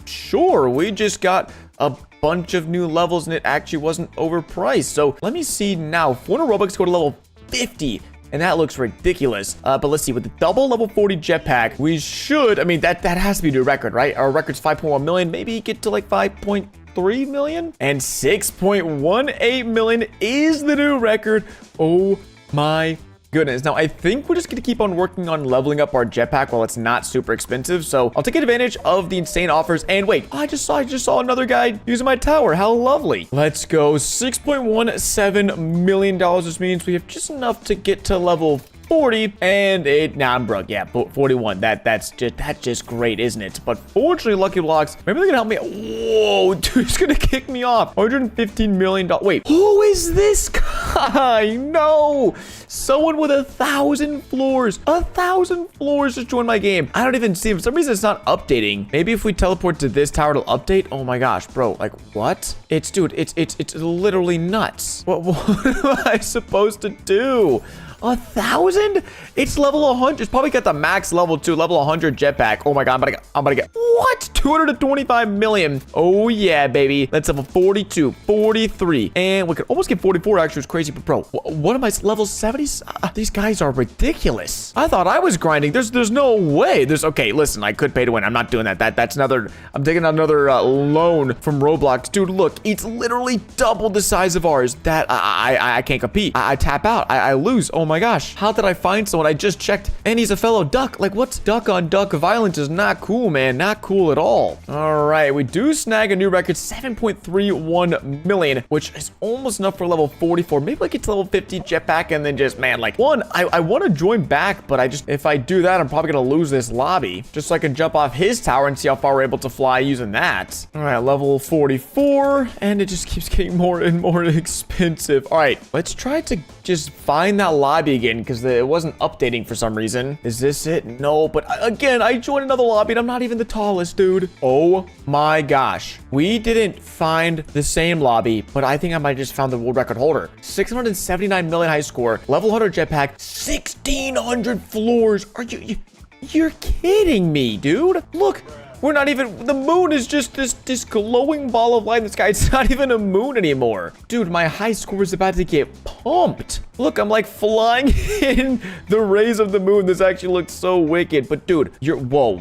Sure. We just got a bunch of new levels and it actually wasn't overpriced. So let me see now. 400 Robux go to level 50. And that looks ridiculous. But let's see, with the double level 40 jetpack, we should, I mean, that has to be a new record, right? Our record's 5.1 million, maybe get to like 5.3 million? And 6.18 million is the new record. Oh my goodness. Now, I think we're just going to keep on working on leveling up our jetpack while it's not super expensive. So I'll take advantage of the insane offers. And wait, I just saw another guy using my tower. How lovely. Let's go. $6.17 million. This means we have just enough to get to level 40 and I'm broke. Yeah, 41. That's just great, isn't it? But fortunately, Lucky Blocks, maybe they're gonna help me. Whoa, dude, he's gonna kick me off. $115 million. Wait, who is this guy? No, someone with 1,000 floors. 1,000 floors just joined my game. I don't even see him. For some reason, it's not updating. Maybe if we teleport to this tower, it'll update. Oh my gosh, bro. Like what? It's literally nuts. What am I supposed to do? 1,000? It's level 100. It's probably got the max level 2, level 100 jetpack. Oh my god, I'm gonna get what? 225 million. Oh yeah, baby. That's level 42, 43, and we could almost get 44. Actually, it's crazy, but bro, what am I? Level 70s? These guys are ridiculous. I thought I was grinding. There's no way. Okay, listen, I could pay to win. I'm not doing that. That's another. I'm taking another loan from Roblox, dude. Look, it's literally double the size of ours. That I can't compete. I tap out. I lose. Oh my gosh. How did I find someone? I just checked, and he's a fellow duck. Like, what's duck on duck violence is not cool, man. Not cool at all. All right, we do snag a new record, 7.31 million, which is almost enough for level 44. Maybe I get to level 50 jetpack, and then just, man, like, I want to join back, but if I do that, I'm probably gonna lose this lobby, just so I can jump off his tower and see how far we're able to fly using that. All right, level 44, and it just keeps getting more and more expensive. All right, let's try to just find that lobby again, because it wasn't updating for some reason. Is this it? No, but again, I joined another lobby, and I'm not even the tallest, dude. Oh my gosh. We didn't find the same lobby, but I think I might have just found the world record holder. 679 million high score, level 100 jetpack, 1,600 floors. You're kidding me, dude. Look. We're not even, the moon is just this glowing ball of light in the sky. It's not even a moon anymore. Dude, my high score is about to get pumped. Look, I'm like flying in the rays of the moon. This actually looks so wicked. But dude, whoa,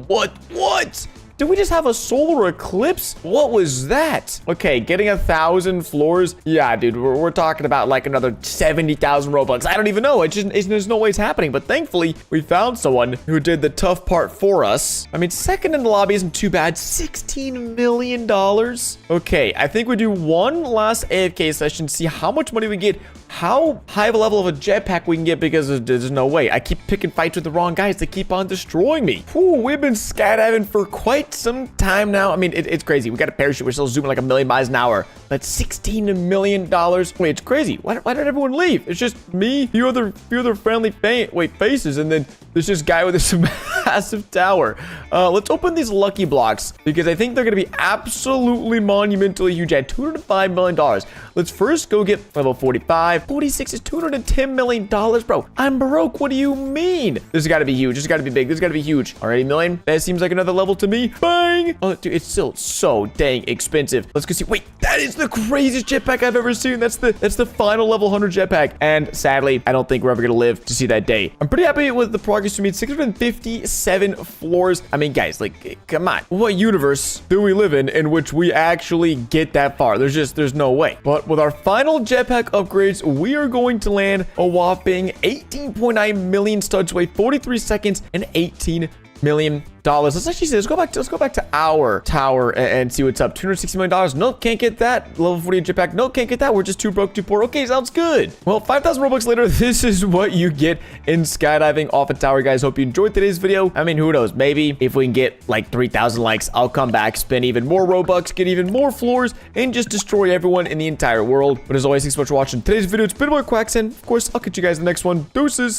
what? Did we just have a solar eclipse? What was that? Okay, getting 1,000 floors. Yeah, dude, we're talking about like another 70,000 Robux. I don't even know. There's no way it's happening. But thankfully, we found someone who did the tough part for us. I mean, second in the lobby isn't too bad. $16 million. Okay, I think we do one last AFK session, see how much money we get, how high of a level of a jetpack we can get, because there's no way. I keep picking fights with the wrong guys. They keep on destroying me. Whew, we've been skydiving for quite some time now. I mean, it's crazy. We got a parachute. We're still zooming like 1,000,000 miles an hour. That's $16 million. Wait, it's crazy. Why did everyone leave? It's just me, few other friendly faces, and then there's this guy with this massive tower. Let's open these lucky blocks, because I think they're gonna be absolutely monumentally huge at $205 million. Let's first go get level 45. 46 is $210 million, bro. I'm broke. What do you mean? This has got to be huge. This has got to be big. This has got to be huge. Alrighty, million. That seems like another level to me. Bang! Oh, dude, it's still so dang expensive. Let's go see. Wait, that is the craziest jetpack I've ever seen. That's the final level 100 jetpack. And sadly, I don't think we're ever gonna live to see that day. I'm pretty happy with the progress we made. 657 floors. I mean, guys, like, come on. What universe do we live in which we actually get that far? There's no way. But with our final jetpack upgrades, we are going to land a whopping 18.9 million studs away, 43 seconds, and $18 million. Let's actually see. Let's go back to our tower and see what's up. $260 million. Nope, can't get that. Level 48 jetpack. Nope, can't get that. We're just too broke, too poor. Okay, sounds good. Well, 5,000 Robux later, this is what you get in skydiving off a tower, guys. Hope you enjoyed today's video. I mean, who knows? Maybe if we can get like 3,000 likes, I'll come back, spend even more Robux, get even more floors, and just destroy everyone in the entire world. But as always, thanks so much for watching today's video. It's been my Quacks, and of course, I'll catch you guys in the next one. Deuces.